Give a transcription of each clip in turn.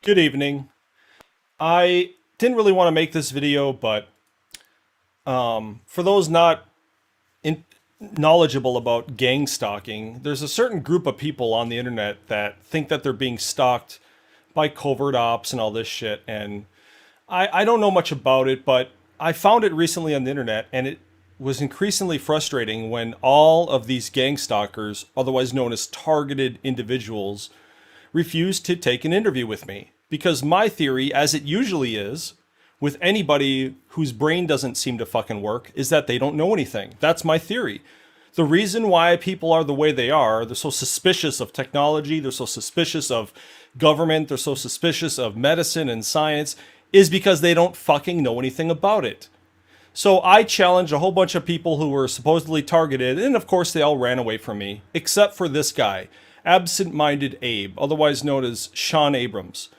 Good evening. I didn't really want to make this video, but for those not in, knowledgeable about gang stalking, there's a certain group of people on the internet that think that they're being stalked by covert ops and all this shit. And I don't know much about it, but I found it recently on the internet, and it was increasingly frustrating when all of these gang stalkers, otherwise known as targeted individuals, refused to take an interview with me. Because my theory, as it usually is, with anybody whose brain doesn't seem to fucking work, is that they don't know anything. That's my theory. The reason why people are the way they are, they're so suspicious of technology, they're so suspicious of government, they're so suspicious of medicine and science, is because they don't fucking know anything about it. So I challenged a whole bunch of people who were supposedly targeted, and of course they all ran away from me, except for this guy, Absentminded Abe, otherwise known as Sean Abrams.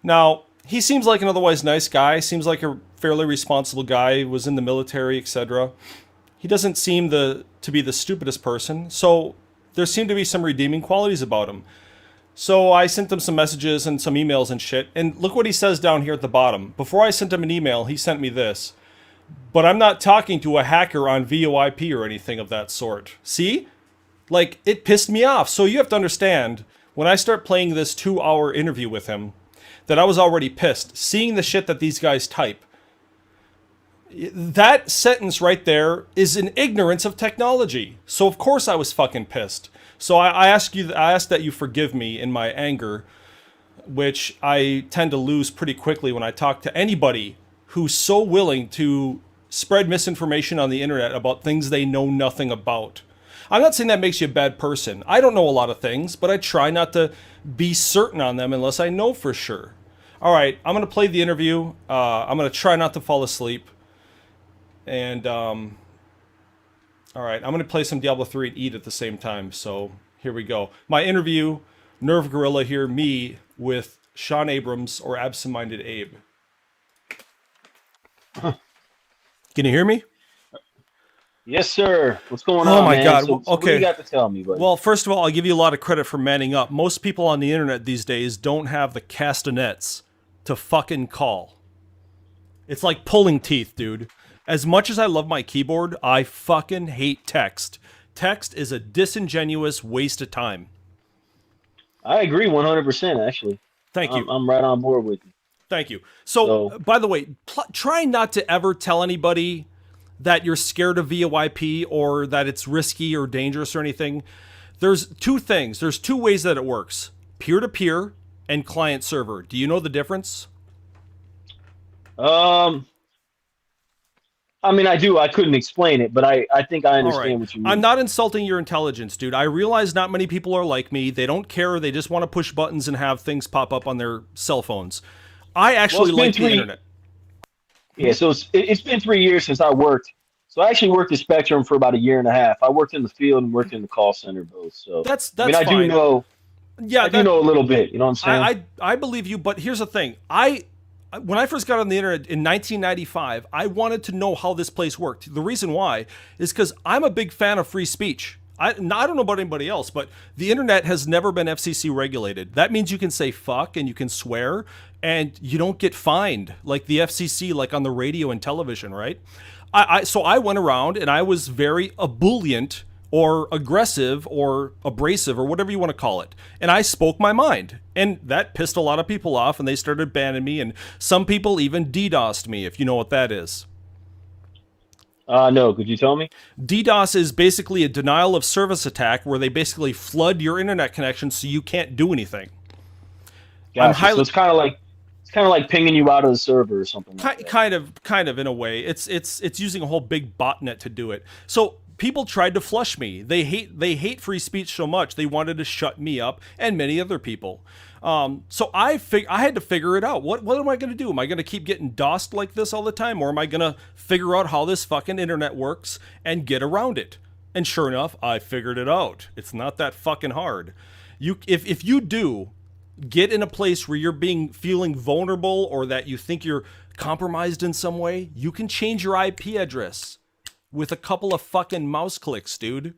Now, he seems like an otherwise nice guy, seems like a fairly responsible guy, was in the military, etc. He doesn't seem to be the stupidest person, so there seem to be some redeeming qualities about him. So I sent him some messages and some emails and shit, and look what he says down here at the bottom. Before I sent him an email, he sent me this. But I'm not talking to a hacker on VoIP or anything of that sort. See? Like, it pissed me off. So you have to understand, when I start playing this 2-hour interview with him, that I was already pissed. Seeing the shit that these guys type. That sentence right there is an ignorance of technology. So of course I was fucking pissed. So I ask that you forgive me in my anger, which I tend to lose pretty quickly when I talk to anybody who's so willing to spread misinformation on the internet about things they know nothing about. I'm not saying that makes you a bad person. I don't know a lot of things, but I try not to be certain on them unless I know for sure. All right, I'm going to play the interview. I'm going to try not to fall asleep. And, all right, I'm going to play some Diablo 3 and eat at the same time. So here we go. My interview, Nirvgorilla here, me with Sean Abrams or Absent-Minded Abe. Can you hear me? Yes, sir. What's going Oh on, my man? God. So what do Okay. you got to tell me, buddy? Well, first of all, I'll give you a lot of credit for manning up. Most people on the internet these days don't have the castanets to fucking call. It's like pulling teeth, dude. As much as I love my keyboard, I fucking hate text. Text is a disingenuous waste of time. I agree 100%, actually. Thank I'm, you. I'm right on board with you. Thank you. So, So, by the way, try not to ever tell anybody that you're scared of VoIP or that it's risky or dangerous or anything. There's two things. There's two ways that it works: peer to peer and client server. Do you know the difference? um, I mean, I do. I couldn't explain it, but I think I All right. understand what you I'm mean. not insulting your intelligence, dude. I realize not many people are like me. They don't care. They just want to push buttons and have things pop up on their cell phones. I Well, actually it's been like the three. internet. Yeah, so it's been 3 years since I worked. So I actually worked at Spectrum for about a year and a half. I worked in the field and worked in the call center both. So, That's I mean, that's fine. Yeah, I do that know a little bit. You know what I'm saying? I believe you, but here's the thing. When I first got on the internet in 1995, I wanted to know how this place worked. The reason why is because I'm a big fan of free speech. I don't know about anybody else, but the internet has never been FCC regulated. That means you can say fuck and you can swear and you don't get fined like the FCC, like on the radio and television, right? So I went around and I was very ebullient or aggressive or abrasive or whatever you want to call it. And I spoke my mind. And that pissed a lot of people off and they started banning me. And some people even DDoSed me, if you know what that is. No. Could you tell me? DDoS is basically a denial of service attack where they basically flood your internet connection so you can't do anything. I'm Gotcha. So highly it's kind of like pinging you out of the server or something like that. kind of in a way. It's using a whole big botnet to do it. So people tried to flush me. They hate free speech so much they wanted to shut me up and many other people. So I had to figure it out. What am I going to do? Am I going to keep getting DOSed like this all the time, or am I going to figure out how this fucking internet works and get around it? And sure enough, I figured it out. It's not that fucking hard. If you do get in a place where you're being feeling vulnerable or that you think you're compromised in some way, you can change your IP address with a couple of fucking mouse clicks, dude.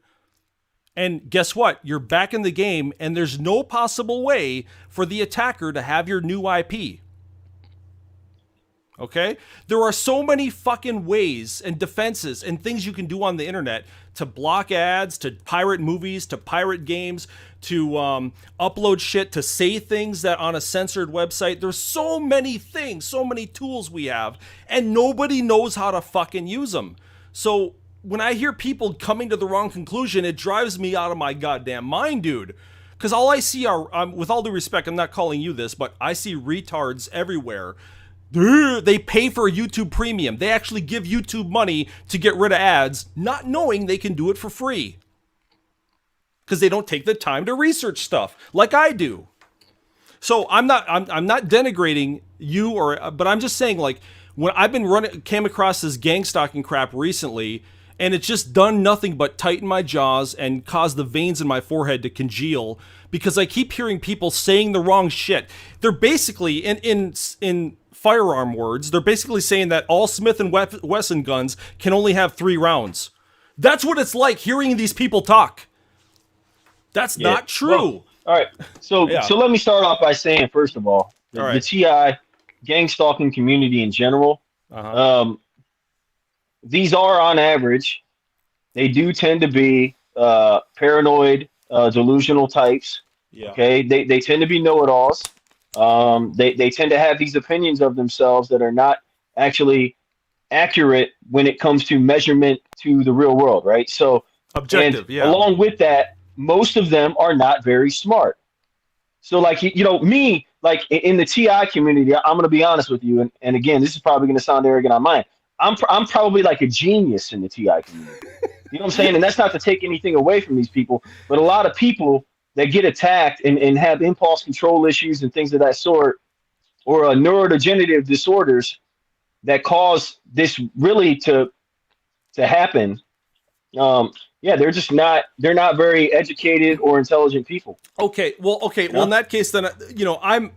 And guess what? You're back in the game, and there's no possible way for the attacker to have your new IP. Okay? There are so many fucking ways and defenses and things you can do on the internet to block ads, to pirate movies, to pirate games, to upload shit, to say things that on a censored website. There's so many things, so many tools we have, and nobody knows how to fucking use them. So when I hear people coming to the wrong conclusion, it drives me out of my goddamn mind, dude. Because all I see are, with all due respect, I'm not calling you this, but I see retards everywhere. They pay for a YouTube Premium. They actually give YouTube money to get rid of ads, not knowing they can do it for free. Because they don't take the time to research stuff like I do. So I'm not denigrating you, but I'm just saying, like, when I've been came across this gang stalking crap recently, and it's just done nothing but tighten my jaws and cause the veins in my forehead to congeal because I keep hearing people saying the wrong shit. They're basically in firearm words, they're basically saying that all Smith & Wesson guns can only have 3 rounds. That's what it's like hearing these people talk. That's not true. Well, all right. So let me start off by saying, first of all, the TI gang stalking community in general, these are on average, they do tend to be paranoid, delusional types. Yeah. Okay. They tend to be know-it-alls. They tend to have these opinions of themselves that are not actually accurate when it comes to measurement to the real world, right? So objective, along with that, most of them are not very smart. So like, me, like in the TI community, I'm going to be honest with you. And again, this is probably going to sound arrogant on mine. I'm probably like a genius in the TI community. You know what I'm saying? And that's not to take anything away from these people, but a lot of people that get attacked and have impulse control issues and things of that sort, or neurodegenerative disorders that cause this really to happen. They're just not very educated or intelligent people. Okay. Well, in that case, then,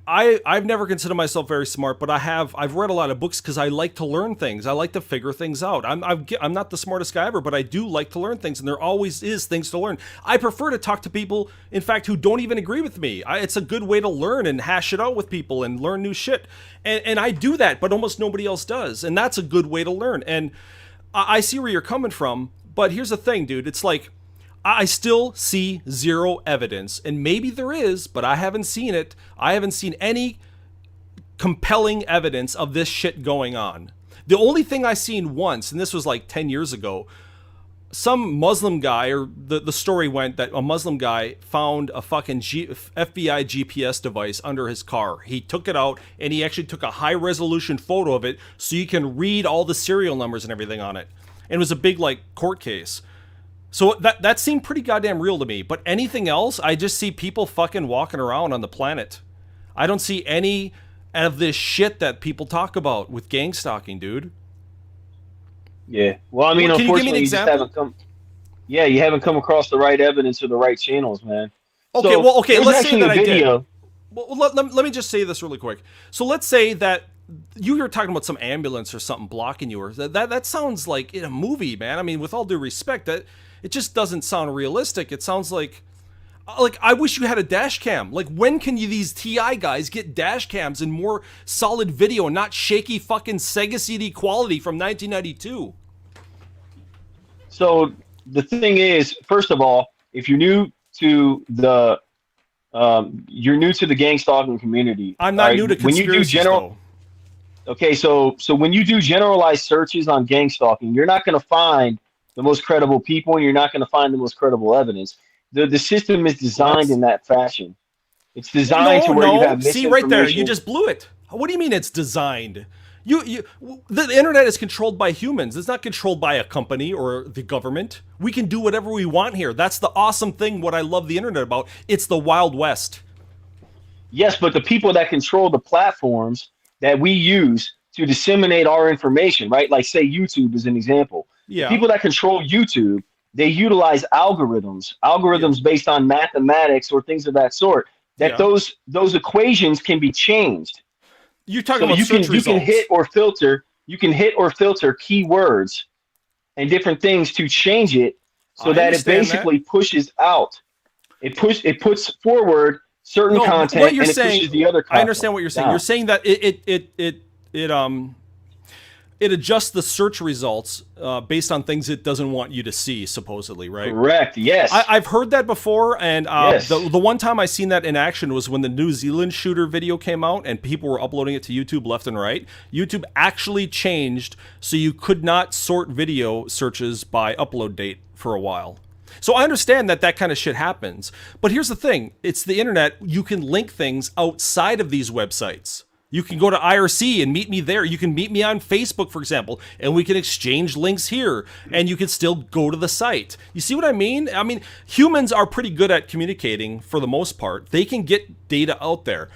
I've never considered myself very smart, but I've read a lot of books because I like to learn things. I like to figure things out. I'm not the smartest guy ever, but I do like to learn things, and there always is things to learn. I prefer to talk to people, in fact, who don't even agree with me. It's a good way to learn and hash it out with people and learn new shit. And I do that, but almost nobody else does. And that's a good way to learn. And I see where you're coming from. But here's the thing, dude. It's like, I still see zero evidence. And maybe there is, but I haven't seen it. I haven't seen any compelling evidence of this shit going on. The only thing I seen once, and this was like 10 years ago, some Muslim guy, or the story went that a Muslim guy found a fucking FBI GPS device under his car. He took it out, and he actually took a high-resolution photo of it so you can read all the serial numbers and everything on it. And it was a big, like, court case. So that seemed pretty goddamn real to me. But anything else, I just see people fucking walking around on the planet. I don't see any of this shit that people talk about with gang stalking, dude. Yeah. Well, I mean, unfortunately, you just haven't come. Yeah, you haven't come across the right evidence or the right channels, man. Okay, let's say that I did. Well, let me just say this really quick. So let's say that you were talking about some ambulance or something blocking you, or that sounds like in a movie, man. I mean, with all due respect, that it just doesn't sound realistic. It sounds like I wish you had a dash cam. Like, when can these TI guys get dash cams and more solid video, and not shaky fucking Sega CD quality from 1992? So the thing is, first of all, if you're new to the gang stalking community, I'm not new to conspiracies, when you do though. Okay, so when you do generalized searches on gang stalking, you're not going to find the most credible people, and you're not going to find the most credible evidence. The system is designed in that fashion. It's designed to where you have misinformation. See, right there, you just blew it. What do you mean it's designed? The internet is controlled by humans. It's not controlled by a company or the government. We can do whatever we want here. That's the awesome thing, what I love the internet about. It's the Wild West. Yes, but the people that control the platforms that we use to disseminate our information, right? Like, say YouTube is an example. Yeah. The people that control YouTube, they utilize algorithms based on mathematics or things of that sort, that those equations can be changed. You're talking about search results. You can hit or filter keywords and different things to change it so I that it understand that. basically pushes out. It puts forward certain No, what content you're and it saying, pushes the other I content understand what you're saying. You're down. saying that it adjusts the search results based on things it doesn't want you to see, supposedly, right? Correct. Yes. I've heard that before, and Yes. the one time I seen that in action was when the New Zealand shooter video came out, and people were uploading it to YouTube left and right. YouTube actually changed so you could not sort video searches by upload date for a while. So I understand that that kind of shit happens, but here's the thing: it's the internet. You can link things outside of these websites. You can go to IRC and meet me there. You can meet me on Facebook, for example, and we can exchange links here, and you can still go to the site. You see what I mean? I mean, humans are pretty good at communicating for the most part. They can get data out there.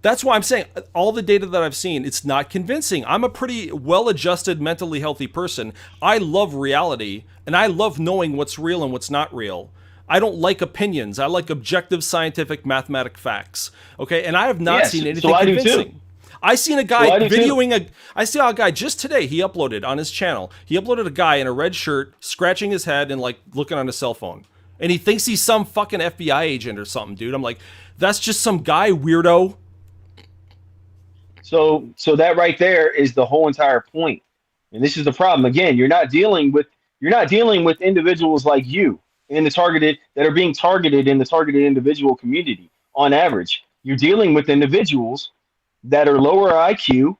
That's why I'm saying all the data that I've seen, it's not convincing. I'm a pretty well-adjusted, mentally healthy person. I love reality, and I love knowing what's real and what's not real. I don't like opinions. I like objective, scientific, mathematic facts. Okay, and I have not Yes. seen anything So I do convincing. too. I seen a So guy I do too. videoing I saw a guy just today, he uploaded on his channel. He uploaded a guy in a red shirt scratching his head and like looking on his cell phone. And he thinks he's some fucking FBI agent or something, dude. I'm like, that's just some guy, weirdo. So that right there is the whole entire point. And this is the problem. Again, you're not dealing with individuals like you in the targeted that are being targeted in the targeted individual community on average. You're dealing with individuals that are lower IQ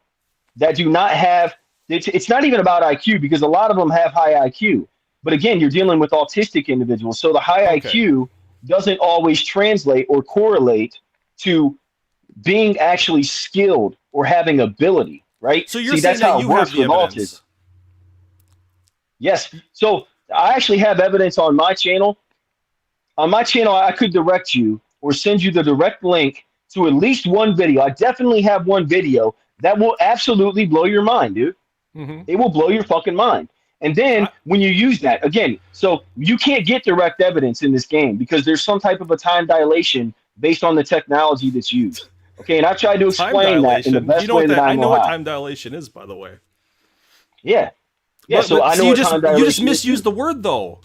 that do not have it's not even about IQ because a lot of them have high IQ. But again, you're dealing with autistic individuals. So the high Okay. IQ doesn't always translate or correlate to being actually skilled or having ability, right? So you're See, saying that's that how it you have works the with autism. evidence. Yes. So I actually have evidence on my channel. On my channel, I could direct you or send you the direct link to at least one video. I definitely have one video that will absolutely blow your mind, dude. Mm-hmm. It will blow your fucking mind. And then when you use that, again, so you can't get direct evidence in this game because there's some type of a time dilation based on the technology that's used. Okay, and I tried to Time explain that in the dilation. Do you best know way what that that? I I know know what how. time dilation is, by the way. Yeah. Yeah, so But I know see, what time you just dilation is misused too. the word though.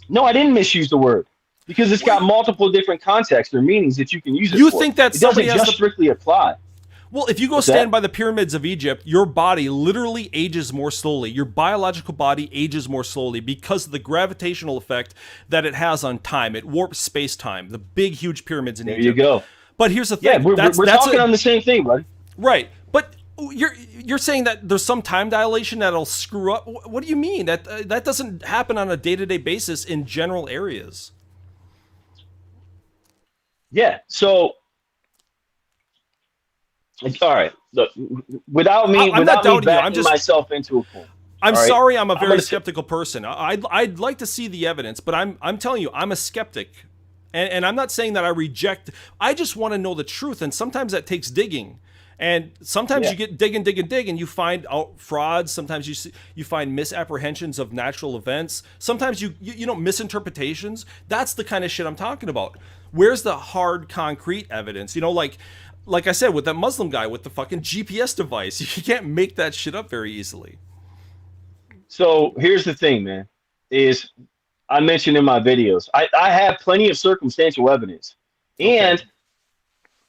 No, I didn't misuse the word because it's got Wait, multiple different contexts or meanings that you can use it you for. think that It somebody doesn't has just the strictly apply. Well, if you go What's stand that? by the pyramids of Egypt, your body literally ages more slowly. Your biological body ages more slowly because of the gravitational effect that it has on time. It warps space-time. The big, huge pyramids in There you Egypt. go. But here's the Yeah, thing. we're That's talking a on the same thing, buddy. right. But you're saying that there's some time dilation that'll screw up. What do you mean? That doesn't happen on a day-to-day basis in general areas. Yeah. So, all right. Look, without me, I'm not without me doubting you. backing myself into a corner. I'm All right. sorry, I'm a I'm very gonna say, skeptical person. I'd like to see the evidence, but I'm telling you, I'm a skeptic. And I'm not saying that I reject, I just want to know the truth. And sometimes that takes digging. And sometimes yeah. you get dig and you find out frauds. Sometimes you find misapprehensions of natural events. Sometimes you know, misinterpretations. That's the kind of shit I'm talking about. Where's the hard concrete evidence? You know, like I said, with that Muslim guy with the fucking GPS device, you can't make that shit up very easily. So here's the thing, man. Is I mentioned in my videos, I have plenty of circumstantial evidence, Okay. and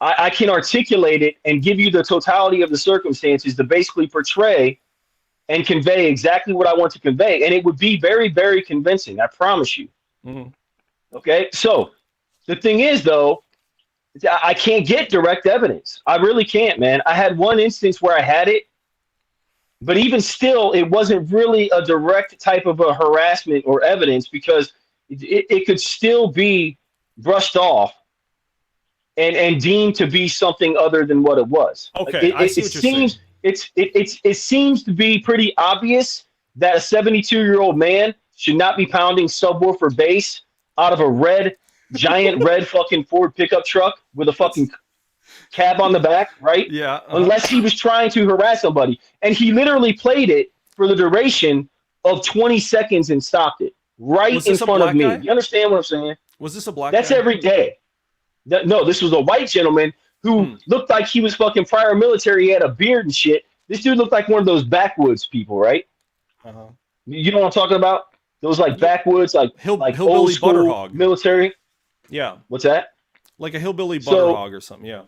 I can articulate it and give you the totality of the circumstances to basically portray and convey exactly what I want to convey, and it would be very, very convincing. I promise you. Mm-hmm. Okay. So the thing is, though, I can't get direct evidence. I really can't, man. I had one instance where I had it, but even still, it wasn't really a direct type of a harassment or evidence because it could still be brushed off and deemed to be something other than what it was. Like Okay, it, I it, see it what you're saying. seems it seems to be pretty obvious that a 72-year-old man should not be pounding subwoofer bass out of a giant red fucking Ford pickup truck with a That's fucking cab on the back, right? yeah. Unless he was trying to harass somebody. And he literally played it for the duration of 20 seconds and stopped it right Was in this a front of black me. guy? You understand what I'm saying? Was this a black That's guy? every day. No, this was a white gentleman who Hmm. looked like he was fucking prior military. He had a beard and shit. This dude looked like one of those backwoods people, right? Uh-huh. You know what I'm talking about? those like Yeah, backwoods, like old hillbilly butter school hog. military. Yeah, What's that? like a hillbilly butter So hog or something. Yeah.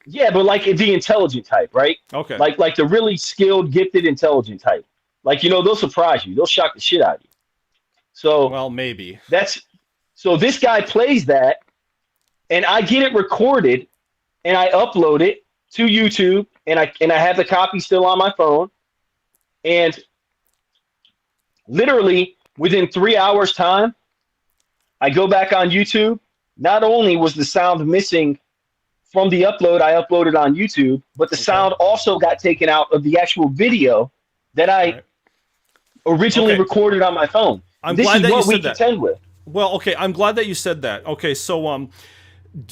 yeah, but like the intelligent type, right? Okay. Like the really skilled, gifted, intelligent type. Like they'll surprise you. They'll shock the shit out of you. So Well, maybe. that's so this guy plays that, and I get it recorded, and I upload it to YouTube, and I have the copy still on my phone, and literally within 3 hours time, I go back on YouTube. Not only was the sound missing from the upload I uploaded on YouTube, but the Okay. sound also got taken out of the actual video that All I right. originally Okay. recorded on my phone. I'm This glad is that you what we said that. contend with. Well, okay. I'm glad that you said that. Okay. So,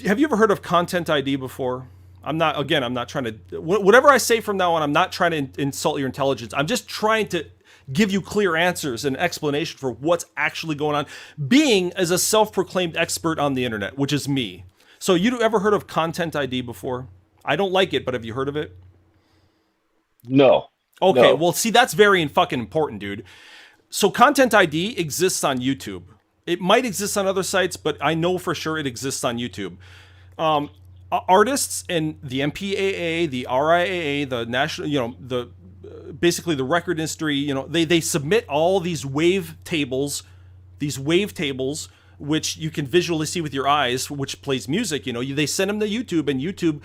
have you ever heard of Content ID before? I'm not trying to, whatever I say from now on, I'm not trying to insult your intelligence. I'm just trying to give you clear answers and explanation for what's actually going on. Being as a self-proclaimed expert on the internet, which is me. So you ever heard of Content ID before? I don't like it, but have you heard of it? No, Okay, no. well, see, that's very fucking important, dude. So Content ID exists on YouTube. It might exist on other sites, but I know for sure it exists on YouTube. Artists in the MPAA, the RIAA, the national, the basically the record industry, they submit all these wave tables, which you can visually see with your eyes, which plays music. They send them to YouTube, and YouTube,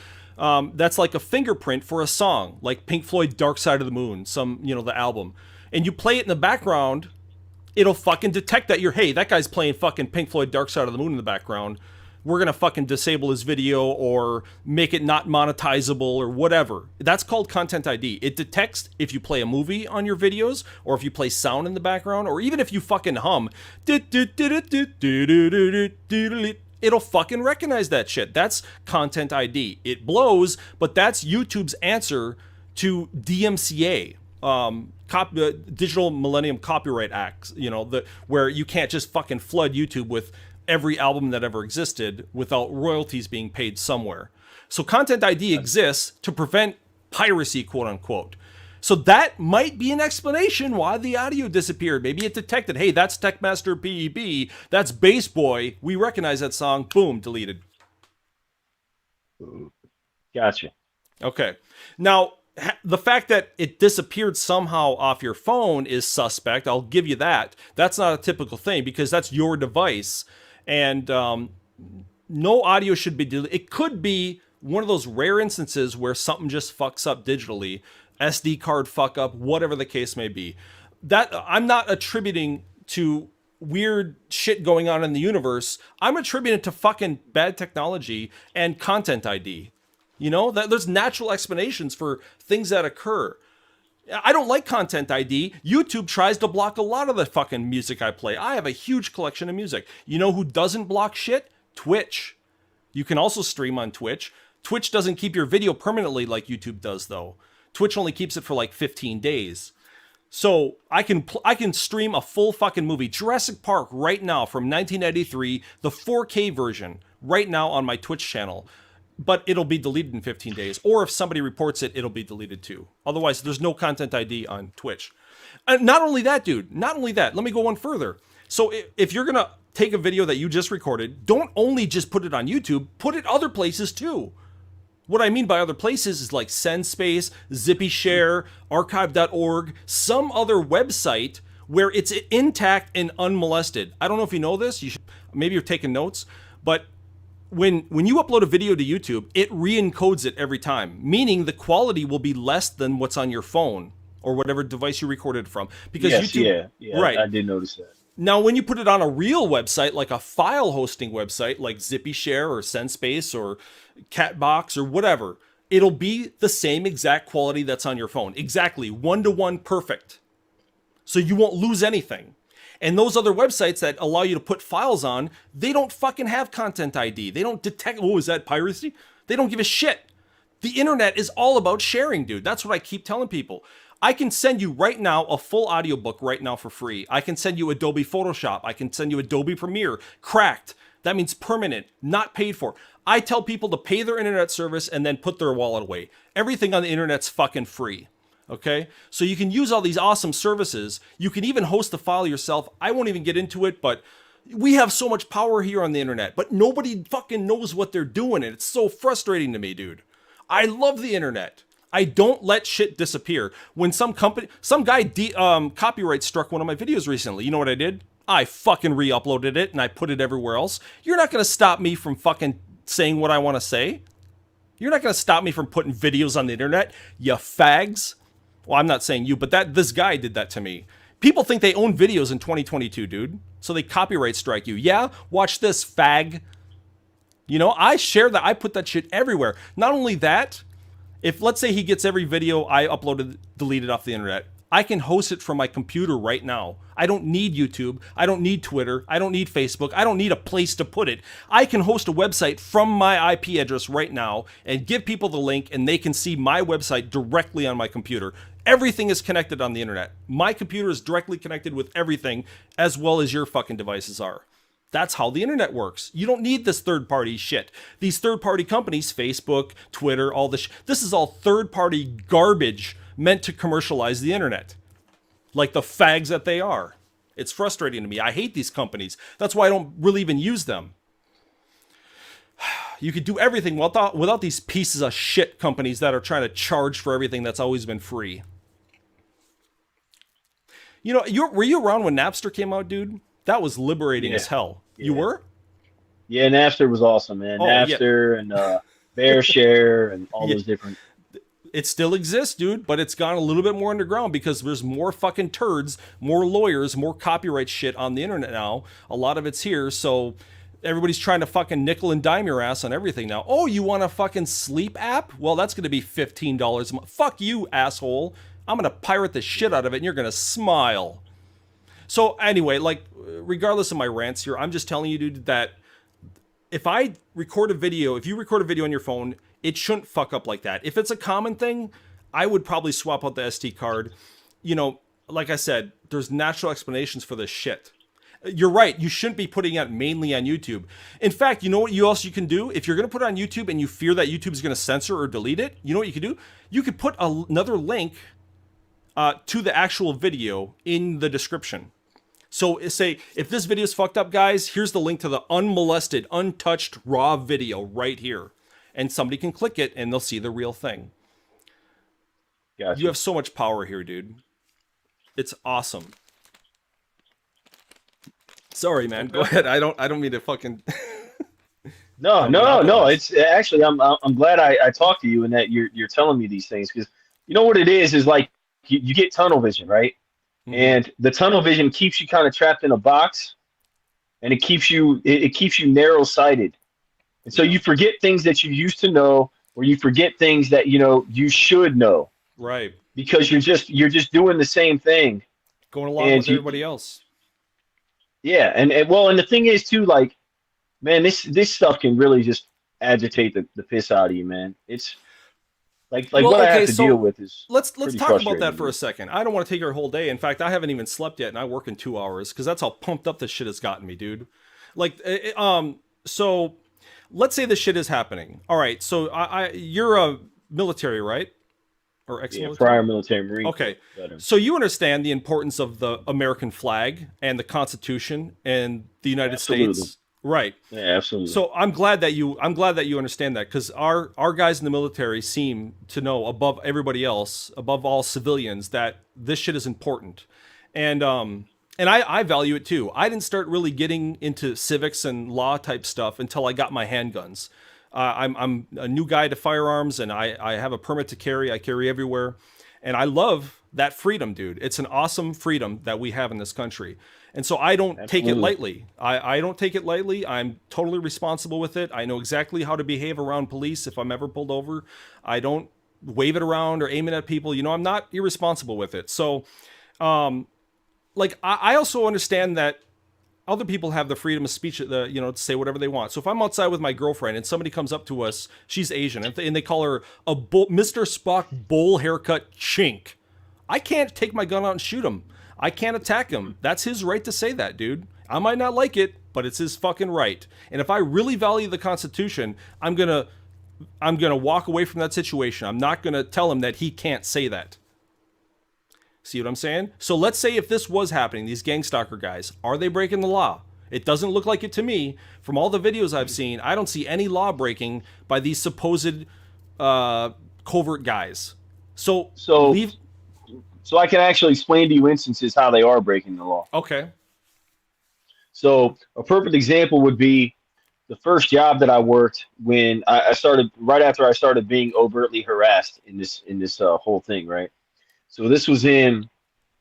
that's like a fingerprint for a song, like Pink Floyd Dark Side of the Moon, the album. And you play it in the background, it'll fucking detect that hey, that guy's playing fucking Pink Floyd Dark Side of the Moon in the background. We're gonna fucking disable his video or make it not monetizable or whatever. That's called Content ID. It detects if you play a movie on your videos, or if you play sound in the background, or even if you fucking hum. It'll fucking recognize that shit. That's Content ID. It blows, but that's YouTube's answer to DMCA. Digital Millennium Copyright Acts, where you can't just fucking flood YouTube with every album that ever existed without royalties being paid somewhere. So Content ID exists to prevent piracy, quote unquote. So that might be an explanation why the audio disappeared. Maybe it detected, hey, that's Techmaster PEB, that's Bass Boy, we recognize that song, boom, deleted. Gotcha. Okay. Now, the fact that it disappeared somehow off your phone is suspect. I'll give you that. That's not a typical thing because that's your device. And no audio should be deleted. It could be one of those rare instances where something just fucks up digitally, SD card fuck up, whatever the case may be. That I'm not attributing to weird shit going on in the universe. I'm attributing it to fucking bad technology and Content ID. That there's natural explanations for things that occur. I don't like Content ID. YouTube tries to block a lot of the fucking music I play. I have a huge collection of music. You know who doesn't block shit? Twitch. You can also stream on Twitch. Twitch doesn't keep your video permanently like YouTube does, though. Twitch only keeps it for like 15 days. So I can stream a full fucking movie, Jurassic Park, right now from 1993, the 4K version, right now on my Twitch channel. But it'll be deleted in 15 days. Or if somebody reports it, it'll be deleted too. Otherwise, there's no Content ID on Twitch. And not only that, dude. Not only that. Let me go one further. So if you're going to take a video that you just recorded, don't only just put it on YouTube. Put it other places too. What I mean by other places is like SendSpace, ZippyShare, Archive.org, some other website where it's intact and unmolested. I don't know if you know this. Maybe you're taking notes. But when you upload a video to YouTube, it re-encodes it every time, meaning the quality will be less than what's on your phone or whatever device you recorded from. Because Yes, YouTube, yeah, right. I did notice that. Now, when you put it on a real website, like a file hosting website, like ZippyShare or SendSpace or Catbox or whatever, it'll be the same exact quality that's on your phone. Exactly, 1-to-1 perfect. So you won't lose anything. And those other websites that allow you to put files on, they don't fucking have Content ID. They don't detect, oh, is that piracy? They don't give a shit. The internet is all about sharing, dude. That's what I keep telling people. I can send you right now a full audiobook right now for free. I can send you Adobe Photoshop. I can send you Adobe Premiere, cracked. That means permanent, not paid for. I tell people to pay their internet service and then put their wallet away. Everything on the internet's fucking free. Okay, so you can use all these awesome services. You can even host the file yourself. I won't even get into it, but we have so much power here on the internet, but nobody fucking knows what they're doing. And it's so frustrating to me, dude. I love the internet. I don't let shit disappear. When some guy copyright struck one of my videos recently, you know what I did? I fucking re-uploaded it and I put it everywhere else. You're not gonna stop me from fucking saying what I want to say. You're not gonna stop me from putting videos on the internet, you fags. Well, I'm not saying you, but this guy did that to me. People think they own videos in 2022, dude. So they copyright strike you. Yeah, watch this, fag. You know, I share that. I put that shit everywhere. Not only that, if let's say he gets every video I uploaded deleted off the internet, I can host it from my computer right now. I don't need YouTube. I don't need Twitter. I don't need Facebook. I don't need a place to put it. I can host a website from my IP address right now and give people the link and they can see my website directly on my computer. Everything is connected on the internet. My computer is directly connected with everything as well as your fucking devices are. That's how the internet works. You don't need this third-party shit. These third-party companies, Facebook, Twitter, all this, this is all third-party garbage meant to commercialize the internet. Like the fags that they are. It's frustrating to me. I hate these companies. That's why I don't really even use them. You could do everything without these pieces of shit companies that are trying to charge for everything that's always been free. You know, were you around when Napster came out, dude? That was liberating as hell. Yeah. You were? Yeah, Napster was awesome, man. Napster and BearShare and all those different... It still exists, dude, but it's gone a little bit more underground because there's more fucking turds, more lawyers, more copyright shit on the internet now. A lot of it's here, so everybody's trying to fucking nickel and dime your ass on everything now. Oh, you want a fucking sleep app? Well, that's going to be $15 a month. Fuck you, asshole. I'm going to pirate the shit out of it, and you're going to smile. So anyway, like, regardless of my rants here, I'm just telling you, dude, that if you record a video on your phone, it shouldn't fuck up like that. If it's a common thing, I would probably swap out the SD card. You know, like I said, there's natural explanations for this shit. You're right. You shouldn't be putting it mainly on YouTube. In fact, you know what else you can do? If you're going to put it on YouTube and you fear that YouTube is going to censor or delete it, you know what you can do? You could put another link to the actual video in the description. So say, if this video is fucked up, guys, here's the link to the unmolested, untouched, raw video right here. And somebody can click it and they'll see the real thing. Gotcha. You have so much power here, dude. It's awesome. Sorry, man. Go ahead. I don't mean to fucking. No. It's actually I'm glad I talked to you and that you're telling me these things because you know what it is like you get tunnel vision, right? Mm-hmm. And the tunnel vision keeps you kind of trapped in a box, and it keeps you narrow sighted. And so you forget things that you used to know, or you forget things that you should know. Right. Because you're just doing the same thing. Going along with everybody else. Yeah, and the thing is too, like, man, this stuff can really just agitate the piss out of you, man. It's what I have to deal with is let's talk about that for a second. I don't want to take our whole day. In fact, I haven't even slept yet, and I work in 2 hours because that's how pumped up this shit has gotten me, dude. Like, so. Let's say this shit is happening. All right, so you're a military, right? Or ex-military? Yeah, prior military Marine. Okay, so you understand the importance of the American flag and the Constitution and the United States, right? Yeah, absolutely. So I'm glad that you understand that because our guys in the military seem to know above everybody else, above all civilians, that this shit is important, and I value it too. I didn't start really getting into civics and law type stuff until I got my handguns. I'm a new guy to firearms, and I have a permit to carry. I carry everywhere, and I love that freedom, dude. It's an awesome freedom that we have in this country, and so I don't take it lightly. I don't take it lightly. I'm totally responsible with it. I know exactly how to behave around police if I'm ever pulled over. I don't wave it around or aim it at people. I'm not irresponsible with it. So, like, I also understand that other people have the freedom of speech, to say whatever they want. So if I'm outside with my girlfriend and somebody comes up to us, she's Asian, and they call her a Mr. Spock bowl haircut chink, I can't take my gun out and shoot him. I can't attack him. That's his right to say that, dude. I might not like it, but it's his fucking right. And if I really value the Constitution, I'm gonna walk away from that situation. I'm not gonna tell him that he can't say that. See what I'm saying? So let's say if this was happening, these gang stalker guys, are they breaking the law? It doesn't look like it to me. From all the videos I've seen, I don't see any law breaking by these supposed covert guys. So So so I can actually explain to you instances how they are breaking the law. Okay. So a perfect example would be the first job that I worked when I started right after I started being overtly harassed in this whole thing, right? So this was in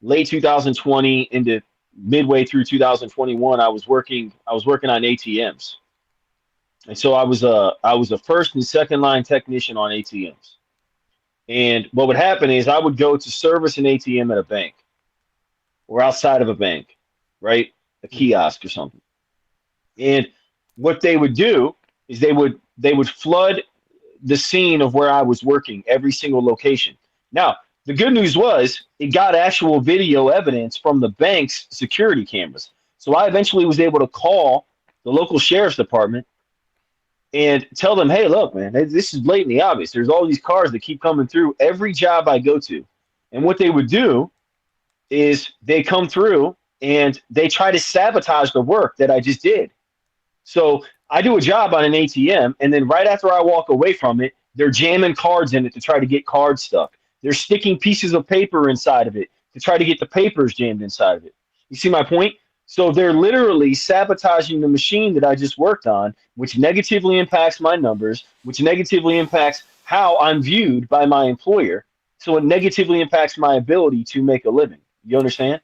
late 2020 into midway through 2021. I was working on ATMs, and so I was a first and second line technician on ATMs. And what would happen is I would go to service an ATM at a bank or outside of a bank, right? A kiosk or something. And what they would do is they would flood the scene of where I was working, every single location. Now, the good news was it got actual video evidence from the bank's security cameras. So I eventually was able to call the local sheriff's department and tell them, hey, look, man, this is blatantly obvious. There's all these cars that keep coming through every job I go to. And what they would do is they come through and they try to sabotage the work that I just did. So I do a job on an ATM, and then right after I walk away from it, they're jamming cards in it to try to get cards stuck. They're sticking pieces of paper inside of it to try to get the papers jammed inside of it. You see my point? So they're literally sabotaging the machine that I just worked on, which negatively impacts my numbers, which negatively impacts how I'm viewed by my employer. So it negatively impacts my ability to make a living. You understand?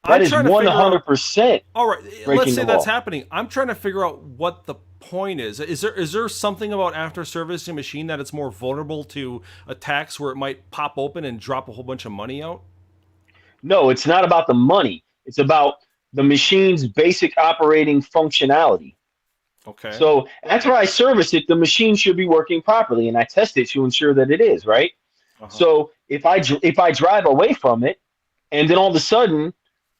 That is 100% All right, breaking let's say the that's law. happening. I'm trying to figure out what the point is. Is there something about after servicing a machine that it's more vulnerable to attacks where it might pop open and drop a whole bunch of money out? No, it's not about the money. It's about the machine's basic operating functionality. Okay. So after I service it, the machine should be working properly, and I test it to ensure that it is, right? Uh-huh. So if I drive away from it, and then all of a sudden,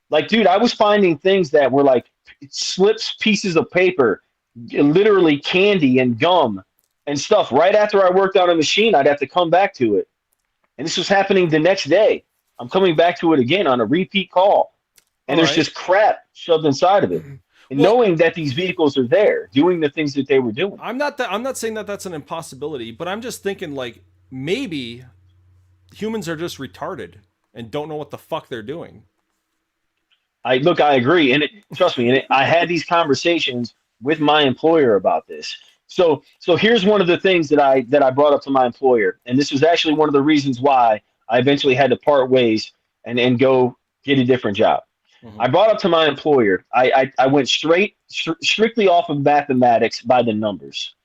like, dude, I was finding things that were like slips, pieces of paper, literally candy and gum and stuff. Right after I worked on a machine, I'd have to come back to it, and this was happening the next day. I'm coming back to it again on a repeat call, and All there's right. just crap shoved inside of it. And Well, knowing that these vehicles are there, doing the things that they were doing. I'm not saying that that's an impossibility, but I'm just thinking like maybe humans are just retarded and don't know what the fuck they're doing. I agree, and trust me, I had these conversations with my employer about this. So here's one of the things that I brought up to my employer, and this was actually one of the reasons why I eventually had to part ways and go get a different job. Mm-hmm. I brought up to my employer. I went strictly off of mathematics by the numbers.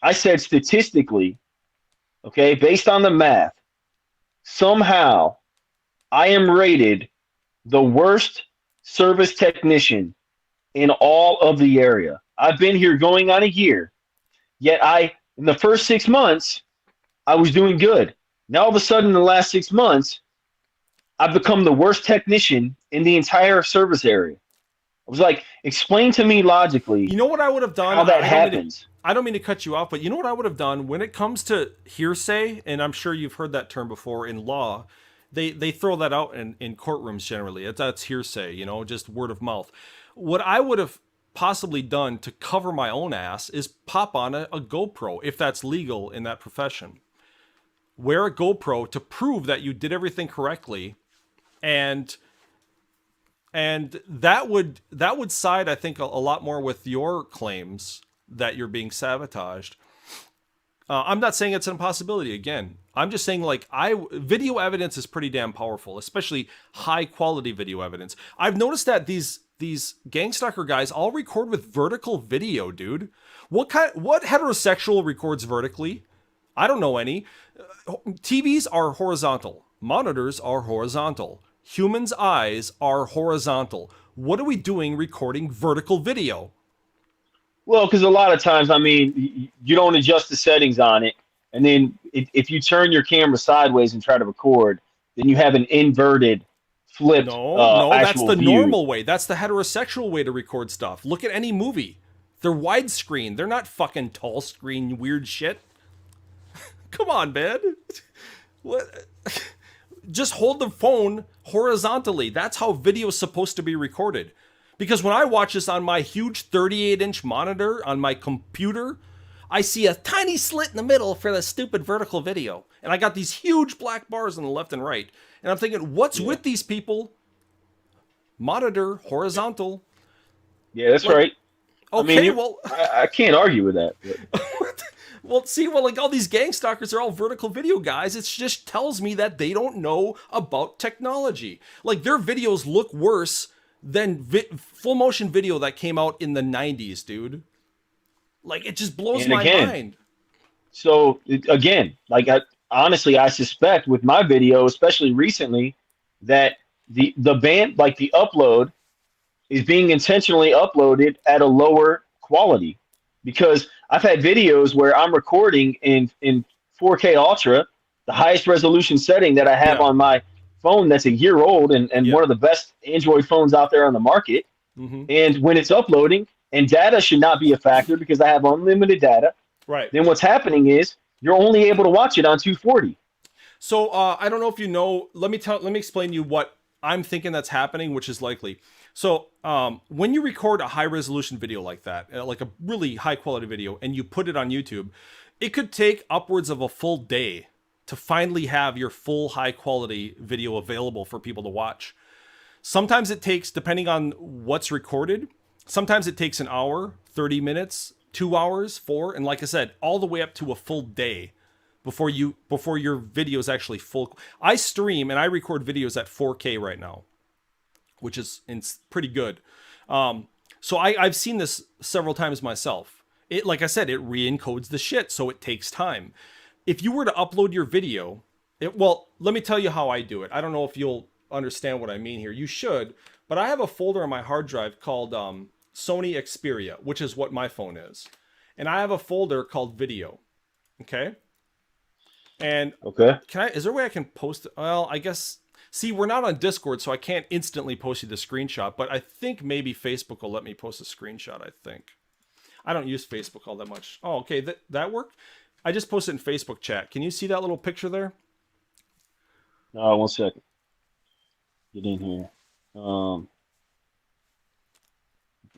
I said statistically, okay, based on the math, somehow I am rated the worst service technician in all of the area. I've been here going on a year, yet in the first 6 months, I was doing good. Now, all of a sudden, in the last 6 months, I've become the worst technician in the entire service area. I was like, explain to me logically You know what I would have done? how that happens. I don't mean to cut you off, but you know what I would have done when it comes to hearsay, and I'm sure you've heard that term before in law. They throw that out in courtrooms generally. That's hearsay, you know, just word of mouth. What I would have possibly done to cover my own ass is pop on a GoPro if that's legal in that profession. Wear a GoPro to prove that you did everything correctly, and that would side, I think, a lot more with your claims that you're being sabotaged. I'm not saying it's an impossibility. Again, I'm just saying like video evidence is pretty damn powerful, especially high quality video evidence. I've noticed that these gang stalker guys all record with vertical video, dude. What heterosexual records vertically? I don't know any. TVs are horizontal. Monitors are horizontal. Humans' eyes are horizontal. What are we doing recording vertical video? Well, because a lot of times, I mean, you don't adjust the settings on it, and then if you turn your camera sideways and try to record, then you have an inverted, flipped No, that's actual the view. normal way. That's the heterosexual way to record stuff. Look at any movie. They're widescreen. They're not fucking tall screen weird shit. Come on, man. What? just hold the phone horizontally. That's how video is supposed to be recorded. Because when I watch this on my huge 38-inch monitor on my computer, I see a tiny slit in the middle for the stupid vertical video. And I got these huge black bars on the left and right. And I'm thinking, what's with these people? Monitor, horizontal. Yeah, that's right. Okay, I mean, I can't argue with that. Well, see, like all these gang stalkers are all vertical video guys. It just tells me that they don't know about technology. Like their videos look worse than full motion video that came out in the 90s, dude. Like it just blows my mind. So again, like honestly, I suspect with my video, especially recently, that the band, like the upload, is being intentionally uploaded at a lower quality, because I've had videos where I'm recording in 4K Ultra, the highest resolution setting that I have on my phone that's a year old and one of the best Android phones out there on the market. And when it's uploading, and data should not be a factor because I have unlimited data. Right. Then what's happening is you're only able to watch it on 240. So I don't know if you know. Let me explain to you what I'm thinking that's happening, which is likely. So when you record a high resolution video like that, like a really high quality video, and you put it on YouTube, it could take upwards of a full day to finally have your full high quality video available for people to watch. Sometimes it takes, depending on what's recorded, sometimes it takes an hour, 30 minutes, 2 hours, 4, and like I said, all the way up to a full day before your video is actually full. I stream and I record videos at 4K right now, which is pretty good. So I've seen this several times myself. It, like I said, it re-encodes the shit, so it takes time. If you were to upload your video, well, let me tell you how I do it. I don't know if you'll understand what I mean here. You should, but I have a folder on my hard drive called Sony Xperia, which is what my phone is. And I have a folder called video. Okay? And is there a way I can post it? Well, I guess, see, we're not on Discord, so I can't instantly post you the screenshot, but I think maybe Facebook will let me post a screenshot, I think. I don't use Facebook all that much. Oh, okay, that worked? I just posted in Facebook chat. Can you see that little picture there? 1 second. Get in here. Open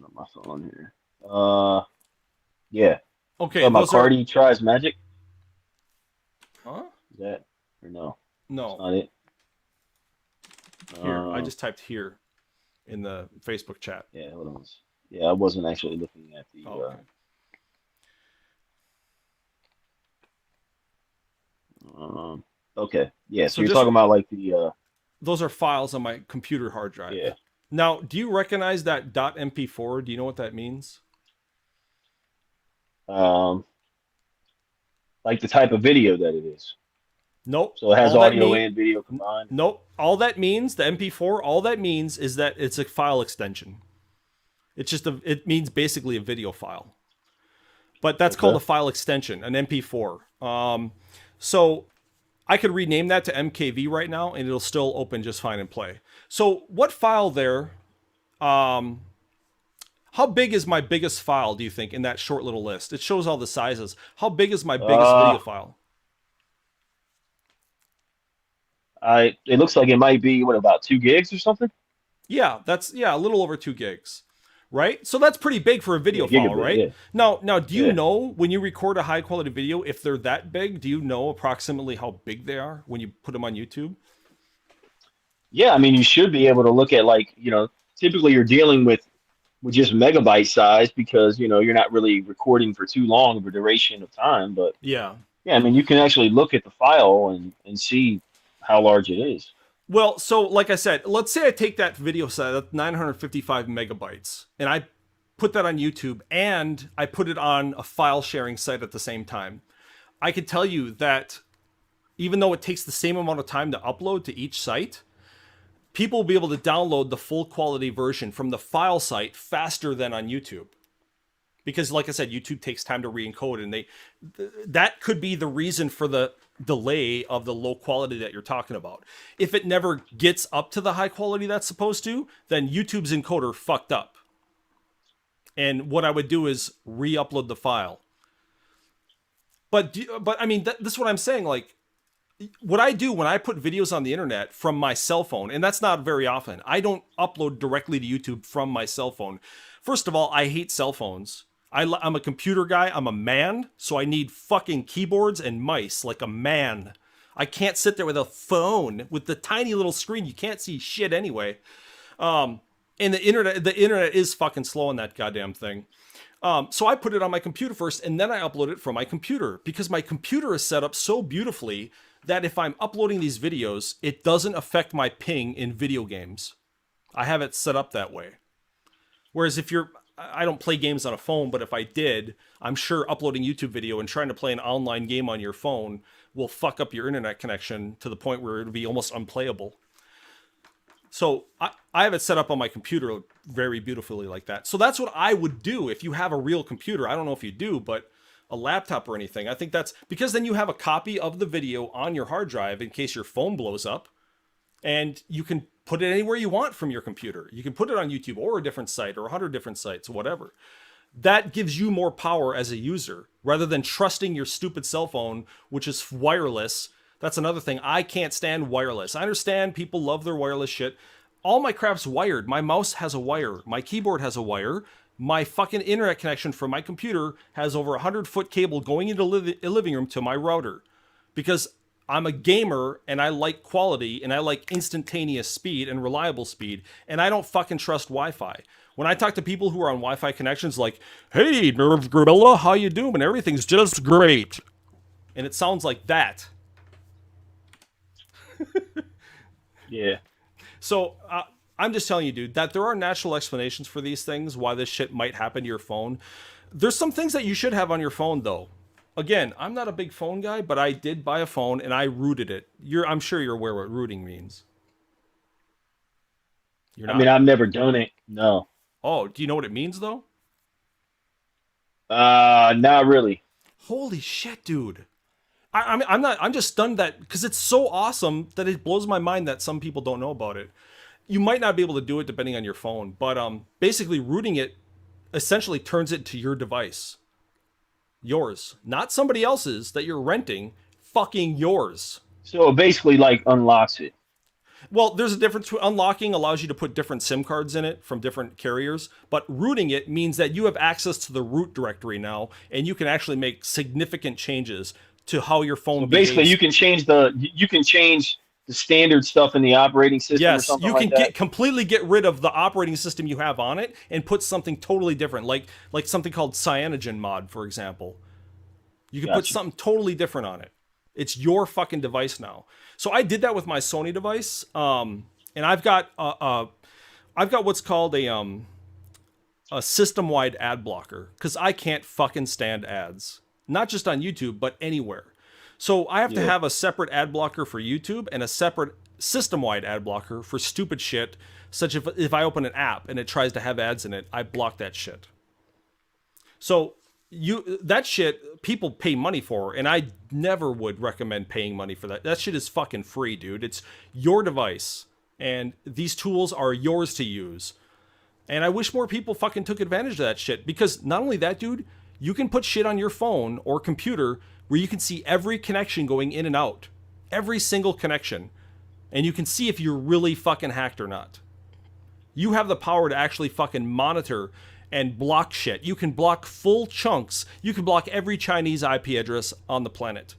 up my phone here. Yeah. Okay. My Cardi tries magic. Huh? Is that or no? No. That's not it. Here, I just typed here in the Facebook chat. Yeah, hold on. Yeah, I wasn't actually looking at the. Okay. Okay. Yeah. So you're talking about like the. Those are files on my computer hard drive. Yeah. Now, do you recognize that .mp4? Do you know what that means? Like the type of video that it is. Nope. So it has audio and video combined. Nope. All that means, the MP4, all that means is that it's a file extension. It's just it means basically a video file. But that's called a file extension, an MP4. So I could rename that to MKV right now, and it'll still open just fine and play. So what file there? How big is my biggest file, do you think, in that short little list? It shows all the sizes. How big is my biggest video file? It looks like it might be, about 2 gigs or something? Yeah, that's a little over 2 gigs. Right? So that's pretty big for a video file, right? Yeah. Now, do you know when you record a high quality video, if they're that big, do you know approximately how big they are when you put them on YouTube? Yeah, I mean, you should be able to look at typically you're dealing with just megabyte size because, you're not really recording for too long of a duration of time. But yeah, I mean, you can actually look at the file and see how large it is. Well, so like I said, let's say I take that video set, that's 955 megabytes, and I put that on YouTube and I put it on a file sharing site at the same time. I could tell you that even though it takes the same amount of time to upload to each site, people will be able to download the full quality version from the file site faster than on YouTube. Because like I said, YouTube takes time to re-encode, and that could be the reason for the delay of the low quality that you're talking about. If it never gets up to the high quality that's supposed to, then YouTube's encoder fucked up. And what I would do is re-upload the file. But I mean, this is what I'm saying. Like, what I do when I put videos on the internet from my cell phone, and that's not very often, I don't upload directly to YouTube from my cell phone. First of all, I hate cell phones. I'm a computer guy. I'm a man, so I need fucking keyboards and mice like a man. I can't sit there with a phone with the tiny little screen. You can't see shit anyway. And the internet is fucking slow on that goddamn thing. So I put it on my computer first, and then I upload it from my computer because my computer is set up so beautifully that if I'm uploading these videos, it doesn't affect my ping in video games. I have it set up that way. Whereas I don't play games on a phone, but if I did, I'm sure uploading YouTube video and trying to play an online game on your phone will fuck up your internet connection to the point where it'll be almost unplayable. So I have it set up on my computer very beautifully like that. So that's what I would do if you have a real computer. I don't know if you do, but a laptop or anything. I think that's because then you have a copy of the video on your hard drive in case your phone blows up, and you can put it anywhere you want from your computer. You can put it on YouTube or a different site or 100 different sites, whatever. That gives you more power as a user rather than trusting your stupid cell phone, which is wireless. That's another thing. I can't stand wireless. I understand people love their wireless shit. All my crap's wired. My mouse has a wire. My keyboard has a wire. My fucking internet connection from my computer has over a 100-foot cable going into a living room to my router. Because I'm a gamer and I like quality and I like instantaneous speed and reliable speed. And I don't fucking trust Wi-Fi. When I talk to people who are on Wi-Fi connections like, hey, Nirvgorilla, how you doing? Everything's just great. And it sounds like that. Yeah. So I'm just telling you, dude, that there are natural explanations for these things, why this shit might happen to your phone. There's some things that you should have on your phone, though. Again, I'm not a big phone guy, but I did buy a phone and I rooted it. I'm sure you're aware what rooting means. You're not? I mean, I've never done it. No. Oh, do you know what it means, though? Not really. Holy shit, dude. I'm just stunned that because it's so awesome that it blows my mind that some people don't know about it. You might not be able to do it depending on your phone, but basically rooting it essentially turns it to your device. Yours, not somebody else's that you're renting, fucking yours. So it basically like unlocks it. Well, there's a difference. Unlocking allows you to put different SIM cards in it from different carriers, but rooting it means that you have access to the root directory now, and you can actually make significant changes to how your phone behaves. Basically, you can change the standard stuff in the operating system. Yes, or something you can like that. completely get rid of the operating system you have on it and put something totally different, like something called Cyanogen mod, for example. You can put something totally different on it. It's your fucking device now. So I did that with my Sony device, and I've got what's called a system-wide ad blocker because I can't fucking stand ads. Not just on YouTube, but anywhere. So I have to have a separate ad blocker for YouTube and a separate system-wide ad blocker for stupid shit, such if I open an app and it tries to have ads in it, I block that shit. So that shit people pay money for, and I never would recommend paying money for that. That shit is fucking free, dude. It's your device, and these tools are yours to use. And I wish more people fucking took advantage of that shit, because not only that, dude, you can put shit on your phone or computer where you can see every connection going in and out. Every single connection. And you can see if you're really fucking hacked or not. You have the power to actually fucking monitor and block shit. You can block full chunks. You can block every Chinese IP address on the planet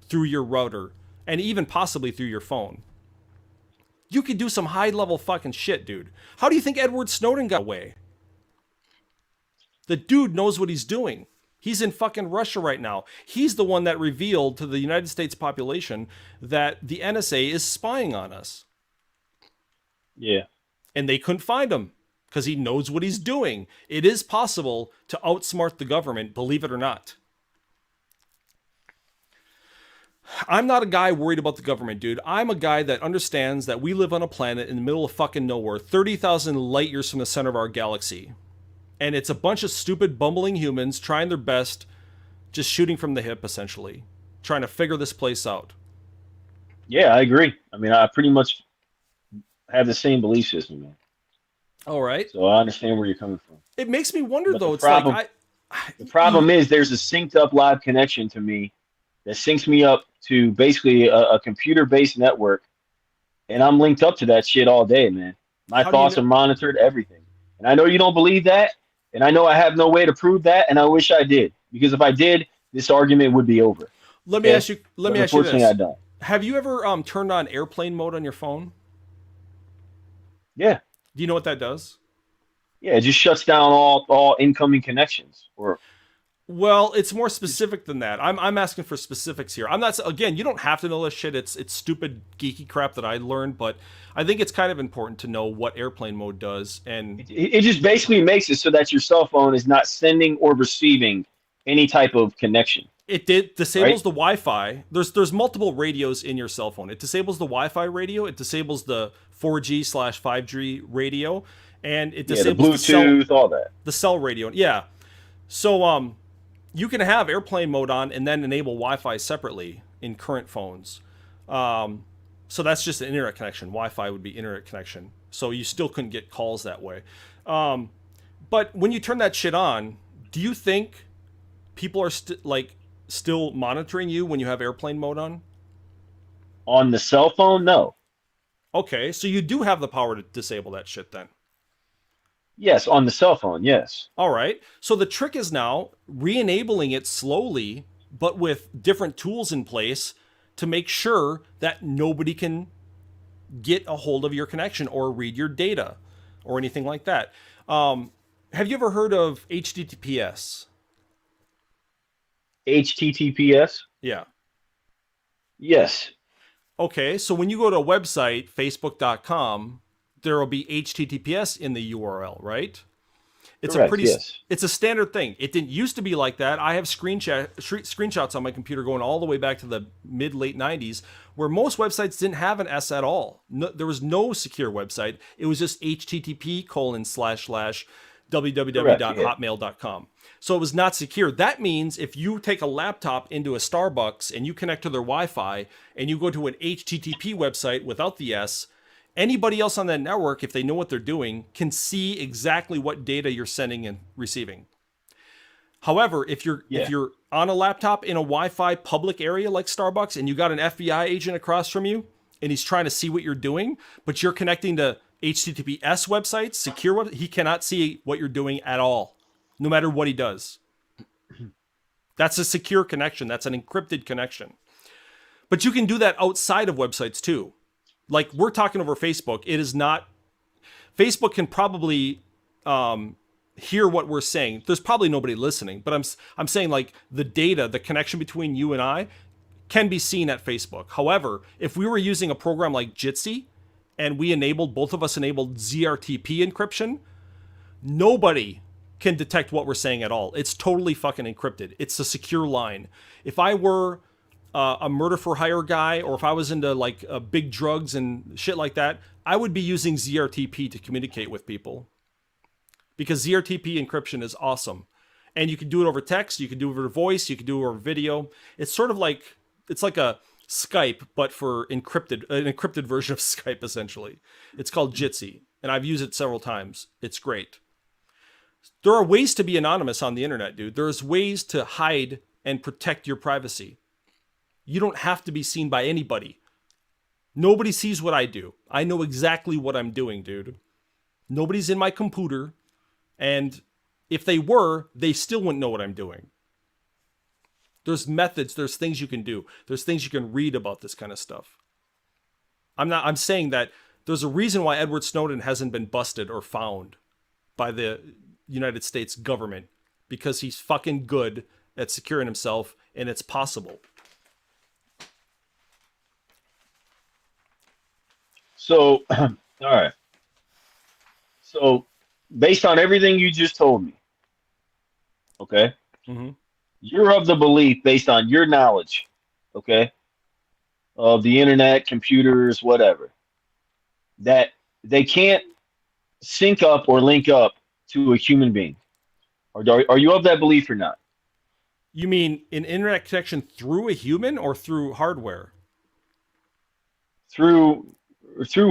through your router and even possibly through your phone. You could do some high-level fucking shit, dude. How do you think Edward Snowden got away? The dude knows what he's doing. He's in fucking Russia right now. He's the one that revealed to the United States population that the NSA is spying on us. Yeah. And they couldn't find him because he knows what he's doing. It is possible to outsmart the government, believe it or not. I'm not a guy worried about the government, dude. I'm a guy that understands that we live on a planet in the middle of fucking nowhere, 30,000 light years from the center of our galaxy. And it's a bunch of stupid, bumbling humans trying their best, just shooting from the hip, essentially. Trying to figure this place out. Yeah, I agree. I mean, I pretty much have the same belief system, man. All right. So I understand where you're coming from. It makes me wonder, though. The problem is there's a synced up live connection to me that syncs me up to basically a computer-based network, and I'm linked up to that shit all day, man. My How do you thoughts know? are monitored, everything. And I know you don't believe that, and I know I have no way to prove that, and I wish I did, because if I did, this argument would be over. Let me Okay, ask you. Let but me ask you unfortunately, I this: don't. Have you ever turned on airplane mode on your phone? Yeah, Do you know what that does? yeah, it just shuts down all incoming connections, or Well, it's more just specific than that. I'm asking for specifics here. I'm not again. You don't have to know this shit. It's stupid geeky crap that I learned, but I think it's kind of important to know what airplane mode does. And it just basically makes it so that your cell phone is not sending or receiving any type of connection, it did disables right? the Wi-Fi. There's multiple radios in your cell phone. It disables the Wi-Fi radio. It disables the 4G/5G radio, and it Yeah, the disables Bluetooth, all that. the cell radio. Yeah. So you can have airplane mode on and then enable Wi-Fi separately in current phones. Um, so that's just an internet connection. Wi-Fi would be internet connection. So you still couldn't get calls that way. Um, but when you turn that shit on, do you think people are still monitoring you when you have airplane mode on? On the cell phone, no. Okay, so you do have the power to disable that shit then. Yes, on the cell phone, yes. All right. So the trick is now re-enabling it slowly, but with different tools in place to make sure that nobody can get a hold of your connection or read your data or anything like that. Have you ever heard of HTTPS? HTTPS? Yeah. Yes. Okay, so when you go to a website, facebook.com, there will be HTTPS in the URL, right? It's a Correct, pretty yes. it's a standard thing. It didn't used to be like that. I have screenshots on my computer going all the way back to the mid late 90s where most websites didn't have an S at all. No, there was no secure website. It was just http colon slash slash Correct, yeah. www.hotmail.com. So it was not secure. That means if you take a laptop into a Starbucks and you connect to their Wi-Fi and you go to an HTTP website without the S, anybody else on that network, if they know what they're doing, can see exactly what data you're sending and receiving. However, if Yeah. you're on a laptop in a Wi-Fi public area like Starbucks and you got an FBI agent across from you and he's trying to see what you're doing, but you're connecting to HTTPS websites, secure web, he cannot see what you're doing at all, no matter what he does. That's a secure connection. That's an encrypted connection. But you can do that outside of websites too. Like we're talking over Facebook. It is not. Facebook can probably hear what we're saying. There's probably nobody listening, but I'm saying like the data, the connection between you and I, can be seen at Facebook. However, if we were using a program like Jitsi, and both of us enabled ZRTP encryption, nobody can detect what we're saying at all. It's totally fucking encrypted. It's a secure line. If I were a murder for hire guy, or if I was into like big drugs and shit like that, I would be using ZRTP to communicate with people because ZRTP encryption is awesome. And you can do it over text, you can do it over voice, you can do it over video. It's sort of like, it's like a Skype, but for an encrypted version of Skype, essentially. It's called Jitsi, and I've used it several times. It's great. There are ways to be anonymous on the internet, dude. There's ways to hide and protect your privacy. You don't have to be seen by anybody. Nobody sees what I do. I know exactly what I'm doing, dude. Nobody's in my computer, and if they were, they still wouldn't know what I'm doing. There's methods, there's things you can do. There's things you can read about this kind of stuff. I'm saying that there's a reason why Edward Snowden hasn't been busted or found by the United States government, because he's fucking good at securing himself, and it's possible. So, all right. So, based on everything you just told me, okay, Mm-hmm. you're of the belief, based on your knowledge, okay, of the internet, computers, whatever, that they can't sync up or link up to a human being. Are you of that belief or not? You mean an internet connection through a human or through hardware? Through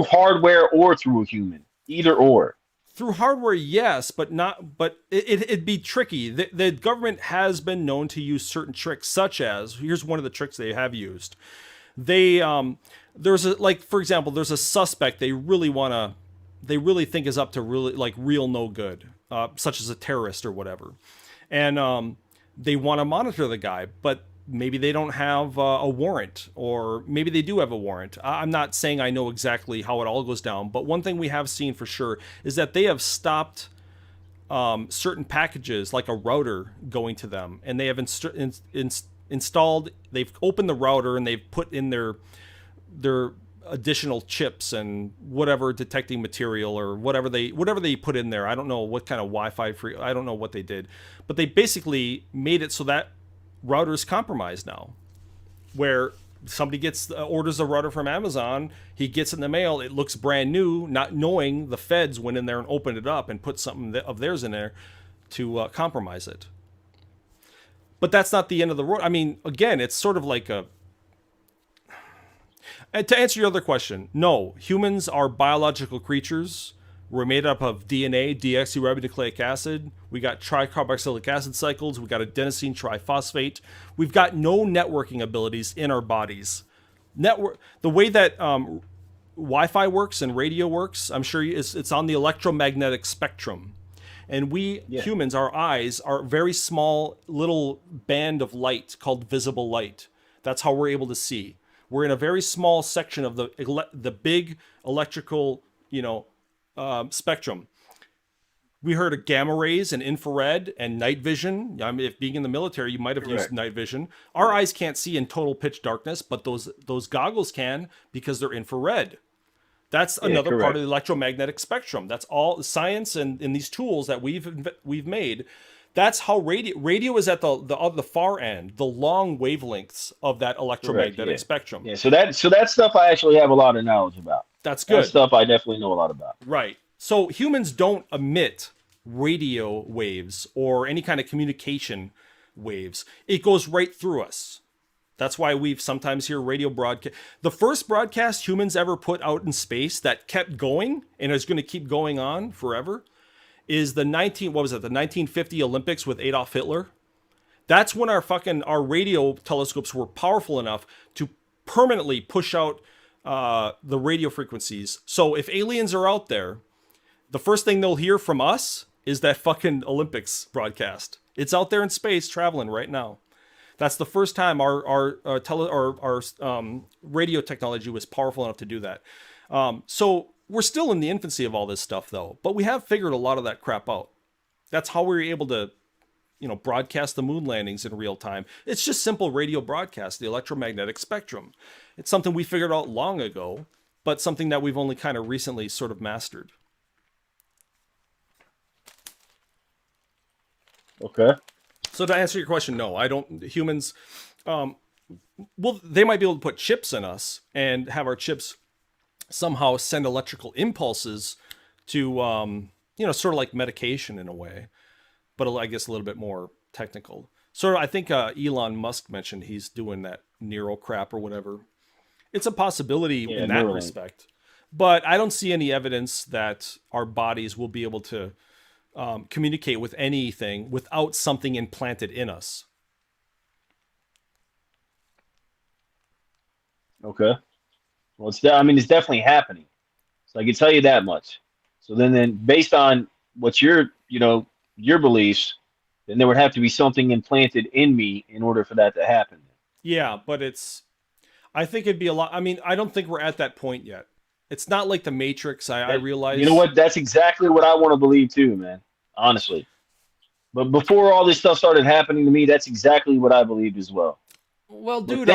hardware or through a human, either or. Through hardware, yes, but not. But it'd be tricky. The government has been known to use certain tricks, such as here's one of the tricks they have used. They there's a like for example, there's a suspect they really think is up to really like real no good, such as a terrorist or whatever, and they want to monitor the guy, but maybe they don't have a warrant, or maybe they do have a warrant. I'm not saying I know exactly how it all goes down, but one thing we have seen for sure is that they have stopped certain packages, like a router, going to them, and they have installed. They've opened the router and they've put in their additional chips and whatever detecting material or whatever they put in there. I don't know what kind of Wi-Fi free. I don't know what they did, but they basically made it so that router is compromised now, where somebody orders a router from Amazon, he gets it in the mail, it looks brand new, not knowing the feds went in there and opened it up and put something of theirs in there to compromise it. But that's not the end of the road. I mean, again, it's sort of like a. And to answer your other question, no, humans are biological creatures. We're made up of DNA, deoxyribonucleic acid. We got tricarboxylic acid cycles. We got adenosine triphosphate. We've got no networking abilities in our bodies. The way that Wi-Fi works and radio works, I'm sure it's on the electromagnetic spectrum. And humans, our eyes are a very small little band of light called visible light. That's how we're able to see. We're in a very small section of the big electrical, spectrum. We heard of gamma rays and infrared and night vision. I mean, if being in the military, you might have used night vision. Our eyes can't see in total pitch darkness, but those goggles can, because they're infrared. That's another part of the electromagnetic spectrum. That's all science and these tools that we've made. That's how radio is at the far end, the long wavelengths of that electromagnetic spectrum. Yeah, so that stuff I actually have a lot of knowledge about. That's good. That stuff I definitely know a lot about. Right. So humans don't emit radio waves or any kind of communication waves. It goes right through us. That's why we sometimes hear radio broadcast. The first broadcast humans ever put out in space that kept going and is going to keep going on forever is the 1950 Olympics with Adolf Hitler. That's when our radio telescopes were powerful enough to permanently push out the radio frequencies. So if aliens are out there, the first thing they'll hear from us is that fucking Olympics broadcast. It's out there in space traveling right now. That's the first time our radio technology was powerful enough to do that. So we're still in the infancy of all this stuff, though. But we have figured a lot of that crap out. That's how we were able to, broadcast the moon landings in real time. It's just simple radio broadcast, the electromagnetic spectrum. It's something we figured out long ago, but something that we've only kind of recently sort of mastered. Okay. So to answer your question, no, I don't. Humans, they might be able to put chips in us and have our chips somehow send electrical impulses to, sort of like medication in a way, but I guess a little bit more technical. Sort of, I think Elon Musk mentioned he's doing that neuro crap or whatever. It's a possibility in that respect, but I don't see any evidence that our bodies will be able to communicate with anything without something implanted in us. Okay. Well, it's definitely happening. So I can tell you that much. So then based on what your beliefs, then there would have to be something implanted in me in order for that to happen. Yeah, but I think it'd be a lot. I mean, I don't think we're at that point yet. It's not like the Matrix. I realize. You know what? That's exactly what I want to believe too, man. Honestly. But before all this stuff started happening to me, that's exactly what I believed as well. Well, dude.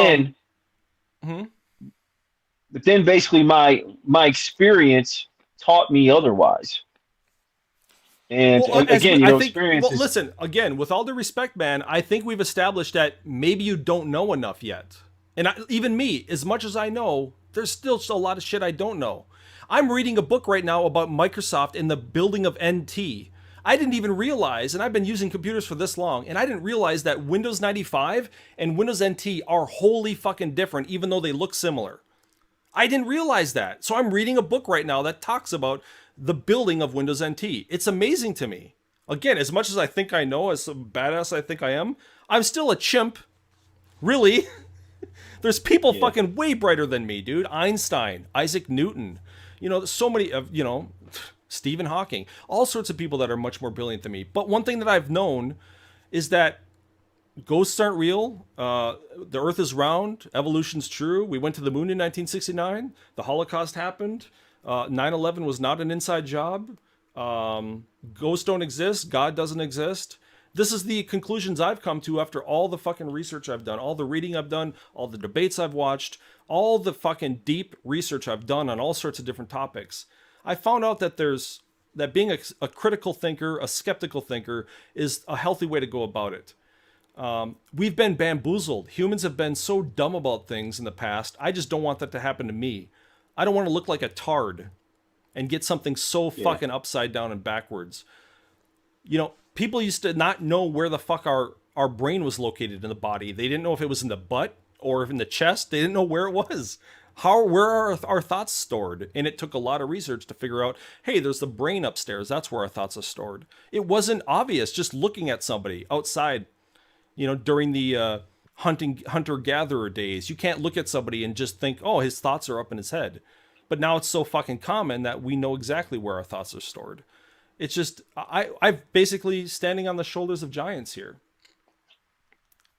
But then basically my experience taught me otherwise. And again, listen, again, with all due respect, man, I think we've established that maybe you don't know enough yet. And even me, as much as I know, there's still a lot of shit I don't know. I'm reading a book right now about Microsoft and the building of NT. I didn't even realize, and I've been using computers for this long, and I didn't realize that Windows 95 and Windows NT are wholly fucking different, even though they look similar. I didn't realize that. So I'm reading a book right now that talks about the building of Windows NT. It's amazing to me. Again, as much as I think I know, as a badass I think I am, I'm still a chimp. Really? There's people Yeah. fucking way brighter than me, dude. Einstein, Isaac Newton, so many of, Stephen Hawking, all sorts of people that are much more brilliant than me. But one thing that I've known is that ghosts aren't real. The Earth is round. Evolution's true. We went to the moon in 1969. The Holocaust happened. 9/11 was not an inside job. Ghosts don't exist. God doesn't exist. This is the conclusions I've come to after all the fucking research I've done, all the reading I've done, all the debates I've watched, all the fucking deep research I've done on all sorts of different topics. I found out that that being a critical thinker, a skeptical thinker, is a healthy way to go about it. We've been bamboozled. Humans have been so dumb about things in the past. I just don't want that to happen to me. I don't want to look like a tard and get something so fucking upside down and backwards. People used to not know where the fuck our brain was located in the body. They didn't know if it was in the butt or if in the chest. They didn't know where it was. Where are our thoughts stored? And it took a lot of research to figure out, hey, there's the brain upstairs. That's where our thoughts are stored. It wasn't obvious just looking at somebody outside, during the hunter-gatherer days. You can't look at somebody and just think, oh, his thoughts are up in his head. But now it's so fucking common that we know exactly where our thoughts are stored. It's just, I'm basically standing on the shoulders of giants here.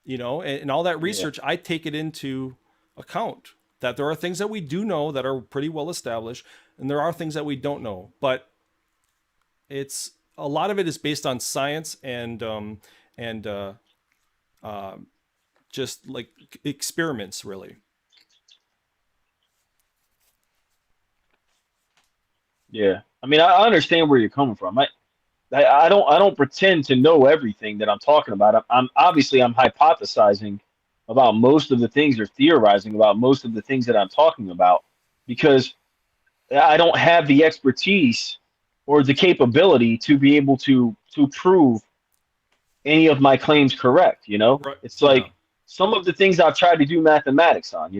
And all that research, I take it into account. That there are things that we do know that are pretty well established, and there are things that we don't know. But it's a lot of it is based on science and just like experiments, really. Yeah. I mean, I understand where you're coming from. I don't pretend to know everything that I'm talking about. I'm obviously I'm hypothesizing about most of the things or theorizing about most of the things that I'm talking about because I don't have the expertise or the capability to be able to prove any of my claims correct, Right. It's like some of the things I've tried to do mathematics on,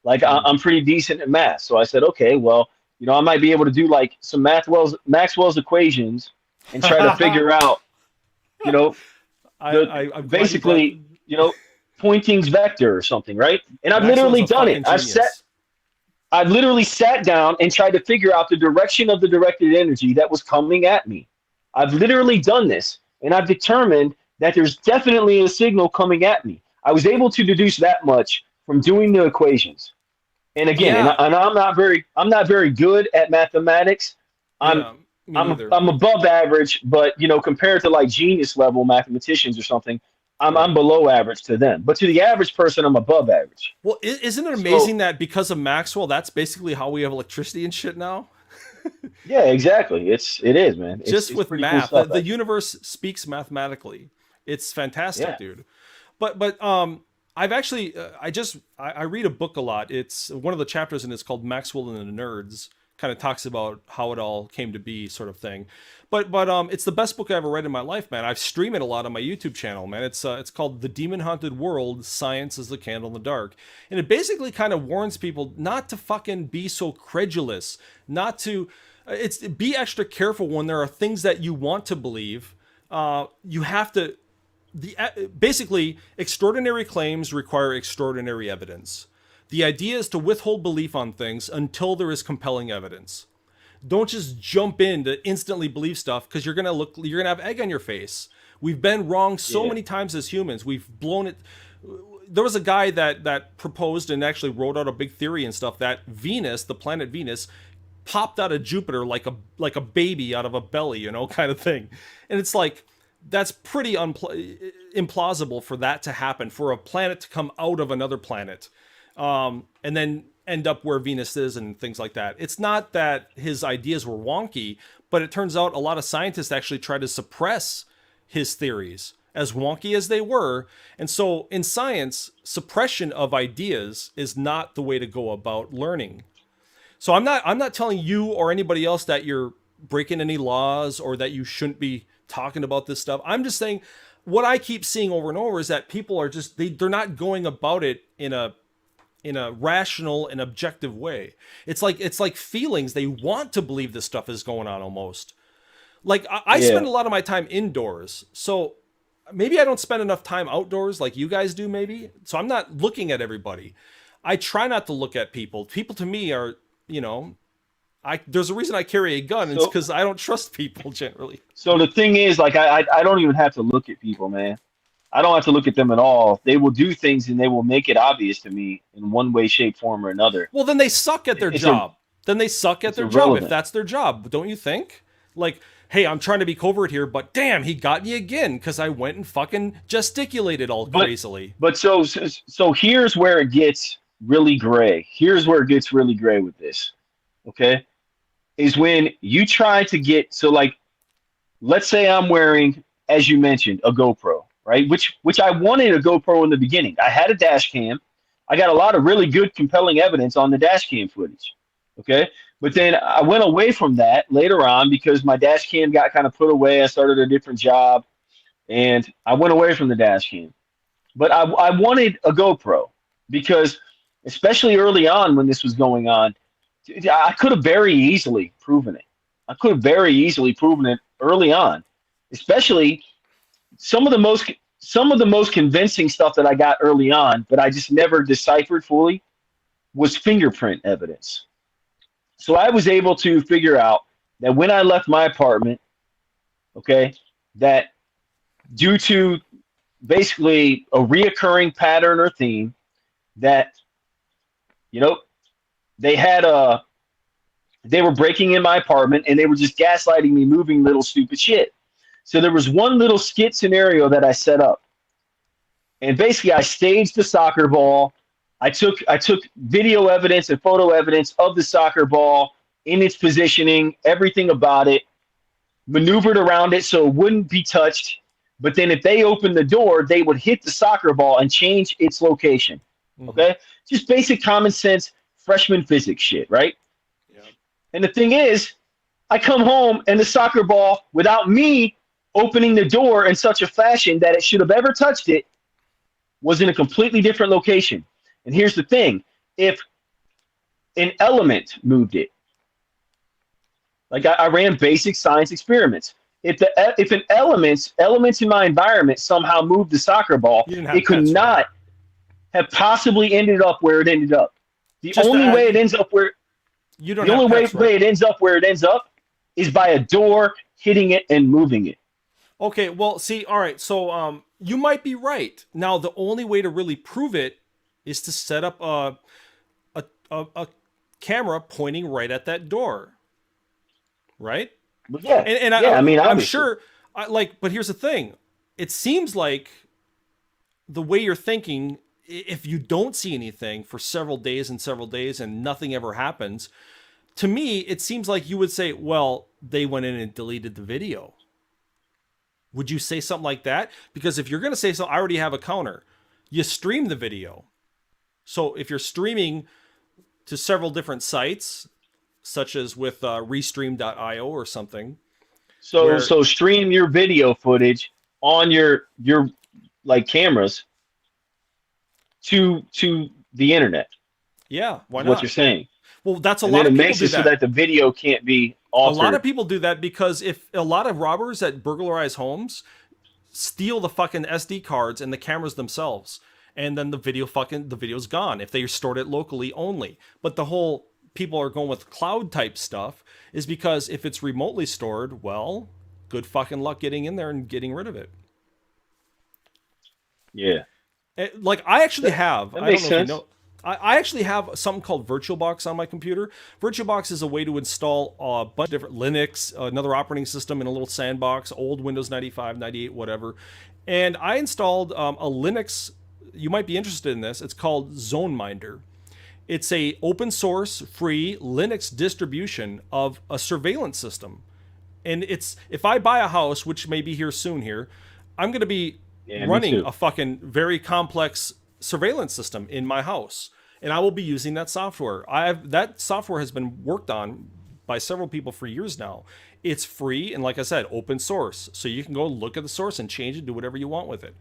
like I'm pretty decent at math. So I said, okay, well, I might be able to do like some Maxwell's equations and try to figure out, I'm basically, Poynting's vector or something, right? And I've literally done it. I've literally sat down and tried to figure out the direction of the directed energy that was coming at me. I've literally done this, and I've determined that there's definitely a signal coming at me. I was able to deduce that much from doing the equations. And again, and I'm not very good at mathematics. I'm above average, but compared to like genius level mathematicians or something, I'm below average to them. But to the average person, I'm above average. Well, isn't it amazing that because of Maxwell, that's basically how we have electricity and shit now? Yeah, exactly. It is, man. Just it's with pretty math, cool stuff, the universe speaks mathematically. It's fantastic, dude. But I've actually I read a book a lot. It's one of the chapters in it's called Maxwell and the Nerds. Kind of talks about how it all came to be, sort of thing. But it's the best book I ever read in my life, man. I've streamed it a lot on my YouTube channel, man. It's called The Demon Haunted World: Science is the Candle in the Dark, and it basically kind of warns people not to fucking be so credulous, not to be extra careful when there are things that you want to believe. You have to. Basically, extraordinary claims require extraordinary evidence. The idea is to withhold belief on things until there is compelling evidence. Don't just jump in to instantly believe stuff because you're gonna have egg on your face. We've been wrong so many times as humans. We've blown it. There was a guy that proposed and actually wrote out a big theory and stuff that Venus, the planet Venus, popped out of Jupiter like a baby out of a belly, kind of thing. And it's like, that's pretty implausible for that to happen, for a planet to come out of another planet. And then end up where Venus is and things like that. It's not that his ideas were wonky, but it turns out a lot of scientists actually try to suppress his theories, as wonky as they were. And so in science, suppression of ideas is not the way to go about learning. So I'm not telling you or anybody else that you're breaking any laws or that you shouldn't be talking about this stuff. I'm just saying what I keep seeing over and over is that people are just, they're not going about it in a in a rational and objective way. It's like feelings. They want to believe this stuff is going on almost. Like I Yeah. spend a lot of my time indoors, so maybe I don't spend enough time outdoors like you guys do. Maybe so I'm not looking at everybody. I try not to look at people. People to me are, you know, there's a reason I carry a gun. It's So because I don't trust people generally. so the thing is, like, I don't even have to look at people, man. I don't have to look at them at all. They will do things and they will make it obvious to me in one way, shape, form, or another. Well, then they suck at their It's a job. Then they suck at it's their job if irrelevant. that's their job, don't you think? Like, hey, I'm trying to be covert here, but damn, he got me again because I went and fucking gesticulated all But crazily. so here's where it gets really gray. Here's where it gets really gray with this. Okay, is when you try to get so like let's say I'm wearing, as you mentioned, a GoPro, right? Which I wanted a GoPro in the beginning. I had a dash cam. I got a lot of really good, compelling evidence on the dash cam footage. Okay. But then I went away from that later on because my dash cam got kind of put away. I started a different job and I went away from the dash cam. But I wanted a GoPro because, especially early on when this was going on, I could have very easily proven it. I could have very easily proven it early on, especially some of the most some of the most convincing stuff that I got early on, but I just never deciphered fully, was fingerprint evidence. So I was able to figure out that when I left my apartment, okay, that due to basically a reoccurring pattern or theme, that you know they had a they were breaking in my apartment and they were just gaslighting me, moving little stupid shit. So there was one little skit scenario that I set up, and basically I staged the soccer ball. I took video evidence and photo evidence of the soccer ball in its positioning, everything about it, maneuvered around it so it wouldn't be touched. But then if they opened the door, they would hit the soccer ball and change its location. Mm-hmm. Okay, just basic common sense freshman physics shit, right? Yeah. And the thing is, I come home and the soccer ball, without me opening the door in such a fashion that it should have ever touched it, was in a completely different location. And here's the thing: if an element moved it, like I ran basic science experiments. If an elements in my environment somehow moved the soccer ball, You didn't have it could pets, right? not have possibly ended up where it ended up. The Just to only way add, it ends up where you don't the have only way, pets, right? it ends up where it ends up is by a door hitting it and moving it. Okay, well, see, all right, so you might be right. Now, the only way to really prove it is to set up a camera pointing right at that door, right? But yeah, And yeah. I mean, I'm obviously, sure, but here's the thing: it seems like the way you're thinking, if you don't see anything for several days and nothing ever happens, to me, it seems like you would say, well, they went in and deleted the video. Would you say something like that? Because if you're going to say so, I already have a counter. You stream the video. So if you're streaming to several different sites, such as with restream.io or something, so where, so stream your video footage on your like cameras to the internet. yeah, why Is what you're not? saying, Well, that's a and lot then it of people makes do it so that. that the video can't be A lot altered. of people do that because if a lot of robbers that burglarize homes steal the fucking SD cards and the cameras themselves, and then the video's gone if they stored it locally only. But the whole people are going with cloud type stuff is because if it's remotely stored, well, good fucking luck getting in there and getting rid of it. Yeah, Like I actually that have, that I don't makes know if you sense. know, I actually have something called VirtualBox on my computer. VirtualBox is a way to install a bunch of different Linux, another operating system in a little sandbox, old Windows 95, 98, whatever. And I installed a Linux. You might be interested in this. It's called ZoneMinder. It's a open source, free Linux distribution of a surveillance system. And it's if I buy a house, which may be here soon here, I'm going to be Yeah, me running too. a fucking very complex surveillance system in my house, and I will be using that software. That software has been worked on by several people for years now. It's free and, like I said, open source, so you can go look at the source and change it, do whatever you want with it.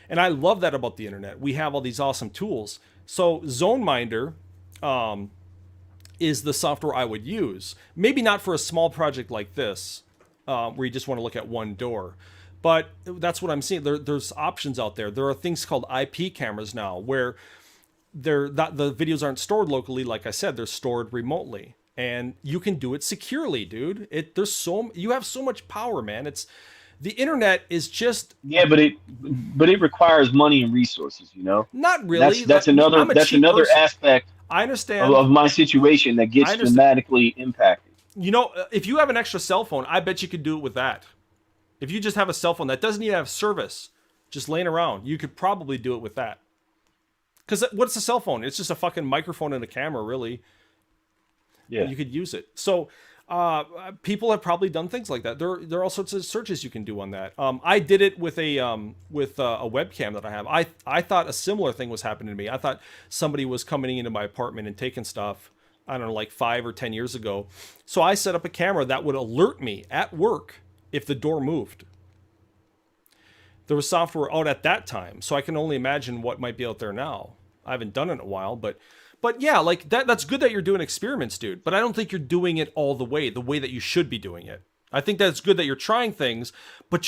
And I love that about the internet. We have all these awesome tools. So ZoneMinder is the software I would use. Maybe not for a small project like this, where you just want to look at one door. But that's what I'm seeing. There's options out there. There are things called IP cameras now, where the videos aren't stored locally. Like I said, they're stored remotely, and you can do it securely, dude. You have so much power, man. The internet is just but it requires money and resources. not really. That's another aspect. I understand of my situation that gets dramatically impacted. If you have an extra cell phone, I bet you could do it with that. If you just have a cell phone that doesn't even have service, just laying around, you could probably do it with that. Because what's a cell phone? It's just a fucking microphone and a camera, really. Yeah. You could use it. So people have probably done things like that. There are all sorts of searches you can do on that. I did it with a webcam that I have. I thought a similar thing was happening to me. I thought somebody was coming into my apartment and taking stuff, I don't know, like 5 or 10 years ago. So I set up a camera that would alert me at work if the door moved. There was software out at that time, so I can only imagine what might be out there now. I haven't done it in a while, but yeah, like that's good that you're doing experiments, dude. But I don't think you're doing it all the way that you should be doing it. I think that's good that you're trying things, but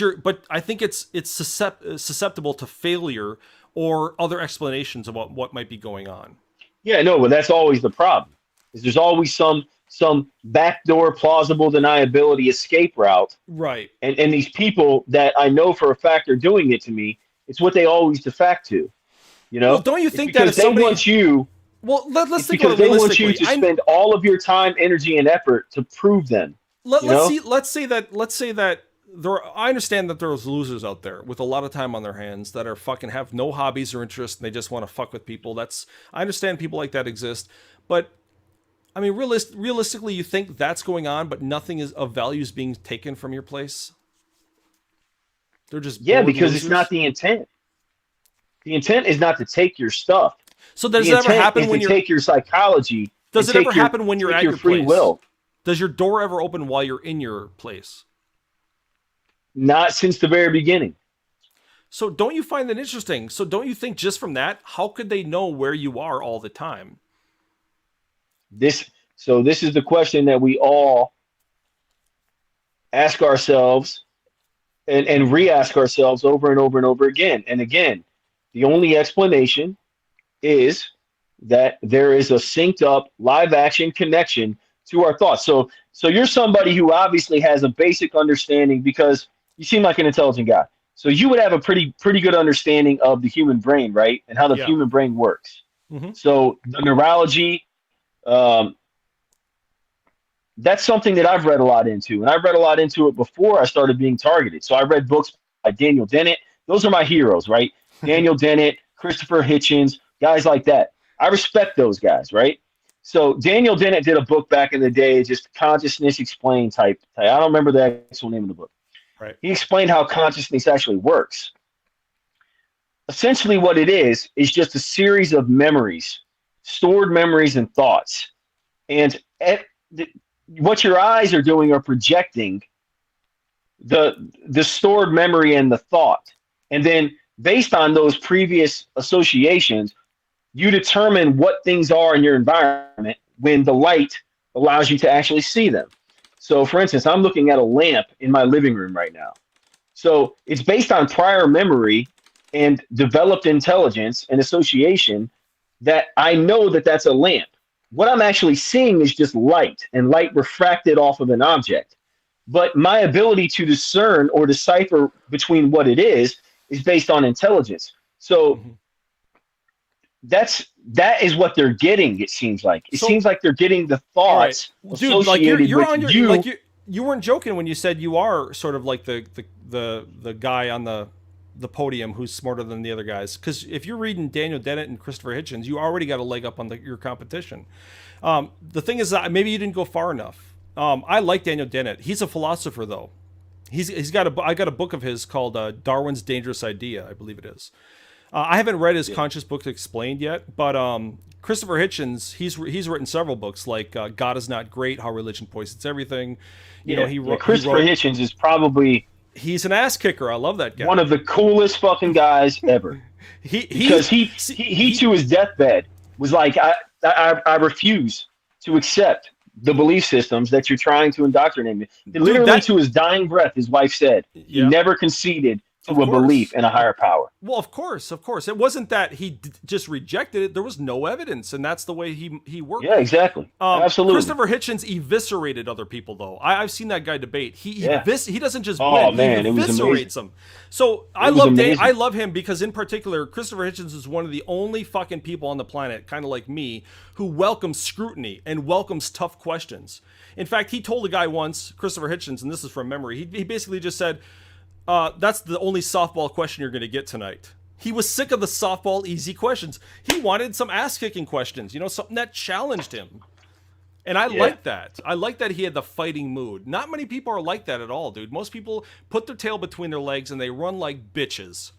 I think it's susceptible to failure or other explanations about what might be going on. Yeah, no, but that's always the problem. Is there's always some backdoor plausible deniability escape route. Right. And these people that I know for a fact are doing it to me, it's what they always defact to. Well, don't you think that if somebody want you? Well, let's think because they want you to spend all of your time, energy, and effort to prove them. Let's say that I understand that there's losers out there with a lot of time on their hands that are fucking have no hobbies or interests and they just want to fuck with people. I understand people like that exist, but I mean, realistically, you think that's going on, but nothing of value is being taken from your place? They're just because losers? It's not the intent. The intent is not to take your stuff. So does it ever happen when you take your psychology? Does it ever happen when you're at your free place? Will? Does your door ever open while you're in your place? Not since the very beginning. So don't you find that interesting? So don't you think just from that, how could they know where you are all the time? This is the question that we all ask ourselves and re-ask ourselves over and over and over again. And again, the only explanation is that there is a synced up live action connection to our thoughts. So you're somebody who obviously has a basic understanding because you seem like an intelligent guy. So you would have a pretty good understanding of the human brain, right? And how the human brain works. Mm-hmm. So the neurology, that's something that I've read a lot into. And I read a lot into it before I started being targeted. So I read books by Daniel Dennett. Those are my heroes, right? Daniel Dennett, Christopher Hitchens, guys like that. I respect those guys, right? So Daniel Dennett did a book back in the day, just consciousness explained type. I don't remember the actual name of the book. Right. He explained how consciousness actually works. Essentially what it is just a series of memories, stored memories and thoughts. And what your eyes are doing are projecting the stored memory and the thought. And then based on those previous associations, you determine what things are in your environment when the light allows you to actually see them. So for instance, I'm looking at a lamp in my living room right now. So it's based on prior memory and developed intelligence and association that I know that that's a lamp. What I'm actually seeing is just light and light refracted off of an object. But my ability to discern or decipher between what it is based on intelligence. So that is what they're getting. It seems like it seems like they're getting the thoughts associated like you're with on your, you. like you weren't joking when you said you are sort of like the guy on the podium who's smarter than the other guys. Because if you're reading Daniel Dennett and Christopher Hitchens, you already got a leg up on your competition. The thing is that maybe you didn't go far enough. I like Daniel Dennett. He's a philosopher though. I got a book of his called Darwin's Dangerous Idea, I believe it is. I haven't read his conscious book explained yet, but Christopher Hitchens, he's written several books like God is Not Great, How Religion Poisons Everything. Christopher Hitchens is probably he's an ass kicker. I love that guy. One of the coolest fucking guys ever. He to his deathbed, was like, I refuse to accept the belief systems that you're trying to indoctrinate me. Dude, Literally to his dying breath, his wife said he yeah, never conceded of to a belief course. in a higher power. Well, of course, of course. It wasn't that he just rejected it. There was no evidence, and that's the way he worked. Yeah, exactly. Absolutely. Christopher Hitchens eviscerated other people, though. I've seen that guy debate. Yeah. He doesn't just Oh win; he man, it was amazing. eviscerates them. So It was I amazing. love him because, in particular, Christopher Hitchens is one of the only fucking people on the planet, kind of like me, who welcomes scrutiny and welcomes tough questions. In fact, he told a guy once, Christopher Hitchens, and this is from memory. He basically just said, "That's the only softball question you're going to get tonight." He was sick of the softball easy questions. He wanted some ass kicking questions, something that challenged him. And I like that. I like that he had the fighting mood. Not many people are like that at all, dude. Most people put their tail between their legs and they run like bitches.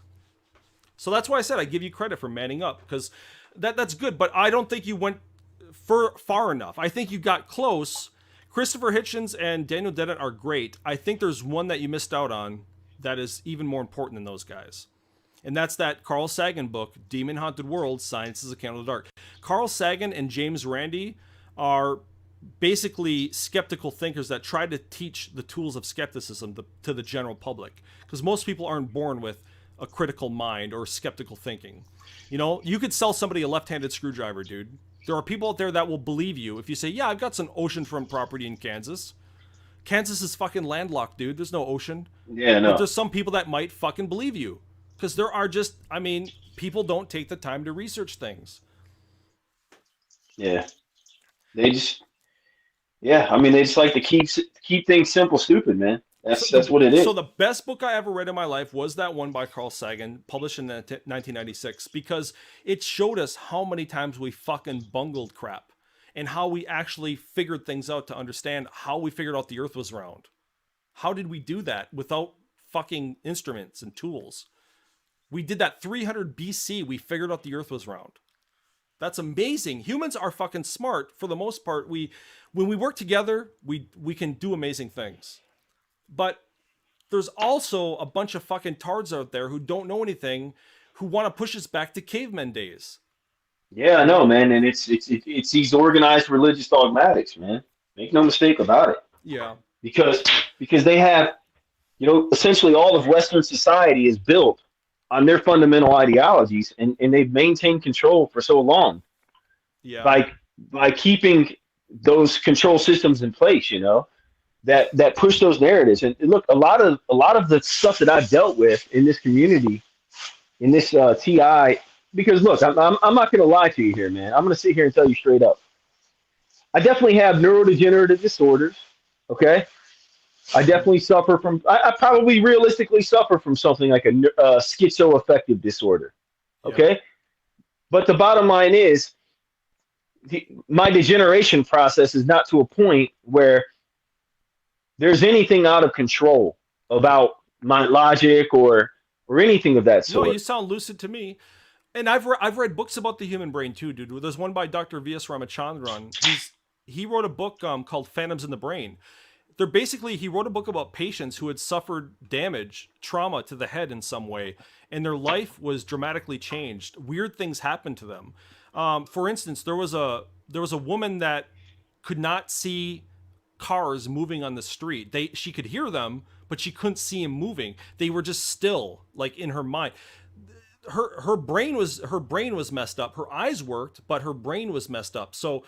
So that's why I said I give you credit for manning up, because that's good. But I don't think you went far enough. I think you got close. Christopher Hitchens and Daniel Dennett are great. I think there's one that you missed out on that is even more important than those guys. And that's that Carl Sagan book, Demon Haunted World, Science is a Candle in the Dark. Carl Sagan and James Randi are basically skeptical thinkers that try to teach the tools of skepticism to the general public. Because most people aren't born with a critical mind or skeptical thinking. You could sell somebody a left-handed screwdriver, dude. There are people out there that will believe you if you say, yeah, I've got some oceanfront property in Kansas. Kansas is fucking landlocked, dude. There's no ocean. Yeah, But no. there's some people that might fucking believe you. Because there are just, people don't take the time to research things. Yeah. They just Yeah, I mean they just like to keep things simple stupid, man. That's what it is. So the best book I ever read in my life was that one by Carl Sagan, published in 1996, because it showed us how many times we fucking bungled crap and how we actually figured things out to understand how we figured out the earth was round. How did we do that without fucking instruments and tools? We did that 300 BC. We figured out the earth was round. That's amazing. Humans are fucking smart for the most part. When we work together, we can do amazing things. But there's also a bunch of fucking tards out there who don't know anything, who want to push us back to cavemen days. Yeah, I know, man, and it's these organized religious dogmatics, man. Make no mistake about it. Yeah. Because they have, essentially all of Western society is built on their fundamental ideologies, and they've maintained control for so long. Yeah. By keeping those control systems in place, that push those narratives. And look, a lot of the stuff that I've dealt with in this community, in this TI, because look, I'm not going to lie to you here, man. I'm going to sit here and tell you straight up. I definitely have neurodegenerative disorders. Okay. I definitely suffer from, I probably realistically suffer from something like a schizoaffective disorder. Okay. Yeah. But the bottom line is my degeneration process is not to a point where there's anything out of control about my logic or anything of that sort. No, you sound lucid to me. And I've read books about the human brain too, dude. There's one by Dr. V.S. Ramachandran. He wrote a book called Phantoms in the Brain. He wrote a book about patients who had suffered trauma to the head in some way, and their life was dramatically changed. Weird things happened to them. For instance, there was a woman that could not see cars moving on the street. She could hear them, but she couldn't see them moving. They were just still, like in her mind. Her brain was messed up. Her eyes worked, but her brain was messed up. So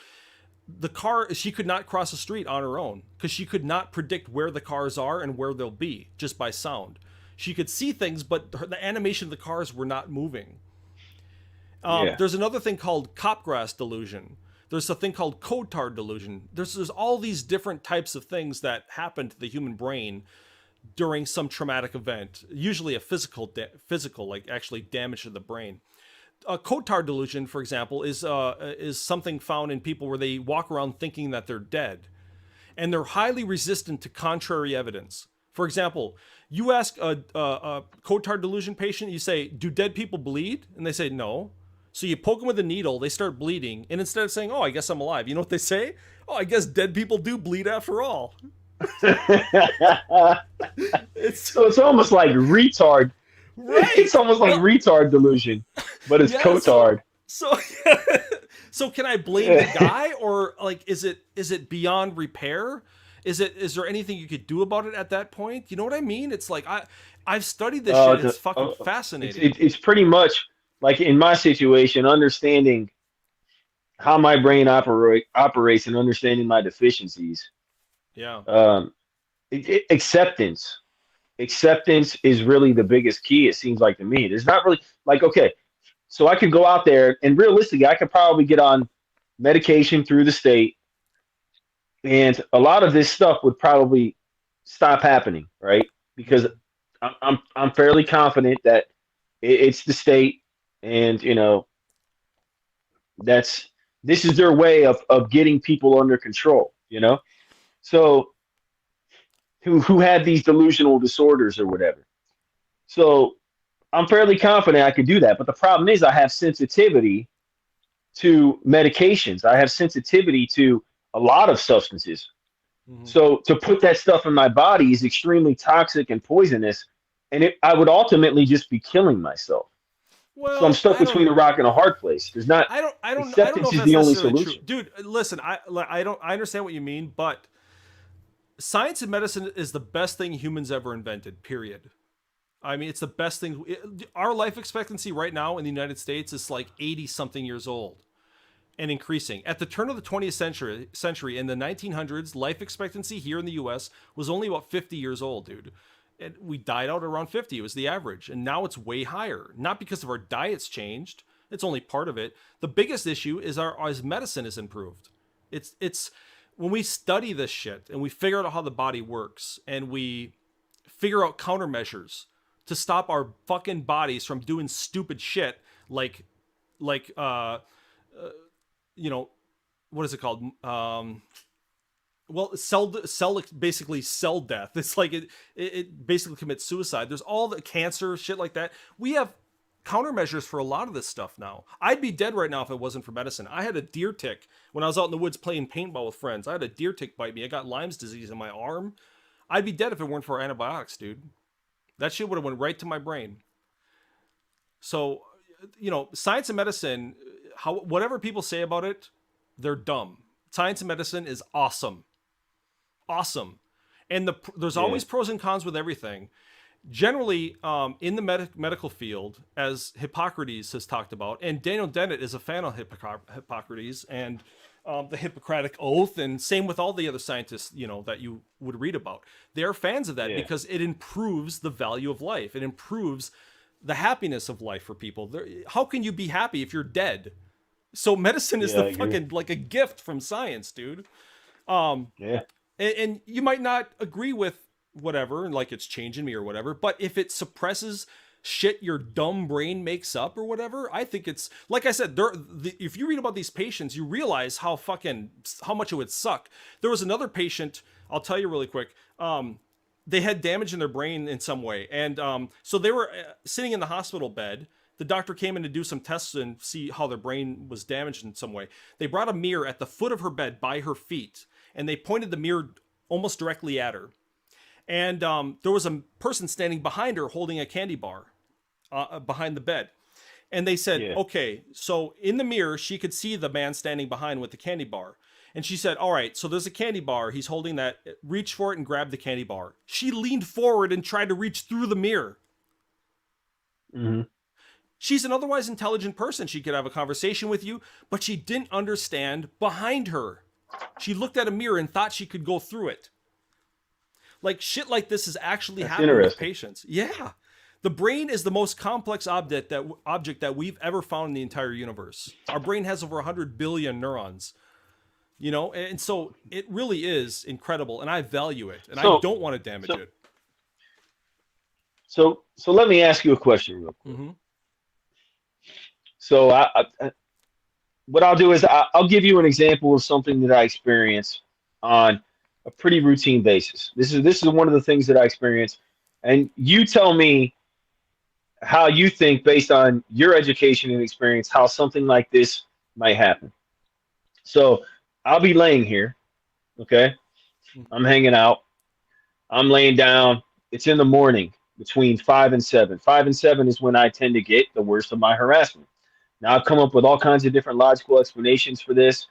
she could not cross the street on her own because she could not predict where the cars are and where they'll be just by sound. She could see things, but the animation of the cars were not moving. There's another thing called copgrass delusion. There's a thing called Cotard delusion. There's all these different types of things that happen to the human brain during some traumatic event, usually a physical, like actually damage to the brain. Cotard delusion, for example, is something found in people where they walk around thinking that they're dead, and they're highly resistant to contrary evidence. For example, you ask a Cotard delusion patient, you say, "Do dead people bleed?" And they say, "No." So you poke them with a needle, they start bleeding, and instead of saying, "Oh, I guess I'm alive," you know what they say? "Oh, I guess dead people do bleed after all." It's almost like retard. Right. It's almost like retard delusion, but it's Cotard. So So can I blame the guy, or like is it beyond repair? Is there anything you could do about it at that point? You know what I mean? It's like I've studied this shit. It's fucking fascinating. It's pretty much like in my situation, understanding how my brain operates and understanding my deficiencies. Yeah. Acceptance. Acceptance is really the biggest key. It seems like to me. There's not really like okay, so I could go out there and realistically, I could probably get on medication through the state, and a lot of this stuff would probably stop happening, right? Because I'm fairly confident that it's the state, and that's this is their way of getting people under control, so who have these delusional disorders or whatever. So I'm fairly confident I could do that. But the problem is I have sensitivity to medications. I have sensitivity to a lot of substances. Mm-hmm. So to put that stuff in my body is extremely toxic and poisonous, and I would ultimately just be killing myself. Well, so I'm stuck between a rock and a hard place. There's not. I don't know Acceptance if is that's the only necessarily solution. true. Dude, listen, I understand what you mean, but science and medicine is the best thing humans ever invented, period. I mean, it's the best thing. Our life expectancy right now in the United States is like 80 something years old and increasing. At the turn of the 20th century in the 1900s, life expectancy here in the US was only about 50 years old, dude. And we died out around 50. It was the average. And now it's way higher. Not because of our diets changed. It's only part of it. The biggest issue is as medicine is improved. It's when we study this shit and we figure out how the body works and we figure out countermeasures to stop our fucking bodies from doing stupid shit like what is it called? Basically cell death. It's like it basically commits suicide. There's all the cancer shit like that. We have countermeasures for a lot of this stuff now. I'd be dead right now if it wasn't for medicine. I had a deer tick when I was out in the woods playing paintball with friends. I had a deer tick bite me. I got Lyme's disease in my arm. I'd be dead if it weren't for antibiotics, dude. That shit would have went right to my brain. So, science and medicine, whatever people say about it, they're dumb. Science and medicine is awesome. Awesome. And there's always pros and cons with everything. Generally, in the medical field, as Hippocrates has talked about, and Daniel Dennett is a fan of Hippocrates and the Hippocratic Oath, and same with all the other scientists, that you would read about. They're fans of that because it improves the value of life. It improves the happiness of life for people. How can you be happy if you're dead? So medicine is the fucking like a gift from science, dude. And you might not agree with whatever, like it's changing me or whatever, but if it suppresses shit your dumb brain makes up or whatever, I think it's, like I said, if you read about these patients, you realize how much it would suck. There was another patient, I'll tell you really quick, they had damage in their brain in some way, and so they were sitting in the hospital bed. The doctor came in to do some tests and see how their brain was damaged in some way. They brought a mirror at the foot of her bed by her feet, and they pointed the mirror almost directly at her. And there was a person standing behind her holding a candy bar behind the bed. And they said, okay, so in the mirror, she could see the man standing behind with the candy bar. And she said, all right, so there's a candy bar. He's holding that. Reach for it and grab the candy bar. She leaned forward and tried to reach through the mirror. Mm-hmm. She's an otherwise intelligent person. She could have a conversation with you, but she didn't understand behind her. She looked at a mirror and thought she could go through it. Like shit like this is actually happening with patients. Yeah. The brain is the most complex object that we've ever found in the entire universe. Our brain has over 100 billion neurons. And so it really is incredible, and I value it, and I don't want to damage it. So let me ask you a question real quick. Mm-hmm. So what I'll do is I'll give you an example of something that I experience on a pretty routine basis. This is one of the things that I experience, and you tell me how you think, based on your education and experience, how something like this might happen. So I'll be laying here, okay? I'm hanging out. I'm laying down. It's in the morning between 5 and 7. 5 and 7 is when I tend to get the worst of my harassment. Now I've come up with all kinds of different logical explanations for this.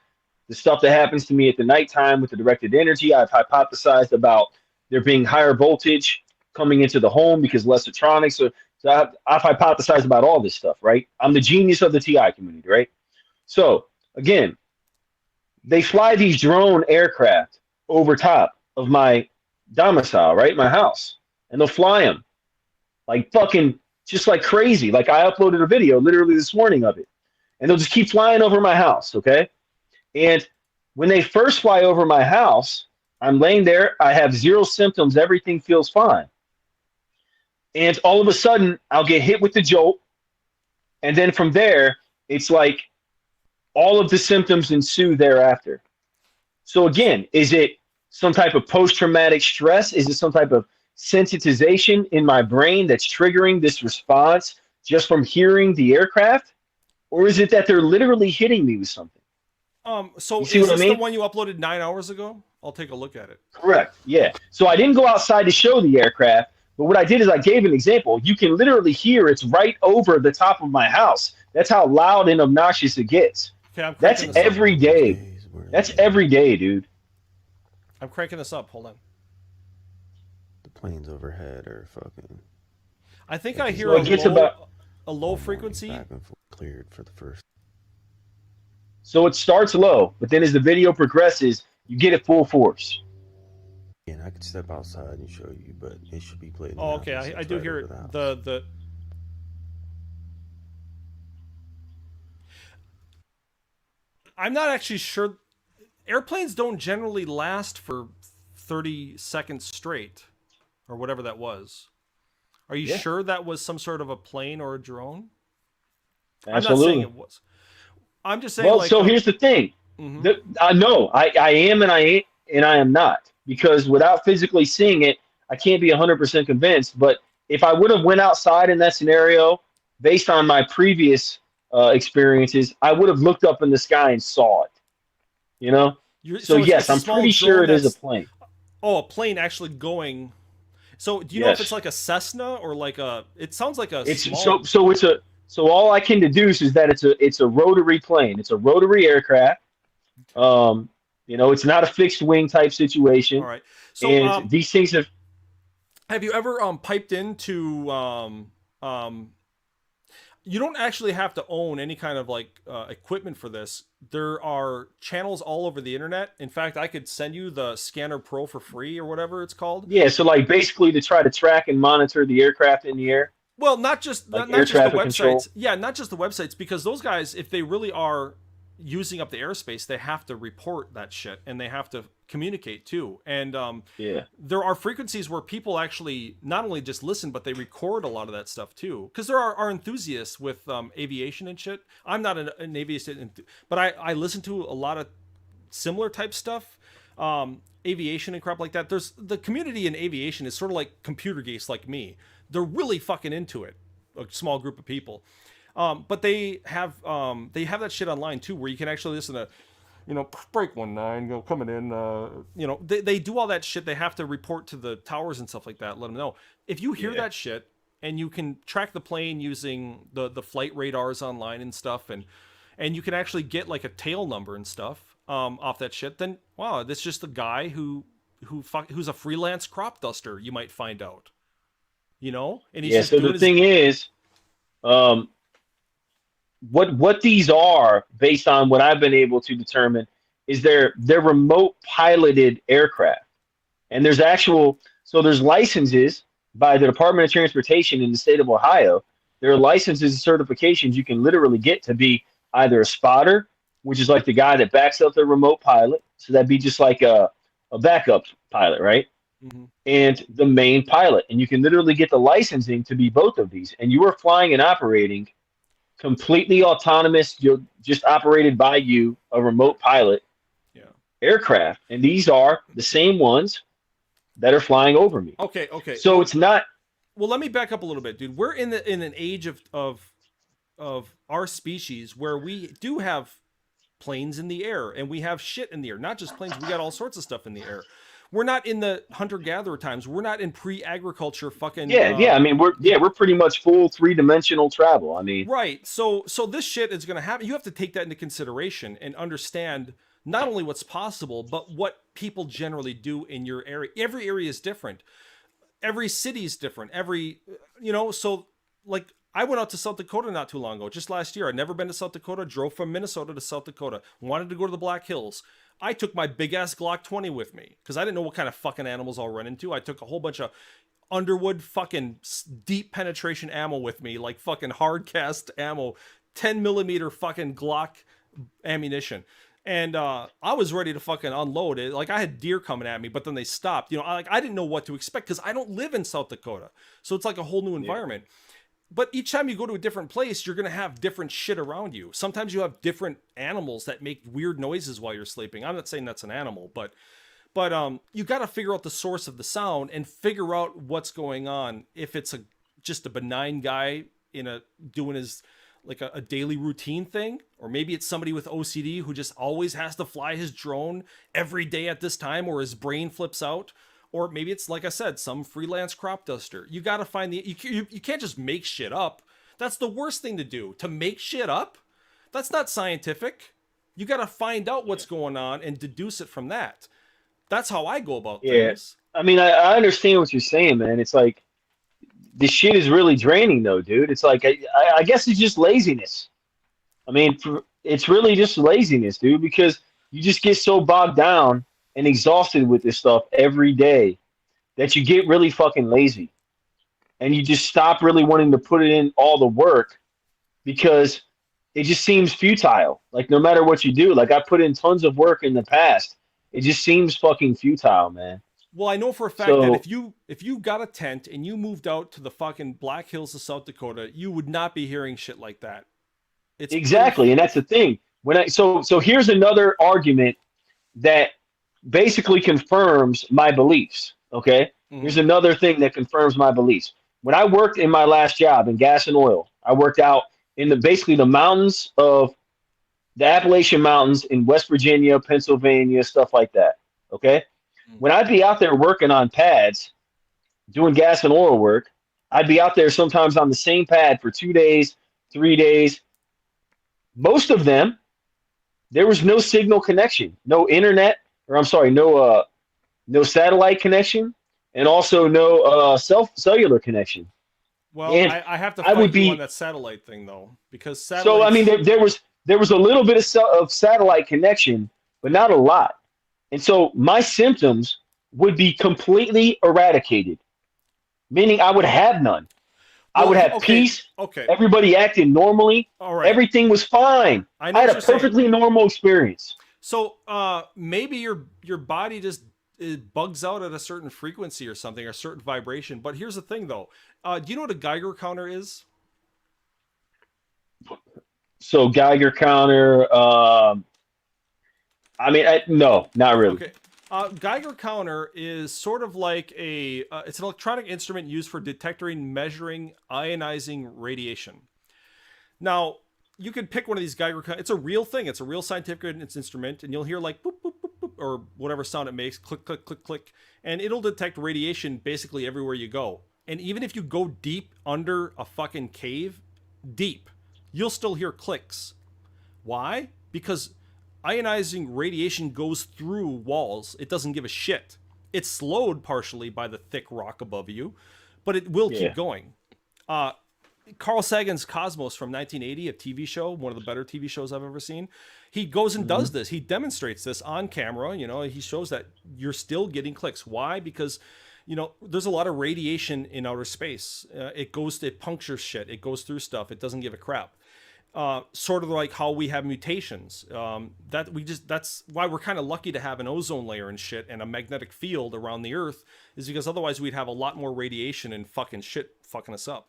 The stuff that happens to me at the nighttime with the directed energy, I've hypothesized about there being higher voltage coming into the home because less electronics. So I've hypothesized about all this stuff, right? I'm the genius of the TI community, right? So again, they fly these drone aircraft over top of my domicile, right? My house. And they'll fly them like fucking just like crazy. Like I uploaded a video literally this morning of it. And they'll just keep flying over my house, okay? And when they first fly over my house, I'm laying there, I have zero symptoms, everything feels fine. And all of a sudden, I'll get hit with the jolt. And then from there, it's like all of the symptoms ensue thereafter. So again, is it some type of post-traumatic stress? Is it some type of sensitization in my brain that's triggering this response just from hearing the aircraft? Or is it that they're literally hitting me with something? So You see is what I this mean? the one you uploaded 9 hours ago? I'll take a look at it. Correct. Yeah. So I didn't go outside to show the aircraft, but what I did is I gave an example. You can literally hear it's right over the top of my house. That's how loud and obnoxious it gets. Okay, I'm That's cranking this up. every day. That's every day, dude. I'm cranking this up. Hold on. The planes overhead are fucking. I think I hear So it gets about a low frequency. Back and forth, cleared for the first. so it starts low, but then as the video progresses, you get it full force. And I could step outside and show you, but it should be played. Oh, okay. I do hear it. The I'm not actually sure. Airplanes don't generally last for 30 seconds straight, or whatever that was. Are you sure that was some sort of a plane or a drone? Absolutely. I'm not saying it was. I'm just saying. Well, like, so here's the thing. I know I am and I ain't and I am not, because without physically seeing it, I can't be 100% convinced. But if I would have went outside in that scenario, based on my previous experiences, I would have looked up in the sky and saw it. You know. So yes, I'm pretty sure it is a plane. Oh, a plane actually going. So do you know if it's like a Cessna or like a? It sounds like a. It's small... so it's a so all I can deduce is that it's a rotary plane. It's a rotary aircraft. You know, it's not a fixed wing type situation. All right. So and these things have. Have you ever piped into you don't actually have to own any kind of like equipment for this. There are channels all over the internet. In fact, I could send you the Scanner Pro for free or whatever it's called. Yeah, so like basically to try to track and monitor the aircraft in the air. Well, not just like not air just the traffic websites. control. Yeah, not just the websites, because those guys, if they really are using up the airspace, they have to report that shit and they have to communicate too. And there are frequencies where people actually not only just listen, but they record a lot of that stuff too, because there are enthusiasts with aviation and shit. I'm not an aviation, but I listen to a lot of similar type stuff, aviation and crap like that. There's the community in aviation is sort of like computer geeks like me. They're really fucking into it, a small group of people. But they have that shit online too, where you can actually listen to, you know, break 19, go coming in. You know, they do all that shit. They have to report to the towers and stuff like that. Let them know if you hear that shit, and you can track the plane using the flight radars online and stuff, and you can actually get like a tail number and stuff off that shit. Then wow, that's just a guy who's a freelance crop duster. You might find out, you know, and he's just so the thing is, what these are, based on what I've been able to determine, is they're remote piloted aircraft. And there's there's licenses by the Department of Transportation in the state of Ohio. There are licenses and certifications you can literally get to be either a spotter, which is like the guy that backs up the remote pilot. So that'd be just like a backup pilot, right? And the main pilot. And you can literally get the licensing to be both of these. And you are flying and operating completely autonomous, just operated by you, a remote pilot aircraft. And these are the same ones that are flying over me. Okay. So it's not. Well, let me back up a little bit, dude. We're in an age of our species where we do have planes in the air and we have shit in the air. Not just planes, we got all sorts of stuff in the air. We're not in the hunter-gatherer times. We're not in pre-agriculture fucking Yeah. I mean, we're pretty much full 3-dimensional travel. I mean, right. So this shit is going to happen. You have to take that into consideration and understand not only what's possible, but what people generally do in your area. Every area is different. Every city is different. So like I went out to South Dakota not too long ago, just last year. I'd never been to South Dakota, drove from Minnesota to South Dakota, wanted to go to the Black Hills. I took my big ass Glock 20 with me because I didn't know what kind of fucking animals I'll run into. I took a whole bunch of Underwood fucking deep penetration ammo with me, like fucking hard cast ammo, 10 millimeter fucking Glock ammunition. And I was ready to fucking unload it. Like I had deer coming at me, but then they stopped. I didn't know what to expect because I don't live in South Dakota. So it's like a whole new environment. But each time you go to a different place, you're going to have different shit around you. Sometimes you have different animals that make weird noises while you're sleeping. I'm not saying that's an animal, but you got to figure out the source of the sound and figure out what's going on. If it's just a benign guy doing his like a daily routine thing, or maybe it's somebody with OCD who just always has to fly his drone every day at this time, or his brain flips out. Or maybe it's, like I said, some freelance crop duster. You got to find you can't just make shit up. That's the worst thing to do, to make shit up. That's not scientific. You got to find out what's going on and deduce it from that. That's how I go about things. I mean, I understand what you're saying, man. It's like, this shit is really draining, though, dude. It's like, I guess it's just laziness. I mean, it's really just laziness, dude, because you just get so bogged down and exhausted with this stuff every day that you get really fucking lazy. And you just stop really wanting to put in all the work because it just seems futile. Like, no matter what you do, like, I put in tons of work in the past. It just seems fucking futile, man. Well, I know for a fact that if you got a tent and you moved out to the fucking Black Hills of South Dakota, you would not be hearing shit like that. It's exactly, and that's the thing. So here's another argument that basically confirms my beliefs. Okay, here's another thing that confirms my beliefs. When I worked in my last job in gas and oil, I worked out in basically the mountains of the Appalachian Mountains in West Virginia, Pennsylvania, stuff like that. Okay, when I'd be out there working on pads, doing gas and oil work, I'd be out there sometimes on the same pad for 2 days, 3 days. Most of them, there was no signal connection, no internet, or I'm sorry, no satellite connection, and also no cellular connection. Well, I have to fight you on that satellite thing though, because so I mean there was a little bit of satellite connection, but not a lot, and so my symptoms would be completely eradicated, meaning I would have none. I would have peace. Okay. Everybody acted normally. All right. Everything was fine. I had a perfectly normal experience. So maybe your body just bugs out at a certain frequency or something, or a certain vibration. But here's the thing, though. Do you know what a Geiger counter is? So Geiger counter. No, not really. Okay. Geiger counter is sort of like it's an electronic instrument used for detecting, measuring ionizing radiation. Now, you could pick one of these Geiger counters. It's a real thing. It's a real scientific instrument, and you'll hear like boop, boop, boop, boop, or whatever sound it makes, click, click, click, click, and it'll detect radiation basically everywhere you go. And even if you go deep under a fucking cave, deep, you'll still hear clicks. Why? Because ionizing radiation goes through walls. It doesn't give a shit. It's slowed partially by the thick rock above you, but it will keep going. Carl Sagan's Cosmos from 1980, a TV show, one of the better TV shows I've ever seen. He goes and does this. He demonstrates this on camera. He shows that you're still getting clicks. Why? Because, there's a lot of radiation in outer space. It punctures shit. It goes through stuff. It doesn't give a crap. Sort of like how we have mutations. That's why we're kind of lucky to have an ozone layer and shit and a magnetic field around the Earth, is because otherwise we'd have a lot more radiation and fucking shit fucking us up.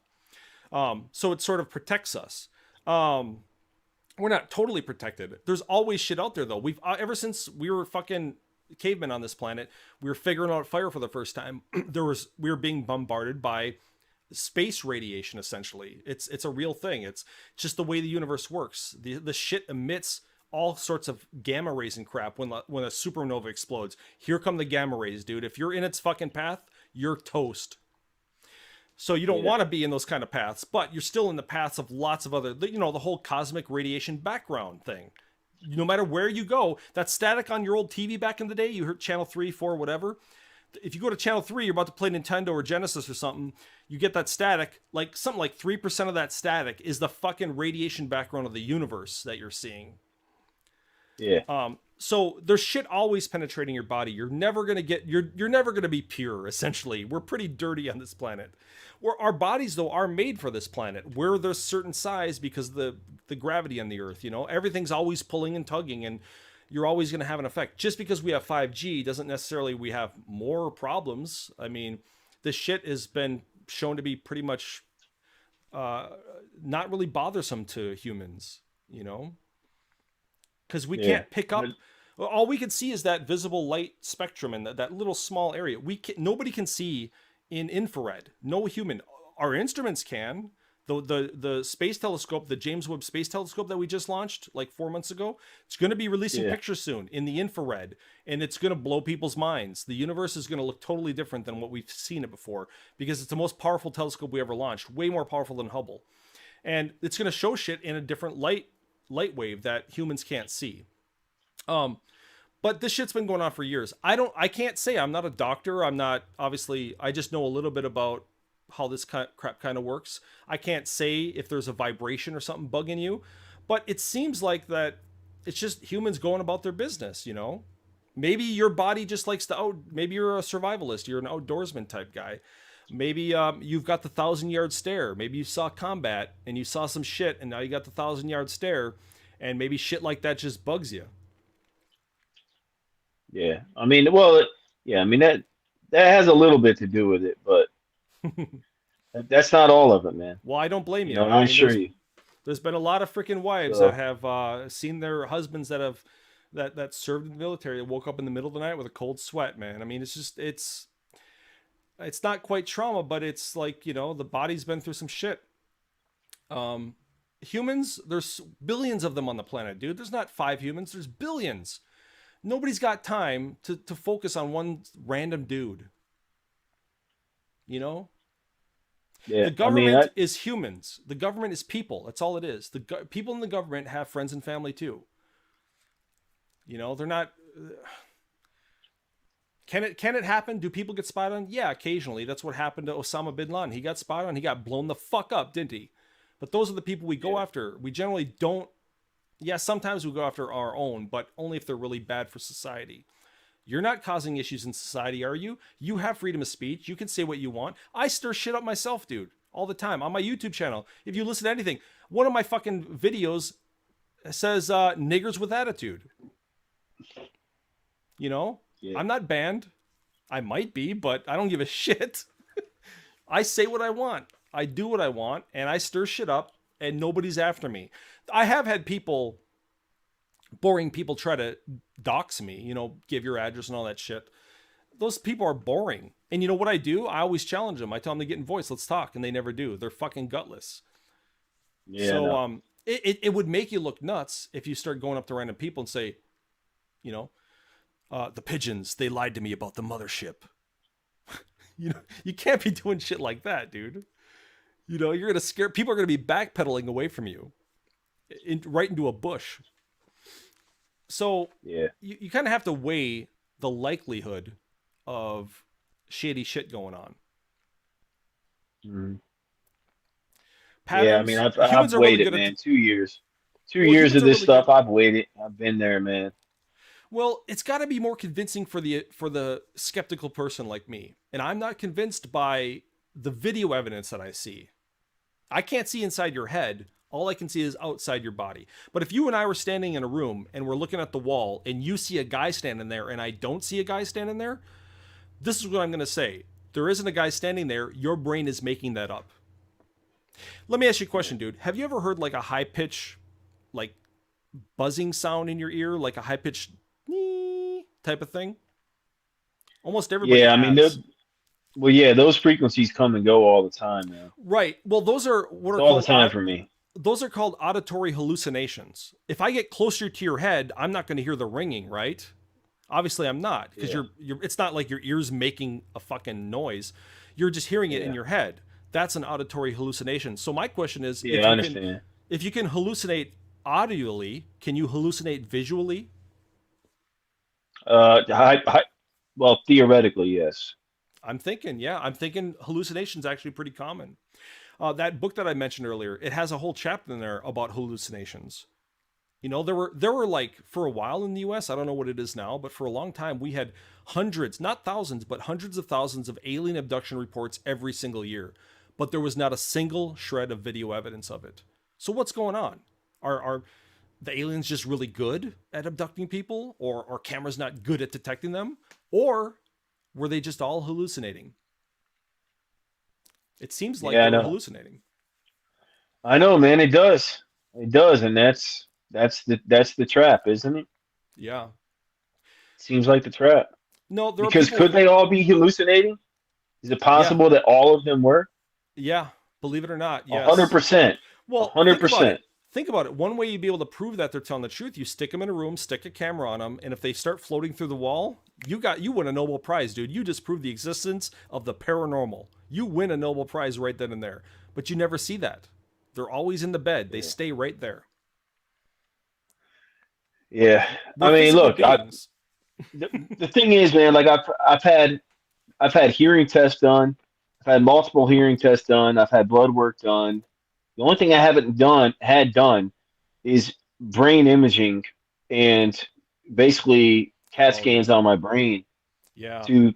So it sort of protects us. We're not totally protected. There's always shit out there though. We've ever since we were fucking cavemen on this planet, we were figuring out fire for the first time. We were being bombarded by space radiation. Essentially, it's a real thing. It's just the way the universe works. The shit emits all sorts of gamma rays and crap when a supernova explodes. Here come the gamma rays, dude. If you're in its fucking path, you're toast. So you don't want to be in those kind of paths, but you're still in the paths of lots of other, the whole cosmic radiation background thing. No matter where you go, that static on your old TV back in the day, you heard channel 3, 4, whatever. If you go to channel 3, you're about to play Nintendo or Genesis or something, you get that static, like something like 3% of that static is the fucking radiation background of the universe that you're seeing. Yeah. So there's shit always penetrating your body. You're never gonna be pure. Essentially, we're pretty dirty on this planet. Our bodies though are made for this planet. We're the certain size because the gravity on the Earth. Everything's always pulling and tugging, and you're always gonna have an effect. Just because we have 5G doesn't necessarily we have more problems. I mean, this shit has been shown to be pretty much not really bothersome to humans. Because we can't pick up. All we can see is that visible light spectrum in that little small area. Nobody can see in infrared. No human. Our instruments can. The space telescope, the James Webb Space Telescope that we just launched like 4 months ago, it's going to be releasing pictures soon in the infrared, and it's going to blow people's minds. The universe is going to look totally different than what we've seen it before because it's the most powerful telescope we ever launched, way more powerful than Hubble, and it's going to show shit in a different light wave that humans can't see. But this shit's been going on for years. I can't say, I'm not a doctor. I'm not, obviously, I just know a little bit about how this crap kind of works. I can't say if there's a vibration or something bugging you, but it seems like that it's just humans going about their business, Maybe your body just likes maybe you're a survivalist, you're an outdoorsman type guy. Maybe you've got the 1,000-yard stare. Maybe you saw combat and you saw some shit and now you got the 1,000-yard stare, and maybe shit like that just bugs you. Yeah. I mean, that has a little bit to do with it, but that's not all of it, man. Well, I don't blame you. I assure you. There's been a lot of freaking wives that have seen their husbands that served in the military that woke up in the middle of the night with a cold sweat, man. I mean, it's not quite trauma, but it's like, the body's been through some shit. Humans, there's billions of them on the planet, dude. There's not 5 humans, there's billions. Nobody's got time to focus on one random dude. Yeah, the government is humans. The government is people. That's all it is. The people in the government have friends and family too. They're not. Can it happen? Do people get spied on? Yeah, occasionally. That's what happened to Osama bin Laden. He got spied on. He got blown the fuck up, didn't he? But those are the people we go after. We generally don't. Yeah, sometimes we go after our own, but only if they're really bad for society. You're not causing issues in society, are you? You have freedom of speech. You can say what you want. I stir shit up myself, dude, all the time on my YouTube channel. If you listen to anything, one of my fucking videos says niggers with attitude. I'm not banned. I might be, but I don't give a shit. I say what I want. I do what I want, and I stir shit up, and nobody's after me. I have had boring people try to dox me, give your address and all that shit. Those people are boring. And you know what I do? I always challenge them. I tell them to get in voice. Let's talk. And they never do. They're fucking gutless. Yeah. So, no. It would make you look nuts if you start going up to random people and say, the pigeons, they lied to me about the mothership. You can't be doing shit like that, dude. You're going to scare, people are going to be backpedaling away from you right into a bush. So yeah, you kind of have to weigh the likelihood of shady shit going on. Mm-hmm. Patterns, yeah, I mean, I've waited, man. 2 years. 2 years of this stuff, I've waited. I've been there, man. Well, it's got to be more convincing for the skeptical person like me. And I'm not convinced by the video evidence that I see. I can't see inside your head. All I can see is outside your body. But if you and I were standing in a room and we're looking at the wall and you see a guy standing there and I don't see a guy standing there, this is what I'm going to say. There isn't a guy standing there. Your brain is making that up. Let me ask you a question, dude. Have you ever heard like a high pitch, like buzzing sound in your ear, like a high pitched type of thing? Almost everybody has. I mean, those frequencies come and go all the time, man. Right. Well, those are what are all the time for me. those are called auditory hallucinations. If I get closer to your head, I'm not going to hear the ringing, right? Obviously I'm not, because you're it's not like your ears making a fucking noise. You're just hearing it in your head. That's an auditory hallucination. So my question is, I understand. If you can hallucinate audioly, can you hallucinate visually? Well, theoretically, yes. I'm thinking hallucination's actually pretty common. That book that I mentioned earlier, it has a whole chapter in there about hallucinations. You know, there were like, for a while in the US, I don't know what it is now, but for a long time we had hundreds, not thousands, but hundreds of thousands of alien abduction reports every single year. But there was not a single shred of video evidence of it. So what's going on? Are the aliens just really good at abducting people, or are cameras not good at detecting them? Or were they just all hallucinating? It seems like they were hallucinating. I know, man. It does. It does, and that's the trap, isn't it? Yeah. Seems like the trap. No, because could they all be hallucinating? Is it possible that all of them were? Yeah, believe it or not, yes. 100%. Well, 100%. Think about it. One way you'd be able to prove that they're telling the truth, you stick them in a room, stick a camera on them, and if they start floating through the wall, you win a Nobel Prize, dude. You just proved the existence of the paranormal. You win a Nobel Prize right then and there. But you never see that. They're always in the bed. They stay right there. Yeah. I mean, look, the thing is, man, like I've had hearing tests done. I've had multiple hearing tests done. I've had blood work done. The only thing I haven't had done is brain imaging and basically CAT scans on my brain. Yeah. To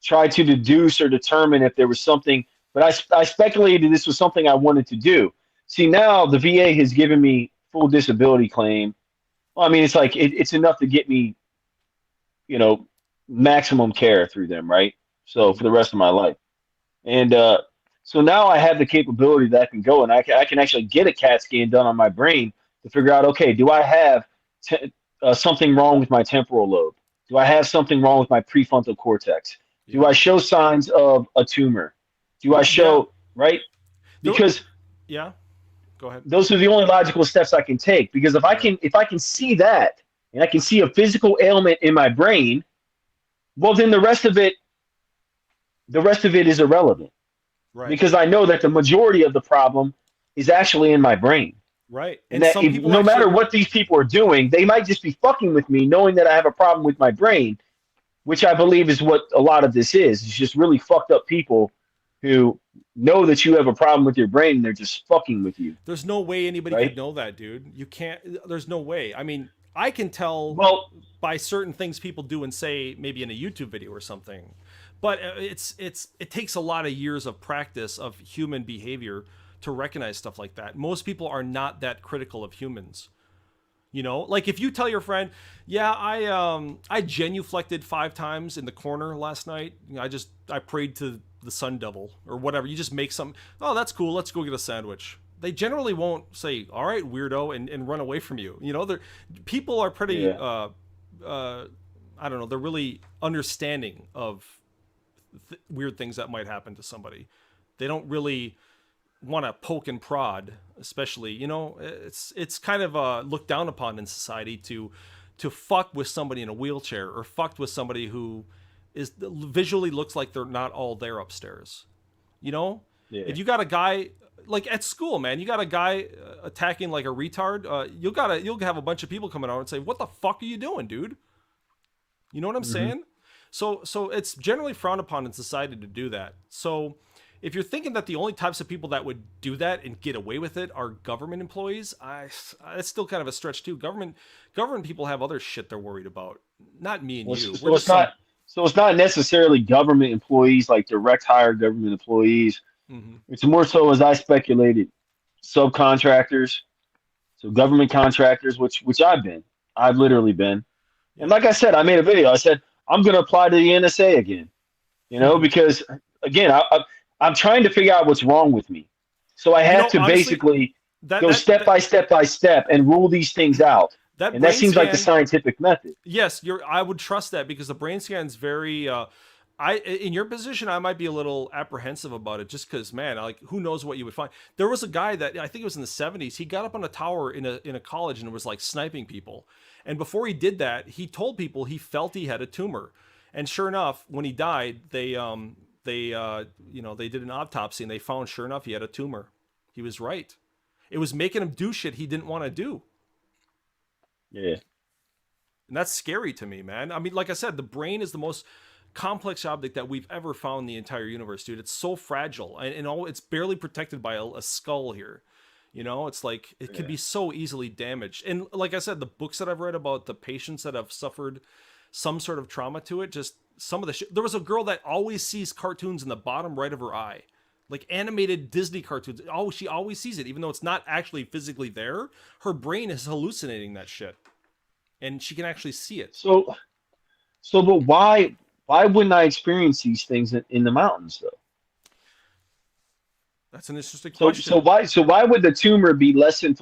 try to deduce or determine if there was something. But I speculated this was something I wanted to do. See, now the VA has given me full disability claim. Well, I mean, it's like it's enough to get me, maximum care through them, right? So for the rest of my life. And so now I have the capability that I can go and I can actually get a CAT scan done on my brain to figure out, okay, do I have something wrong with my temporal lobe? Do I have something wrong with my prefrontal cortex? Do I show signs of a tumor? Do I show, right? Because go ahead. Those are the only logical steps I can take. Because if I can see that and I can see a physical ailment in my brain, well, then the rest of it is irrelevant. Right. Because I know that the majority of the problem is actually in my brain. Right. And that no matter what these people are doing, they might just be fucking with me knowing that I have a problem with my brain, which I believe is what a lot of this is. It's just really fucked up people who know that you have a problem with your brain and they're just fucking with you. There's no way anybody could know that, dude. You can't. There's no way. I mean, I can tell by certain things people do and say, maybe in a YouTube video or something. But it takes a lot of years of practice of human behavior to recognize stuff like that. Most people are not that critical of humans. You know, like if you tell your friend, yeah, I genuflected 5 times in the corner last night. I prayed to the sun devil or whatever. You just make some, oh, that's cool. Let's go get a sandwich. They generally won't say, all right, weirdo, and run away from you. You know, people are pretty, I don't know, they're really understanding of weird things that might happen to somebody. They don't really want to poke and prod, especially, it's kind of looked down upon in society to fuck with somebody in a wheelchair or fucked with somebody who is visually looks like they're not all there upstairs. If you got a guy like at school, man, you got a guy attacking like a retard, you'll have a bunch of people coming out and say, what the fuck are you doing, dude? You know what I'm saying? So it's generally frowned upon in society to do that. So if you're thinking that the only types of people that would do that and get away with it are government employees, it's still kind of a stretch too. Government people have other shit they're worried about. Not me and you. So it's not necessarily government employees, like direct hire government employees. Mm-hmm. It's more so, as I speculated, subcontractors. So government contractors, which I've literally been. And like I said, I made a video. I said, I'm going to apply to the NSA again, because again, I'm trying to figure out what's wrong with me. So I have to honestly, basically go step by step and rule these things out. That seems like the scientific method. Yes, I would trust that because the brain scan is very, in your position, I might be a little apprehensive about it, just because, man, like, who knows what you would find. There was a guy that I think it was in the 70s. He got up on a tower in a college and was like sniping people. And before he did that, he told people he felt he had a tumor. And sure enough, when he died, they did an autopsy and they found, sure enough, he had a tumor. He was right. It was making him do shit he didn't want to do. Yeah. And that's scary to me, man. I mean, like I said, the brain is the most complex object that we've ever found in the entire universe, dude. It's so fragile, and it's barely protected by a skull here. You know, it's like it could be so easily damaged. And like I said, the books that I've read about the patients that have suffered some sort of trauma to it, just some of the shit. There was a girl that always sees cartoons in the bottom right of her eye, like animated Disney cartoons. Oh, she always sees it, even though it's not actually physically there. Her brain is hallucinating that shit, and she can actually see it. So, but why wouldn't I experience these things in the mountains though? That's an interesting question. So why would the tumor be less than?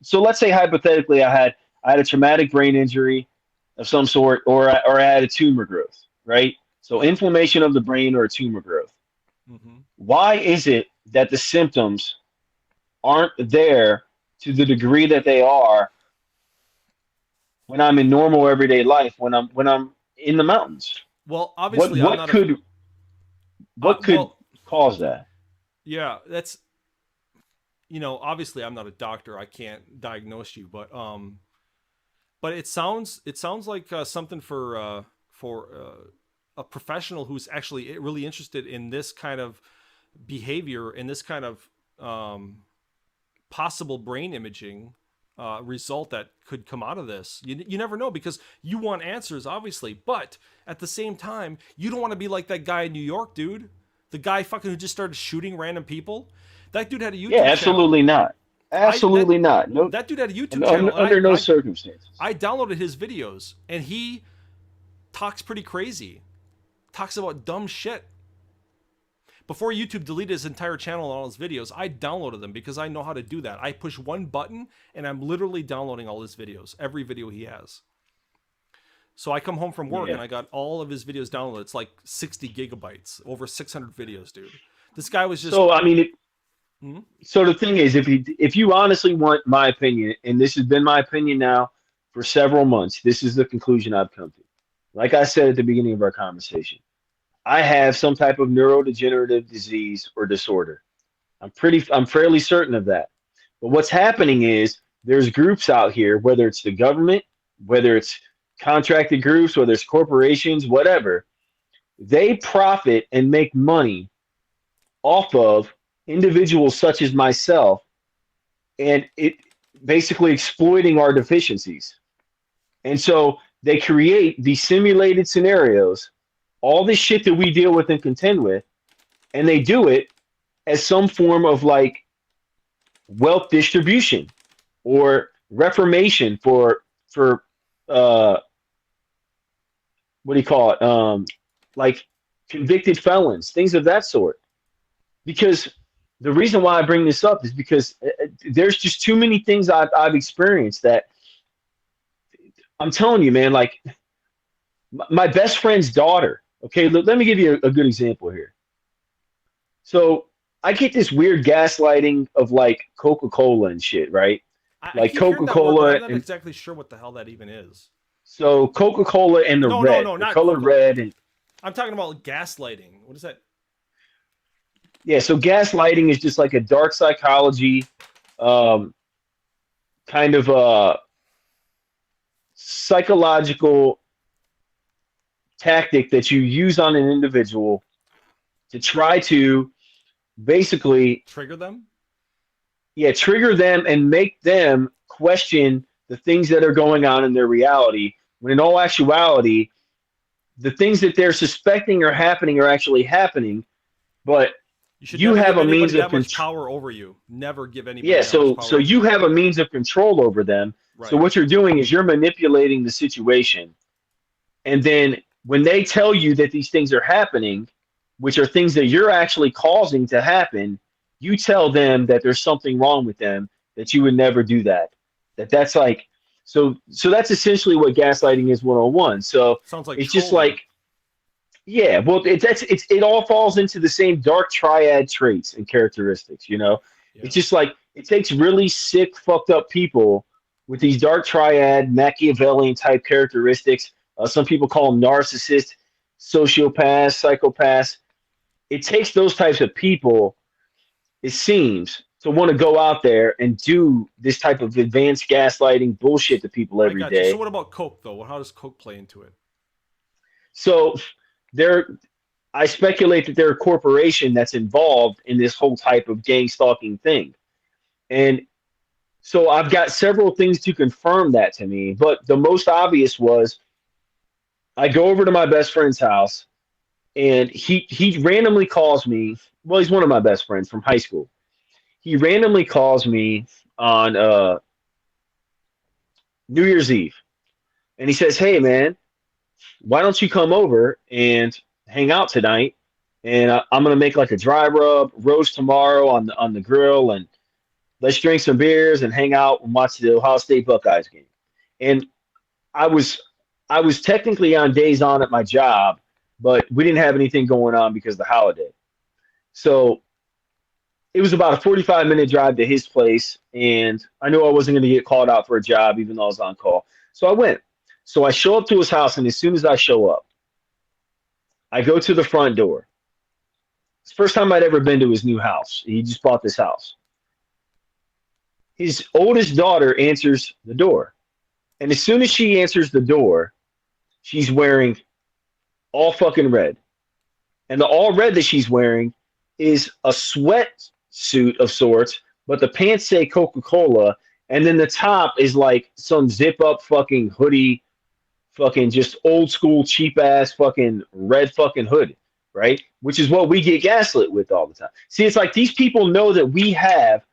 So let's say hypothetically I had a traumatic brain injury of some sort, or I had a tumor growth, right? So inflammation of the brain or a tumor growth. Mm-hmm. Why is it that the symptoms aren't there to the degree that they are when I'm in normal everyday life, when I'm in the mountains? Well, obviously, what could cause that? Yeah, that's, obviously I'm not a doctor. I can't diagnose you, but it sounds like something for a professional who's actually really interested in this kind of behavior and this kind of possible brain imaging result that could come out of this. You never know, because you want answers, obviously, but at the same time, you don't want to be like that guy in New York, dude. The guy fucking who just started shooting random people. That dude had a YouTube channel. Yeah, absolutely not. Absolutely not. No, that dude had a YouTube channel. Under no circumstances. I downloaded his videos, and he talks pretty crazy. Talks about dumb shit. Before YouTube deleted his entire channel and all his videos, I downloaded them because I know how to do that. I push one button, and I'm literally downloading all his videos, every video he has. So I come home from work and I got all of his videos downloaded. It's like 60 gigabytes, over 600 videos, dude. This guy was just. So I mean, so the thing is, if you honestly want my opinion, and this has been my opinion now for several months, this is the conclusion I've come to. Like I said at the beginning of our conversation, I have some type of neurodegenerative disease or disorder. I'm fairly certain of that. But what's happening is there's groups out here, whether it's the government, whether it's contracted groups, whether it's corporations, whatever, they profit and make money off of individuals such as myself, and it basically exploiting our deficiencies. And so they create these simulated scenarios, all this shit that we deal with and contend with, and they do it as some form of like wealth distribution or reformation for what do you call it? Like convicted felons, things of that sort. Because the reason why I bring this up is because there's just too many things I've experienced that I'm telling you, man, like my best friend's daughter. Okay, let me give you a good example here. So I get this weird gaslighting of like Coca-Cola and shit, right? Like Coca-Cola. I'm not exactly sure what the hell that even is. So Coca-Cola and the red, the color red, and I'm talking about gaslighting. What is that? Yeah, so gaslighting is just like a dark psychology, kind of a psychological tactic that you use on an individual to try to basically trigger them. Yeah, trigger them and make them question the things that are going on in their reality, when in all actuality, the things that they're suspecting are happening are actually happening, but you have a means of power over you. Never give anybody. Yeah, so you have a means of control over them. Right. So what you're doing is you're manipulating the situation, and then when they tell you that these things are happening, which are things that you're actually causing to happen, you tell them that there's something wrong with them, that you would never do that. That's like, so that's essentially what gaslighting is 101. So sounds like it's just like, Yeah, well, it all falls into the same dark triad traits and characteristics. Yeah. It's just like it takes really sick, fucked up people with these dark triad Machiavellian type characteristics. Some people call them narcissists, sociopaths, psychopaths. It takes those types of people, it seems, to want to go out there and do this type of advanced gaslighting bullshit to people I every got you. So day. what about Coke though? How does Coke play into it? So there, I speculate that they're a corporation that's involved in this whole type of gang stalking thing. And so I've got several things to confirm that to me, but the most obvious was I go over to my best friend's house and he randomly calls me. Well, he's one of my best friends from high school. He randomly calls me on New Year's Eve and he says, "Hey man, why don't you come over and hang out tonight? And I'm gonna make like a dry rub roast tomorrow on the grill, and let's drink some beers and hang out and watch the Ohio State Buckeyes game." And I was I was technically on days on at my job, but we didn't have anything going on because of the holiday. So it was about a 45-minute drive to his place, and I knew I wasn't going to get called out for a job even though I was on call. So I went. So I show up to his house, and as soon as I show up, I go to the front door. It's the first time I'd ever been to his new house. He just bought this house. His oldest daughter answers the door. And as soon as she answers the door, she's wearing all fucking red. And the all red that she's wearing is a sweatsuit of sorts, but the pants say Coca-Cola, and then the top is like some zip up fucking hoodie, fucking just old school cheap ass fucking red fucking hood, right? Which is what we get gaslit with all the time. See, it's like these people know that we have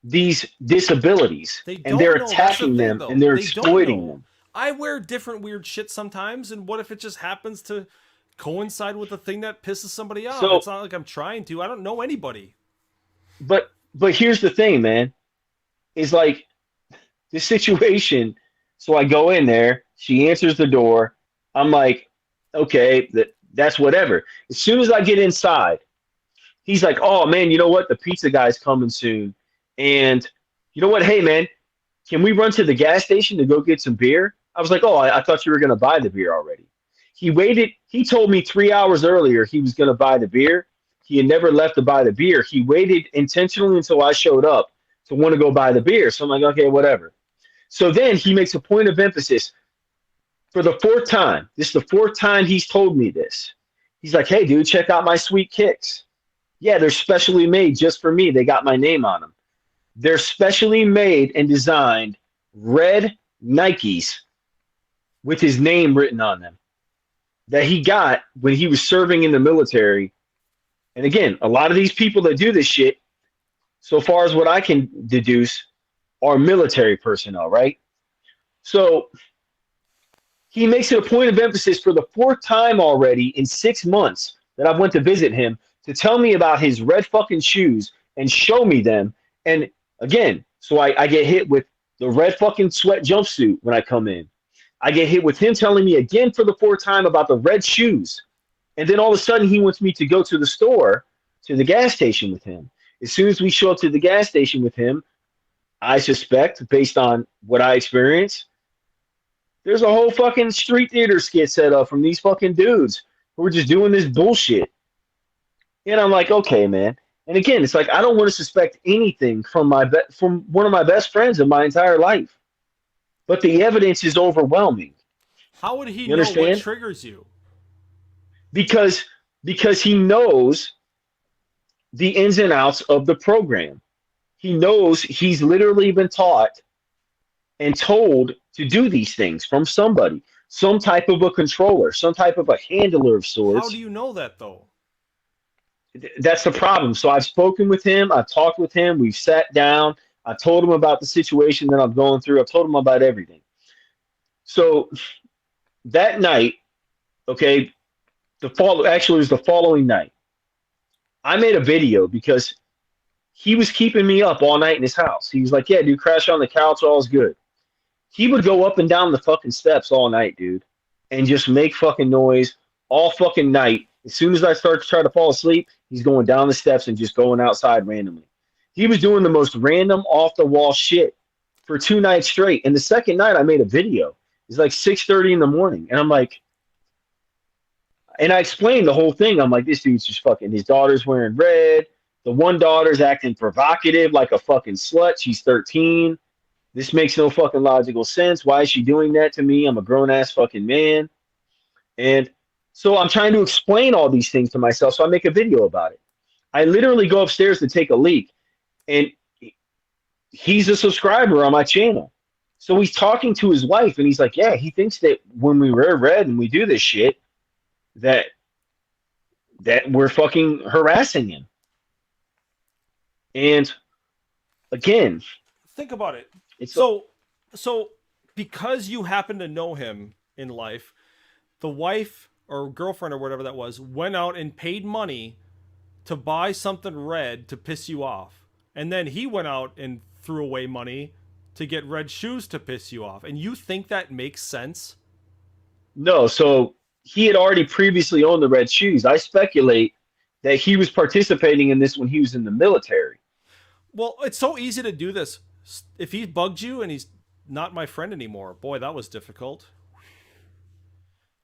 these disabilities and they're attacking them and they're exploiting them. I wear different weird shit sometimes, and what if it just happens to coincide with the thing that pisses somebody off? So, it's not like I'm trying to. I don't know anybody. But here's the thing, man. Is like the situation. So I go in there. She answers the door. I'm like, okay, that's whatever. As soon as I get inside, he's like, oh man, you know what? The pizza guy's coming soon. And you know what? Hey man, can we run to the gas station to go get some beer? I was like, oh, I thought you were gonna buy the beer already. He waited. He told me 3 hours earlier he was gonna buy the beer. He had never left to buy the beer. He waited intentionally until I showed up to want to go buy the beer. So I'm like, okay, whatever. So then he makes a point of emphasis for the fourth time. This is the fourth time he's told me this. He's like, hey, dude, check out my sweet kicks. Yeah, they're specially made just for me. They got my name on them. They're specially made and designed red Nikes with his name written on them that he got when he was serving in the military. And again, a lot of these people that do this shit, so far as what I can deduce, are military personnel, right? So he makes it a point of emphasis for the fourth time already in 6 months that I went to visit him to tell me about his red fucking shoes and show me them. And again, so I get hit with the red fucking sweat jumpsuit when I come in. I get hit with him telling me again for the fourth time about the red shoes. And then all of a sudden he wants me to go to the store, to the gas station with him. As soon as we show up to the gas station with him, I suspect, based on what I experienced, there's a whole fucking street theater skit set up from these fucking dudes who are just doing this bullshit. And I'm like, okay, man. And again, it's like I don't want to suspect anything from from one of my best friends in my entire life, but the evidence is overwhelming. How would he You know understand? what triggers you? Because he knows the ins and outs of the program. He knows he's literally been taught and told to do these things from somebody, some type of a controller, some type of a handler of sorts. How do you know that though? That's the problem. So I've spoken with him. I've talked with him. We've sat down. I told him about the situation that I'm going through. I've told him about everything. So that night, okay, actually it was the following night. I made a video because he was keeping me up all night in his house. He was like, yeah, dude, crash on the couch, all's good. He would go up and down the fucking steps all night, dude, and just make fucking noise all fucking night. As soon as I start to try to fall asleep, he's going down the steps and just going outside randomly. He was doing the most random off the wall shit for 2 nights straight. And the second night I made a video. It's like 6:30 in the morning. And I'm like, and I explained the whole thing. I'm like, this dude's just fucking, his daughter's wearing red. The one daughter's acting provocative like a fucking slut. She's 13. This makes no fucking logical sense. Why is she doing that to me? I'm a grown ass fucking man. And so I'm trying to explain all these things to myself. So I make a video about it. I literally go upstairs to take a leak. And he's a subscriber on my channel. So he's talking to his wife and he's like, yeah, he thinks that when we wear red and we do this shit, that we're fucking harassing him. And again, think about it. It's so because you happen to know him in life, the wife or girlfriend or whatever that was went out and paid money to buy something red to piss you off. And then he went out and threw away money to get red shoes to piss you off. And you think that makes sense? No, so he had already previously owned the red shoes. I speculate that he was participating in this when he was in the military. Well, it's so easy to do this. If he bugged you and he's not my friend anymore, boy, that was difficult.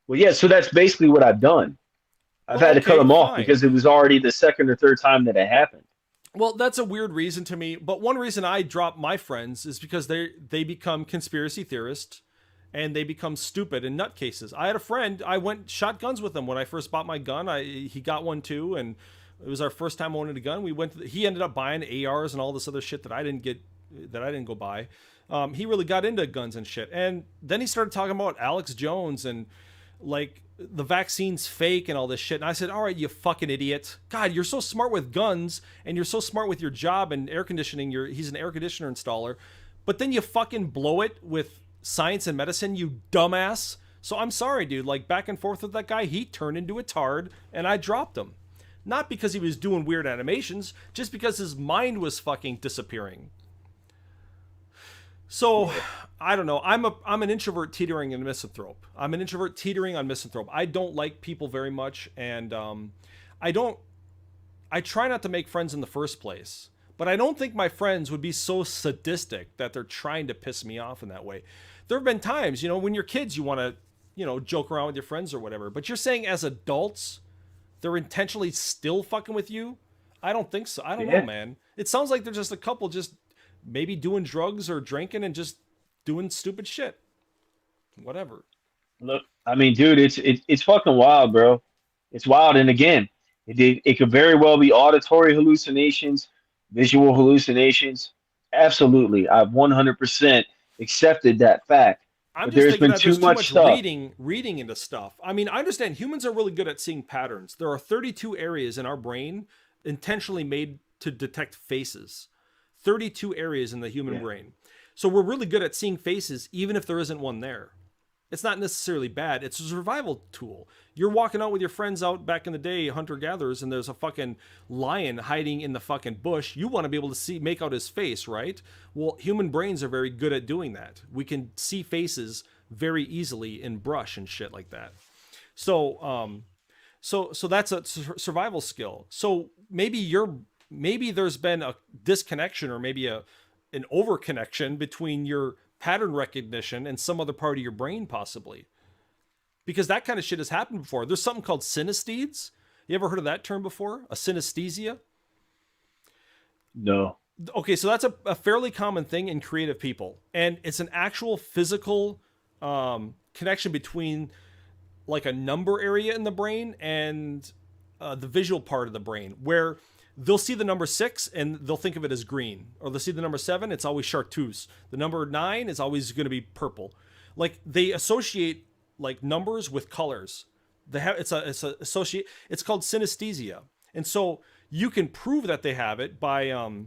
Well, yeah, so that's basically what I've done. I've had to cut him off because it was already the second or third time that it happened. Well, that's a weird reason to me. But one reason I drop my friends is because they become conspiracy theorists and they become stupid and nutcases. I had a friend, I went shotguns with him when I first bought my gun. He got one too, and it was our first time owning a gun. He ended up buying ARs and all this other shit that I didn't go buy. He really got into guns and shit. And then he started talking about Alex Jones and like the vaccine's fake and all this shit. And I said, all right, you fucking idiot. God, you're so smart with guns and you're so smart with your job and air conditioning. He's an air conditioner installer, but then you fucking blow it with science and medicine, you dumbass. So I'm sorry, dude, like back and forth with that guy, he turned into a tard and I dropped him. Not because he was doing weird animations, just because his mind was fucking disappearing. So, I don't know. I'm an introvert teetering on misanthrope. I'm an introvert teetering on misanthrope. I don't like people very much, and I try not to make friends in the first place. But I don't think my friends would be so sadistic that they're trying to piss me off in that way. There have been times, when you're kids, you want to, joke around with your friends or whatever. But you're saying as adults, they're intentionally still fucking with you? I don't think so. I don't know, man. It sounds like they're just a couple just maybe doing drugs or drinking and just doing stupid shit. Whatever. Look, I mean, dude, it's fucking wild, bro. It's wild. And again, it could very well be auditory hallucinations, visual hallucinations. Absolutely. I've 100% accepted that fact. I'm but just there's thinking been that too there's much too much stuff. reading into stuff. I mean, I understand humans are really good at seeing patterns. There are 32 areas in our brain intentionally made to detect faces. 32 areas in the human brain. So we're really good at seeing faces even if there isn't one there. It's not necessarily bad. It's a survival tool. You're walking out with your friends out back in the day, hunter-gatherers, and there's a fucking lion hiding in the fucking bush. You want to be able to make out his face, right? Well, human brains are very good at doing that. We can see faces very easily in brush and shit like that. So, so that's a survival skill. So maybe there's been a disconnection or maybe an overconnection between your pattern recognition and some other part of your brain possibly. Because that kind of shit has happened before. There's something called synesthetes. You ever heard of that term before? A synesthesia? No. Okay, so that's a fairly common thing in creative people. And it's an actual physical connection between like a number area in the brain and the visual part of the brain where they'll see the number 6 and they'll think of it as green, or they'll see the number 7, it's always chartreuse. The number 9 is always going to be purple. Like they associate like numbers with colors. It's called synesthesia. And so you can prove that they have it by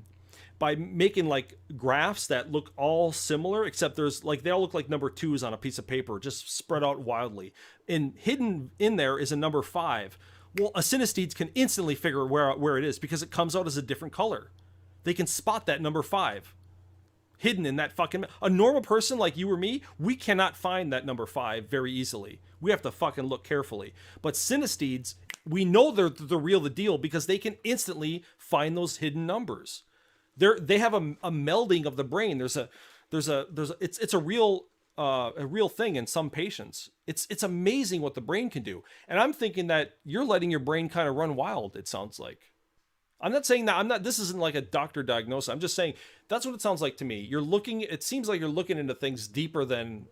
making like graphs that look all similar, except there's like, they all look like number 2s on a piece of paper, just spread out wildly. And hidden in there is a number 5. Well, a synesthete can instantly figure where it is because it comes out as a different color. They can spot that number 5. hidden in that fucking. A normal person like you or me, we cannot find that number 5 very easily. We have to fucking look carefully. But synesthetes, we know they're the real the deal because they can instantly find those hidden numbers. They have a melding of the brain. It's a real thing in some patients. It's amazing what the brain can do. And I'm thinking that you're letting your brain kind of run wild. It sounds like. I'm not saying that this isn't like a doctor diagnosis. I'm just saying that's what it sounds like to me. It seems like you're looking into things deeper than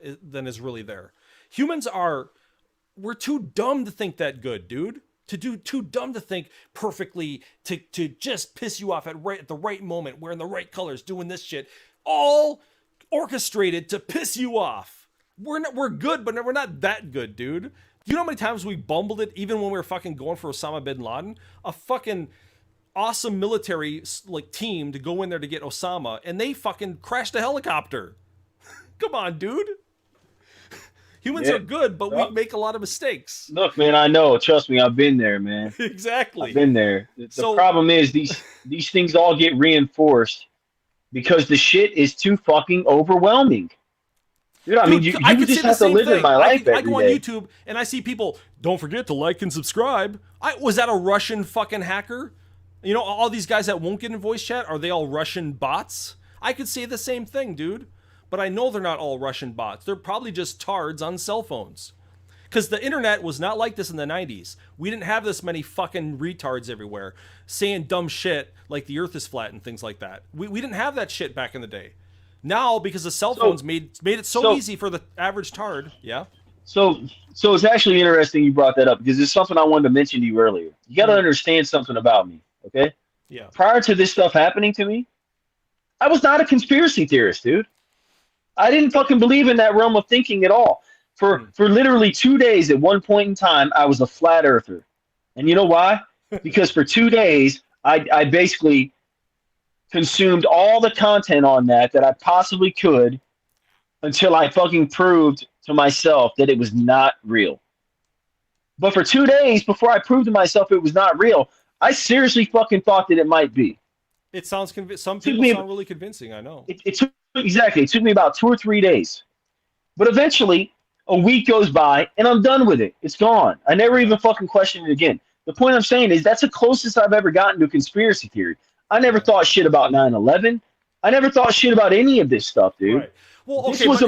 is really there. We're too dumb to think that good, dude. Too dumb to think perfectly, to just piss you off at the right moment, wearing the right colors, doing this shit, all orchestrated to piss you off. We're good, but we're not that good, dude. Do you know how many times we bumbled it, even when we were fucking going for Osama bin Laden? A fucking awesome military like team to go in there to get Osama, and they fucking crashed a helicopter. Come on, dude. Humans are good, but we make a lot of mistakes. Look, man, I know. Trust me, I've been there, man. Exactly. I've been there. The problem is these things all get reinforced because the shit is too fucking overwhelming. Dude, I mean, you just have to live in my life every day. I go on YouTube and I see people, don't forget to like and subscribe. Was that a Russian fucking hacker? You know, all these guys that won't get in voice chat, are they all Russian bots? I could say the same thing, dude. But I know they're not all Russian bots. They're probably just tards on cell phones. Because the internet was not like this in the 90s. We didn't have this many fucking retards everywhere saying dumb shit like the earth is flat and things like that. We didn't have that shit back in the day. Now, because the cell phones made it so easy for the average tard, yeah? So it's actually interesting you brought that up because it's something I wanted to mention to you earlier. You got to understand something about me, okay? Yeah. Prior to this stuff happening to me, I was not a conspiracy theorist, dude. I didn't fucking believe in that realm of thinking at all. For literally 2 days at one point in time, I was a flat earther. And you know why? Because for 2 days, I basically consumed all the content on that I possibly could until I fucking proved to myself that it was not real. But for 2 days before I proved to myself it was not real, I seriously fucking thought that it might be. It sounds some people sound really convincing, I know. It took me about 2 or 3 days. But eventually, a week goes by, and I'm done with it. It's gone. I never even fucking questioned it again. The point I'm saying is that's the closest I've ever gotten to a conspiracy theory. I never thought shit about 9/11. I never thought shit about any of this stuff, dude. Right. Well, okay, this was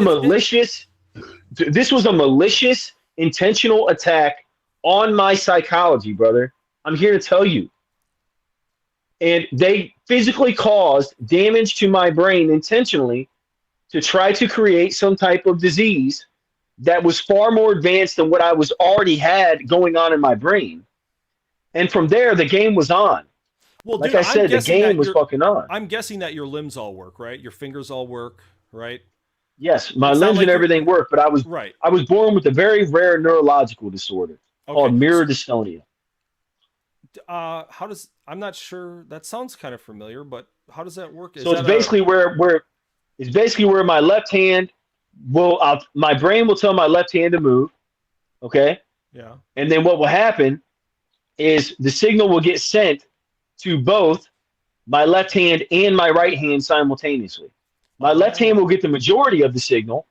a malicious, intentional attack on my psychology, brother. I'm here to tell you. And they physically caused damage to my brain intentionally to try to create some type of disease that was far more advanced than what I was already had going on in my brain. And from there, the game was on. Well, like dude, I said, the game was fucking on. I'm guessing that your limbs all work, right? Your fingers all work, right? Yes, my limbs and everything work, but I was born with a very rare neurological disorder called mirror dystonia. I'm not sure. That sounds kind of familiar, but how does that work? So it's basically where my left hand my brain will tell my left hand to move, okay? Yeah. And then what will happen is the signal will get sent to both my left hand and my right hand simultaneously. My left hand will get the majority of the signal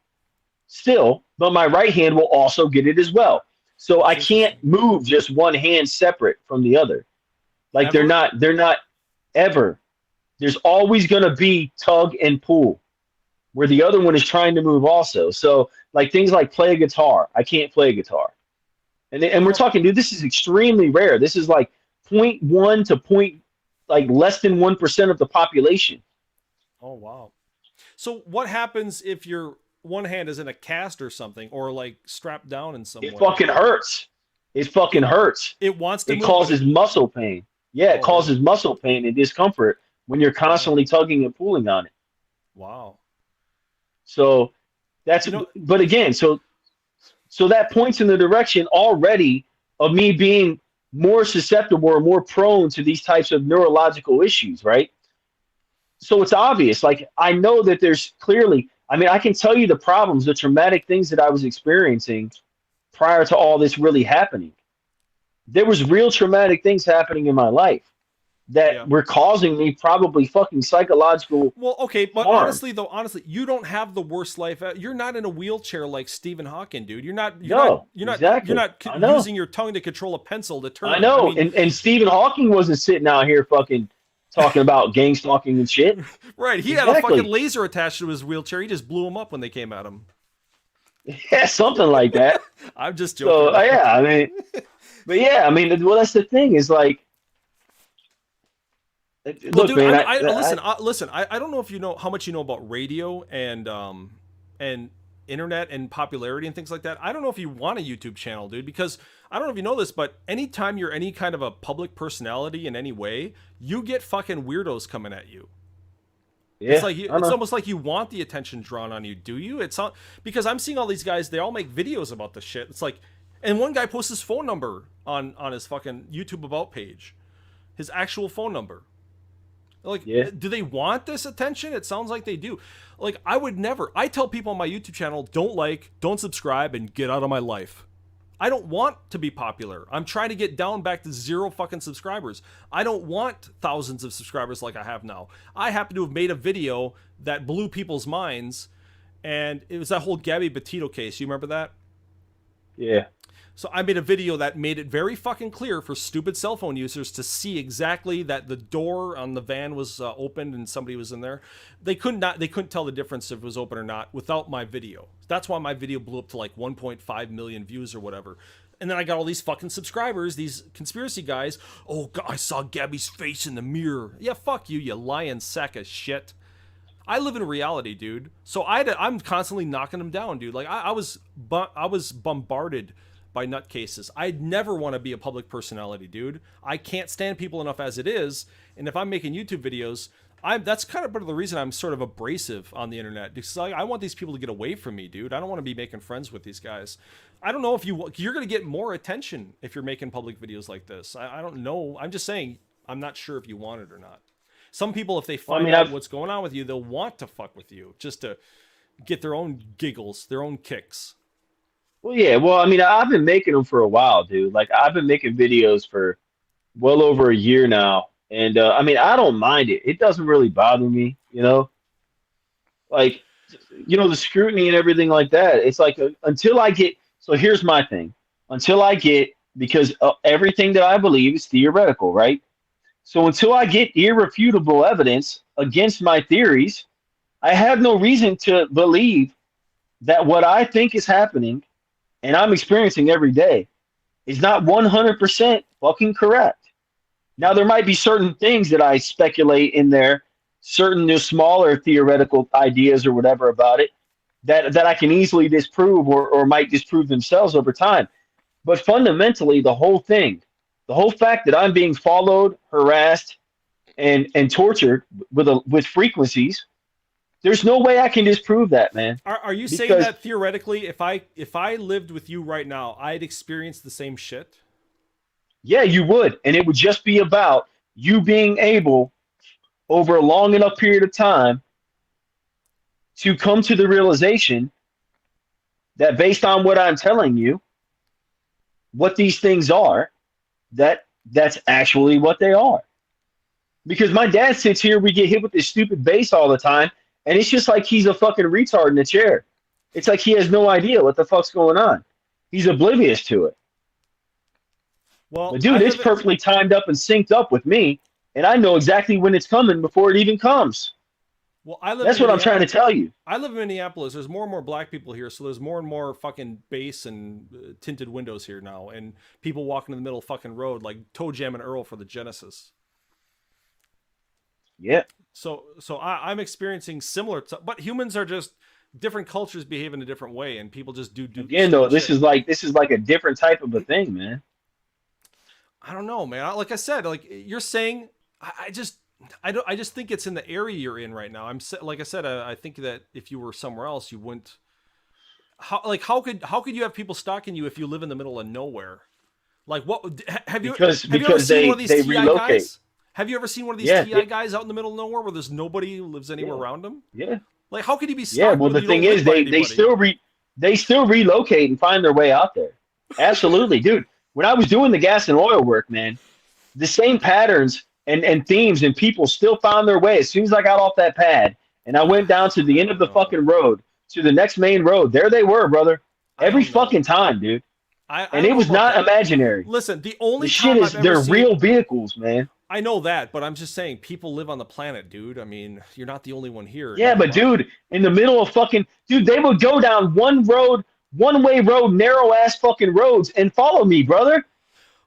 still, but my right hand will also get it as well. So I can't move just one hand separate from the other. Like they're not ever. There's always going to be tug and pull where the other one is trying to move also. So like things like play a guitar. I can't play a guitar. And we're talking, dude, this is extremely rare. This is like 0.1 to less than 1% of the population. Oh, wow. So what happens if your one hand is in a cast or something, or like strapped down in some way? It fucking hurts. It fucking hurts. It wants to. It causes muscle pain. Yeah, it causes muscle pain and discomfort when you're constantly tugging and pulling on it. Wow. So that's, but again, so that points in the direction already of me being more susceptible or more prone to these types of neurological issues, right? So it's obvious. Like, I know that there's clearly, I mean, I can tell you the problems, the traumatic things that I was experiencing prior to all this really happening. There was real traumatic things happening in my life. that were causing me probably fucking psychological. Well, okay, but harm. honestly, you don't have the worst life. You're not in a wheelchair like Stephen Hawking, dude. You're not using your tongue to control a pencil to turn. I know, and Stephen Hawking wasn't sitting out here fucking talking about gang stalking and shit. Right, he had a fucking laser attached to his wheelchair. He just blew him up when they came at him. Yeah, something like that. I'm just joking. So yeah, I mean, but yeah, I mean, well, that's the thing is like. Well, dude, man, listen. I don't know if you know how much you know about radio and internet and popularity and things like that. I don't know if you want a YouTube channel, dude, because I don't know if you know this, but anytime you're any kind of a public personality in any way, you get fucking weirdos coming at you. Yeah, it's like it's almost like you want the attention drawn on you. Do you? It's not, because I'm seeing all these guys. They all make videos about this shit. It's like, and one guy posts his phone number on his fucking YouTube About page, his actual phone number. Like, do they want this attention? It sounds like they do. Like, I would never. I tell people on my YouTube channel, don't subscribe, and get out of my life. I don't want to be popular. I'm trying to get down back to 0 fucking subscribers. I don't want thousands of subscribers like I have now. I happen to have made a video that blew people's minds, and it was that whole Gabby Petito case. You remember that? Yeah. So I made a video that made it very fucking clear for stupid cell phone users to see exactly that the door on the van was opened and somebody was in there. They couldn't tell the difference if it was open or not without my video. That's why my video blew up to like 1.5 million views or whatever. And then I got all these fucking subscribers, these conspiracy guys. Oh God, I saw Gabby's face in the mirror. Yeah, fuck you, you lying sack of shit. I live in reality, dude. So I'm constantly knocking them down, dude. Like I was bombarded by nutcases. I'd never want to be a public personality, dude. I can't stand people enough as it is. And if I'm making YouTube videos, that's kind of part of the reason I'm sort of abrasive on the internet, because I want these people to get away from me, dude. I don't want to be making friends with these guys. I don't know if you're going to get more attention if you're making public videos like this. I don't know. I'm just saying, I'm not sure if you want it or not. Some people, if they find out what's going on with you, they'll want to fuck with you just to get their own giggles, their own kicks. Well, yeah. Well, I mean, I've been making them for a while, dude. Like, I've been making videos for well over a year now. And, I mean, I don't mind it. It doesn't really bother me, you know? Like, you know, the scrutiny and everything like that. It's like, until I get... So here's my thing. Until I get... Because everything that I believe is theoretical, right? So until I get irrefutable evidence against my theories, I have no reason to believe that what I think is happening and I'm experiencing every day is not 100% fucking correct. Now, there might be certain things that I speculate in there, certain smaller theoretical ideas or whatever about it that I can easily disprove or might disprove themselves over time. But fundamentally, the whole thing, the whole fact that I'm being followed, harassed, and tortured with frequencies, there's no way I can disprove that, man. Are you saying that theoretically, if I lived with you right now, I'd experience the same shit? Yeah, you would. And it would just be about you being able, over a long enough period of time, to come to the realization that based on what I'm telling you, what these things are, that's actually what they are. Because my dad sits here, we get hit with this stupid bass all the time, and it's just like he's a fucking retard in a chair. It's like he has no idea what the fuck's going on. He's oblivious to it. Well, but dude, it's perfectly timed up and synced up with me, and I know exactly when it's coming before it even comes. Well, that's what I'm trying to tell you. I live in Minneapolis. There's more and more black people here, so there's more and more fucking bass and tinted windows here now, and people walking in the middle of fucking road like Toe Jam and Earl for the Genesis. Yeah. So I'm experiencing similar, but humans are just different cultures behave in a different way, and people just do. Again, though, this is like a different type of a thing, man. I don't know, man. Like I said, like you're saying, I just think it's in the area you're in right now. Like I said, I think that if you were somewhere else, you wouldn't. How could you have people stalking you if you live in the middle of nowhere? Like what have you ever seen one of these TI relocate. Guys? Have you ever seen one of these TI guys out in the middle of nowhere where there's nobody who lives anywhere around them? Yeah. Like how could you be stalked? Yeah. Well, the thing is, they still relocate and find their way out there. Absolutely, dude. When I was doing the gas and oil work, man, the same patterns and themes, and people still found their way. As soon as I got off that pad and I went down to the end of the fucking road to the next main road, there they were, brother. I Every don't know. fucking time, dude. I And don't it know was about not that. imaginary. Listen, the The only shit time is I've ever they're seen, real vehicles, man. I know that, but I'm just saying people live on the planet, dude. I mean, you're not the only one here. Yeah, but dude, in the middle of fucking dude, they would go down one road, one way road, narrow ass fucking roads and follow me, brother.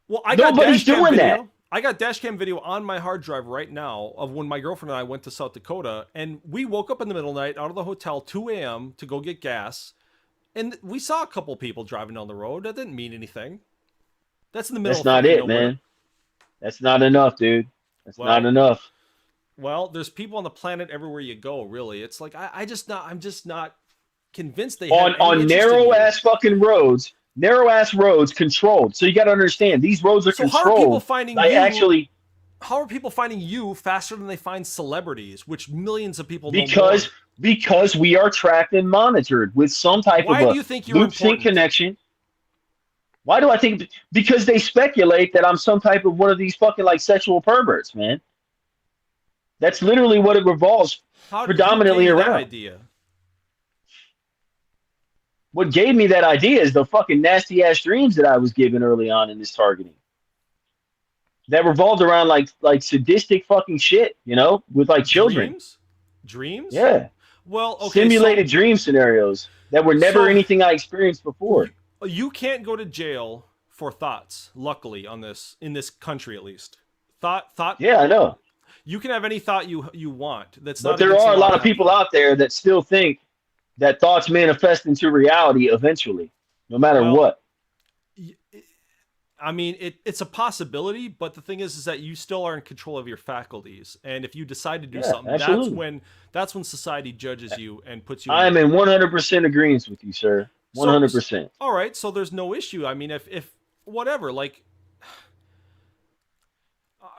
Well, I got Nobody's dash cam doing video. that. I got dash cam video on my hard drive right now of when my girlfriend and I went to South Dakota, and we woke up in the middle of the night out of the hotel 2 a.m. to go get gas, and we saw a couple people driving down the road. That didn't mean anything. That's in the middle That's of not fucking it, nowhere. man. That's not enough, dude. That's not Well, enough. well, there's people on the planet everywhere you go. Really, it's like I'm just not convinced they have any On interest in narrow you. ass fucking roads, narrow ass roads controlled. So you got to understand these roads are So how are people controlled finding by you? actually How are people finding you faster than they find celebrities, which millions of people know because more? because we are tracked and monitored with some type of Why do a you think you're loop sync important? connection. Why do I think? Because they speculate that I'm some type of one of these fucking like sexual perverts, man. That's literally what it revolves Who gave predominantly you that around. idea? What gave me that idea is the fucking nasty ass dreams that I was given early on in this targeting. That revolved around like sadistic fucking shit, you know, with like children. Dreams? Dreams? Yeah. Well, okay, Simulated dream scenarios that were never so anything I experienced before. you can't go to jail for thoughts, luckily, on this in this country at least. Thought Yeah, I know. you can have any thought you want. That's But not there against the are a law lot to of have people thought. out there that still think that thoughts manifest into reality eventually, no matter Well, what. I mean, it's a possibility, but the thing is that you still are in control of your faculties, and if you decide to do Yeah, something, absolutely. that's when society judges you and puts you in I am jail. in 100% agreement with you, sir. So, 100%. all right, so there's no issue. I mean, if whatever, like,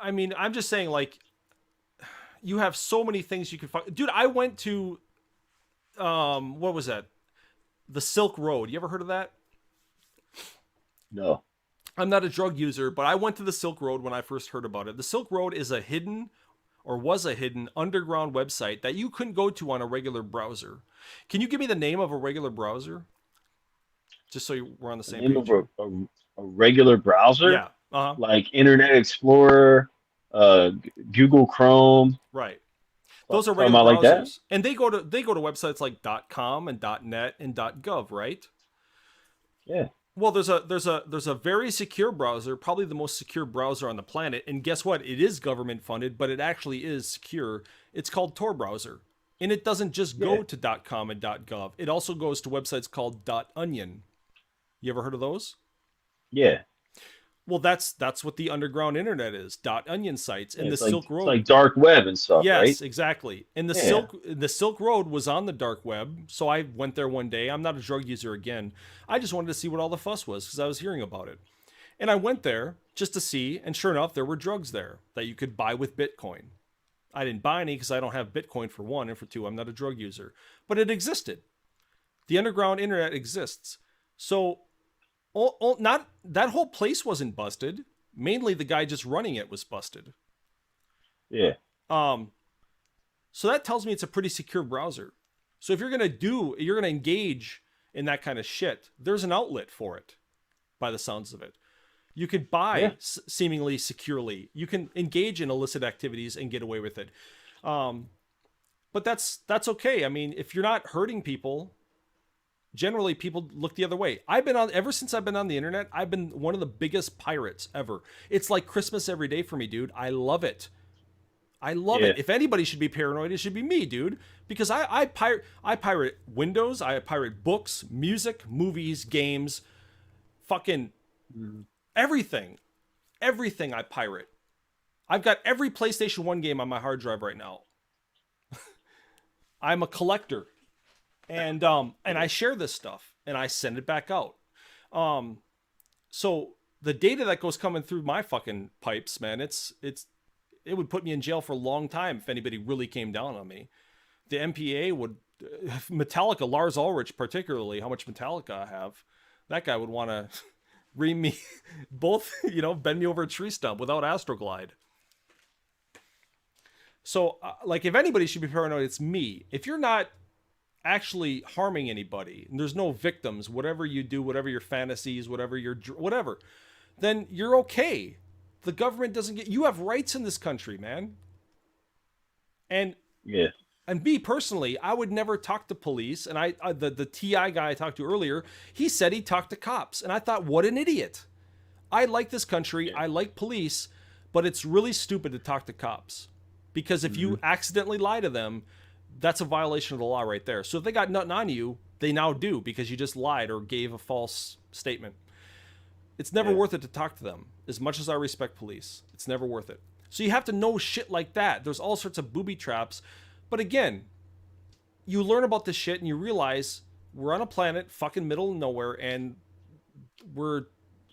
I mean, I'm just saying, like, you have so many things you can find. Dude, I went to, what was that? The Silk Road. You ever heard of that? No. I'm not a drug user, but I went to the Silk Road when I first heard about it. The Silk Road is a hidden, or was a hidden, underground website that you couldn't go to on a regular browser. Can you give me the name of a regular browser? Just so we're on the The same name of page. a regular browser, Yeah. Uh huh. like Internet Explorer, Google Chrome, Right. Those are talking regular about like that. browsers, and they go to websites like .com and .net and .gov, right? Yeah. Well, there's a very secure browser, probably the most secure browser on the planet, and guess what? It is government funded, but it actually is secure. It's called Tor browser, and it doesn't just Yeah. go to .com and .gov. It also goes to websites called .onion. You ever heard of those? Yeah. Well, that's what the underground internet is. .onion sites and Yeah, the it's like Silk it's Road. like dark web and stuff, right? Yes, exactly. And Yeah. The Silk Road was on the dark web, so I went there one day. I'm not a drug user again. I just wanted to see what all the fuss was because I was hearing about it. And I went there just to see, and sure enough, there were drugs there that you could buy with Bitcoin. I didn't buy any because I don't have Bitcoin for one, and for two, I'm not a drug user. But it existed. The underground internet exists. So not that whole place wasn't busted. Mainly the guy just running it was busted. Yeah. So that tells me it's a pretty secure browser. So if you're gonna engage in that kind of shit, there's an outlet for it, by the sounds of it. You can buy Yeah. seemingly securely. You can engage in illicit activities and get away with it. But that's okay. I mean, if you're not hurting people, generally people look the other way. Ever since I've been on the internet, I've been one of the biggest pirates ever. It's like Christmas every day for me, dude. I love it. I love Yeah. it. If anybody should be paranoid, it should be me, dude. Because I pirate Windows, I pirate books, music, movies, games, fucking everything. Everything I pirate. I've got every PlayStation 1 game on my hard drive right now. I'm a collector. And I share this stuff and I send it back out. So the data that goes coming through my fucking pipes, man, it would put me in jail for a long time if anybody really came down on me. The MPA would, Metallica, Lars Ulrich particularly, how much Metallica I have, that guy would want to ream me both, bend me over a tree stump without Astroglide. So, like, if anybody should be paranoid, it's me. If you're not actually harming anybody, and there's no victims, whatever you do, whatever your fantasies, whatever your whatever, then you're okay. The government doesn't get you have rights in this country, man. And Yeah. and me personally, I would never talk to police. And the TI guy I talked to earlier, he said he talked to cops, and I thought, what an idiot. I like this country, Yeah. I like police, but it's really stupid to talk to cops because if you accidentally lie to them, that's a violation of the law right there. So if they got nothing on you, they now do because you just lied or gave a false statement. It's never Yeah. worth it to talk to them. As much as I respect police, it's never worth it. So you have to know shit like that. There's all sorts of booby traps. But again, you learn about this shit and you realize we're on a planet fucking middle of nowhere and we're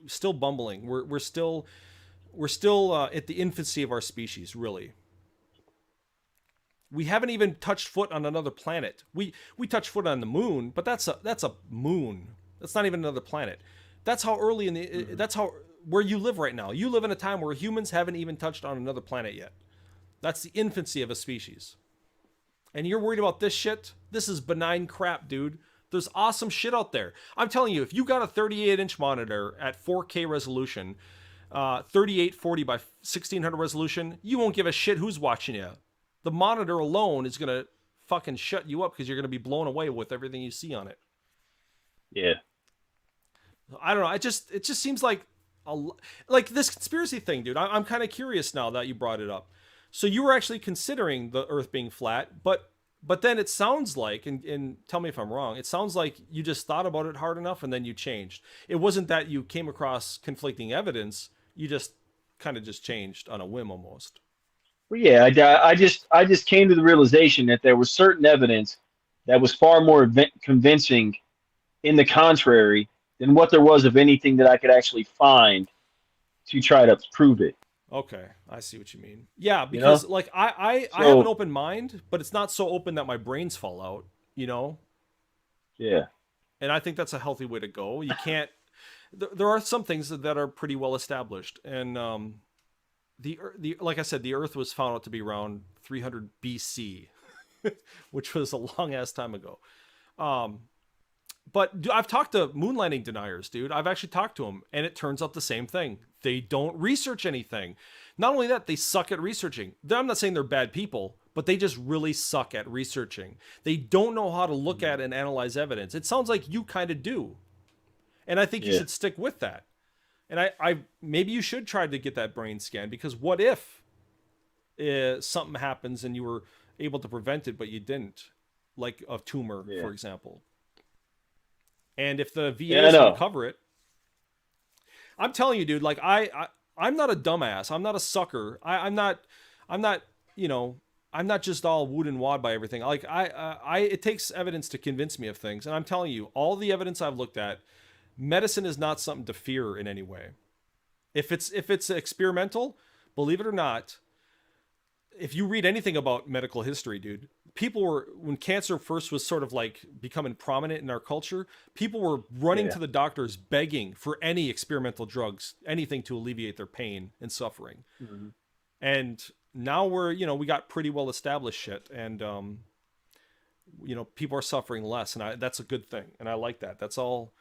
still bumbling. We're still at the infancy of our species, really. We haven't even touched foot on another planet. We touched foot on the moon, but that's a moon. That's not even another planet. That's how early in the that's how where you live right now. You live in a time where humans haven't even touched on another planet yet. That's the infancy of a species. And you're worried about this shit? This is benign crap, dude. There's awesome shit out there. I'm telling you, if you got a 38-inch monitor at 4K resolution, 3840 by 1600 resolution, you won't give a shit who's watching you. The monitor alone is going to fucking shut you up because you're going to be blown away with everything you see on it. Yeah. I don't know. It just seems like like this conspiracy thing, dude. I'm kind of curious now that you brought it up. So you were actually considering the Earth being flat, but then it sounds like, and tell me if I'm wrong, it sounds like you just thought about it hard enough and then you changed. It wasn't that you came across conflicting evidence. You just kind of just changed on a whim almost. Well, yeah, I just came to the realization that there was certain evidence that was far more convincing in the contrary than what there was of anything that I could actually find to try to prove it. Okay, I see what you mean. Yeah, You know? because like I have So an open mind, but it's not so open that my brains fall out, you know? yeah, And I think that's a healthy way to go. You can't there are some things that are pretty well established, and the like I said, the Earth was found out to be around 300 BC, which was a long ass time ago. But I've talked to moon landing deniers, dude. I've actually talked to them, and it turns out the same thing. They don't research anything. Not only that, they suck at researching. I'm not saying they're bad people, but they just really suck at researching. They don't know how to look at and analyze evidence. It sounds like you kind of do. And I think you yeah, should stick with that. And I maybe you should try to get that brain scan, because what if something happens and you were able to prevent it, but you didn't, like a tumor, yeah, for example. And if the VA yeah. I is going know. to cover it, I'm telling you, dude. Like I'm not a dumbass. I'm not a sucker. I'm not. You know. I'm not just all wood and wad by everything. Like it takes evidence to convince me of things, and I'm telling you, all the evidence I've looked at, medicine is not something to fear in any way. If it's experimental, believe it or not, if you read anything about medical history, dude, people were, when cancer first was sort of like becoming prominent in our culture, people were running Yeah, to the doctors begging for any experimental drugs, anything to alleviate their pain and suffering. mhm, And now we got pretty well established shit, and people are suffering less, and that's a good thing, and I like that. That's all.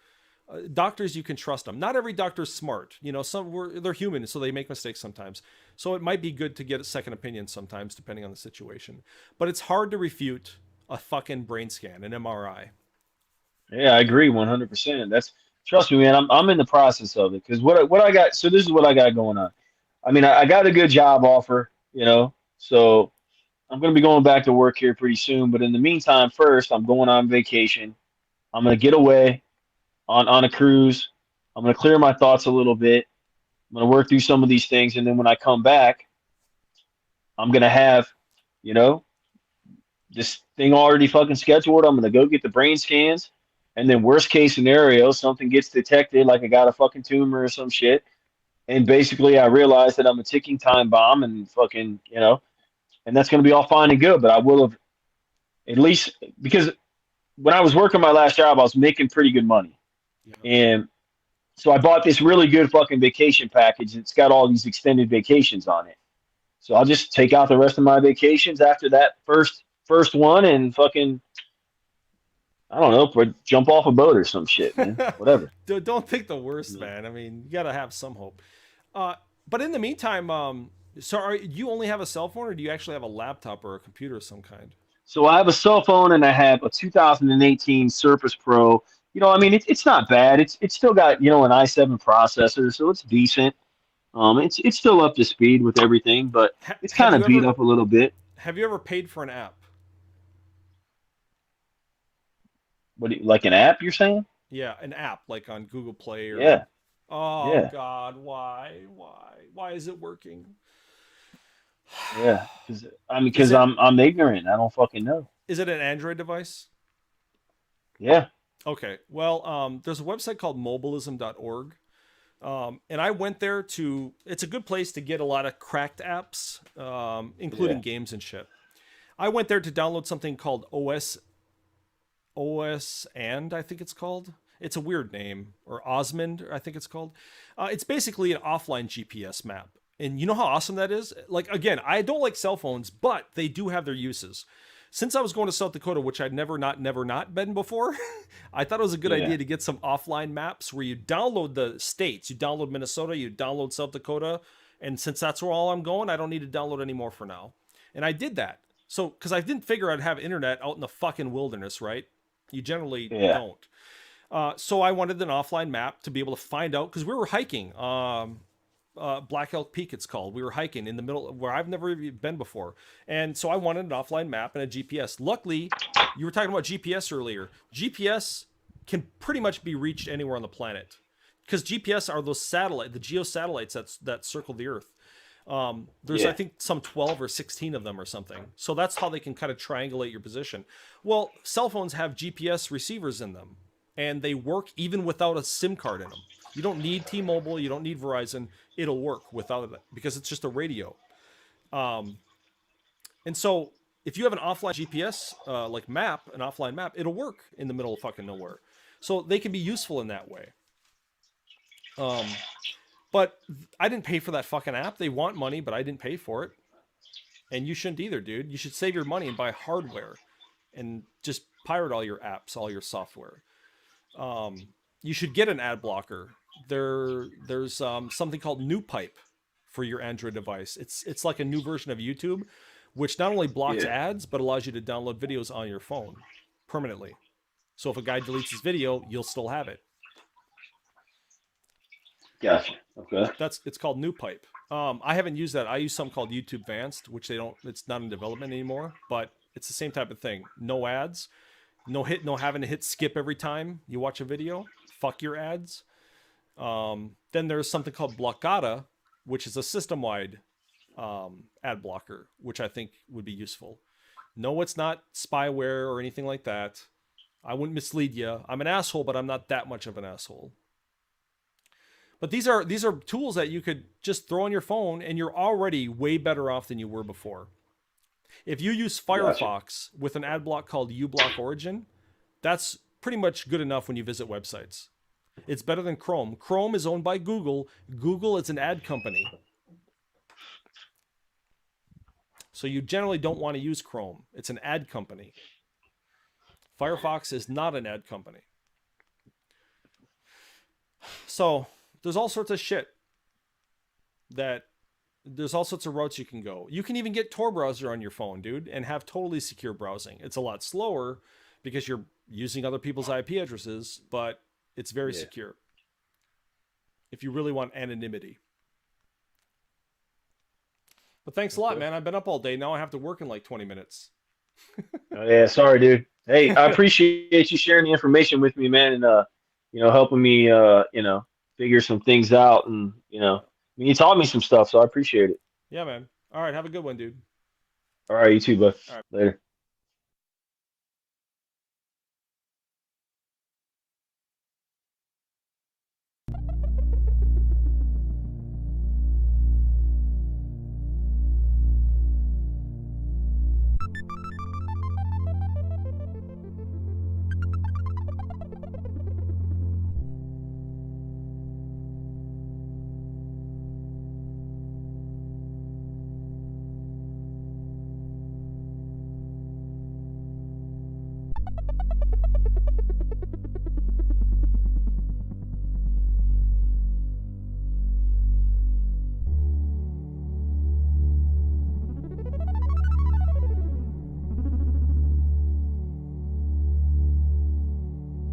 Doctors, you can trust them. Not every doctor's smart. They're human, so they make mistakes sometimes. So it might be good to get a second opinion sometimes, depending on the situation. But it's hard to refute a fucking brain scan, an MRI. yeah. I agree 100%. That's trust me, man. I'm in the process of it because what I got. So this is what I got going on. I mean, I got a good job offer, so I'm going to be going back to work here pretty soon. But in the meantime, first, I'm going on vacation. I'm going to get away on a cruise. I'm going to clear my thoughts a little bit. I'm going to work through some of these things. And then when I come back, I'm going to have, you know, this thing already fucking scheduled. I'm going to go get the brain scans. And then, worst case scenario, something gets detected, like I got a fucking tumor or some shit. And basically, I realize that I'm a ticking time bomb and fucking, and that's going to be all fine and good. But I will have at least, because when I was working my last job, I was making pretty good money. Yeah. And so I bought this really good fucking vacation package. It's got all these extended vacations on it. So I'll just take out the rest of my vacations after that first one and fucking I don't know, jump off a boat or some shit, man. Whatever. Don't think the worst, man. I mean, you gotta have some hope. But in the meantime, so you only have a cell phone, or do you actually have a laptop or a computer of some kind? So I have a cell phone and I have a 2018 Surface Pro. I mean, it's not bad. It's still got an i7 processor, so it's decent. It's still up to speed with everything, but it's Have kind you of beat ever up a little bit. have you ever paid for an app? Like an app, you're saying? Yeah, an app like on Google Play or. Yeah, Oh yeah, God, why is it working? yeah. Because I mean, Is because it I'm ignorant. I don't fucking know. is it an Android device? Yeah, Okay. Well, there's a website called mobilism.org. And I went there to, it's a good place to get a lot of cracked apps, including yeah, games and shit. I went there to download something called OS and I think it's called. It's a weird name, or Osmond, I think it's called. It's basically an offline GPS map. And you know how awesome that is? Like, again, I don't like cell phones, but they do have their uses. Since I was going to South Dakota, which I'd never not been before, I thought it was a good yeah. idea to get some offline maps where you download the states. You download Minnesota, you download South Dakota, and since that's where all I'm going, I don't need to download any more for now. And I did that. So, because I didn't figure I'd have internet out in the fucking wilderness, right? You generally Yeah. don't. So I wanted an offline map to be able to find out, because we were hiking. Black Elk Peak, it's called. We were hiking in the middle where I've never been before. And so I wanted an offline map and a GPS. Luckily, you were talking about GPS earlier. GPS can pretty much be reached anywhere on the planet, because GPS are those the geo satellites that circle the Earth. There's, I Yeah. think, some 12 or 16 of them or something. So that's how they can kind of triangulate your position. Well, cell phones have GPS receivers in them, and they work even without a SIM card in them. You don't need T-Mobile, you don't need Verizon. It'll work without it because it's just a radio. And so if you have an offline GPS, like map, an offline map, it'll work in the middle of fucking nowhere. So they can be useful in that way. But I didn't pay for that fucking app. They want money, but I didn't pay for it. And you shouldn't either, dude. You should save your money and buy hardware and just pirate all your apps, all your software. You should get an ad blocker. There's something called NewPipe for your Android device. It's like a new version of YouTube, which not only blocks Yeah. ads, but allows you to download videos on your phone permanently. So if a guy deletes his video, you'll still have it. Gotcha. Okay. It's called NewPipe. I haven't used that. I use something called YouTube Advanced, which it's not in development anymore, but it's the same type of thing. No ads, no having to hit skip every time you watch a video. Fuck your ads. Then there's something called Blockada, which is a system-wide ad blocker, which I think would be useful. No, it's not spyware or anything like that. I wouldn't mislead you. I'm an asshole, but I'm not that much of an asshole. But these are tools that you could just throw on your phone, and you're already way better off than you were before. If you use Gotcha. Firefox with an ad block called uBlock Origin, that's pretty much good enough when you visit websites. It's better than Chrome. Chrome is owned by Google. Google is an ad company. So you generally don't want to use Chrome. It's an ad company. Firefox is not an ad company. So there's all sorts of shit there's all sorts of routes you can go. You can even get Tor browser on your phone, dude, and have totally secure browsing. It's a lot slower because you're using other people's IP addresses, but it's very Yeah. secure if you really want anonymity. But thanks a lot, Okay. man. I've been up all day. Now I have to work in like 20 minutes. Oh, yeah. Sorry, dude. Hey, I appreciate you sharing the information with me, man, and helping me, figure some things out, and I mean, you taught me some stuff, so I appreciate it. Yeah, man. All right. Have a good one, dude. All right, you too, bud. All right. Later.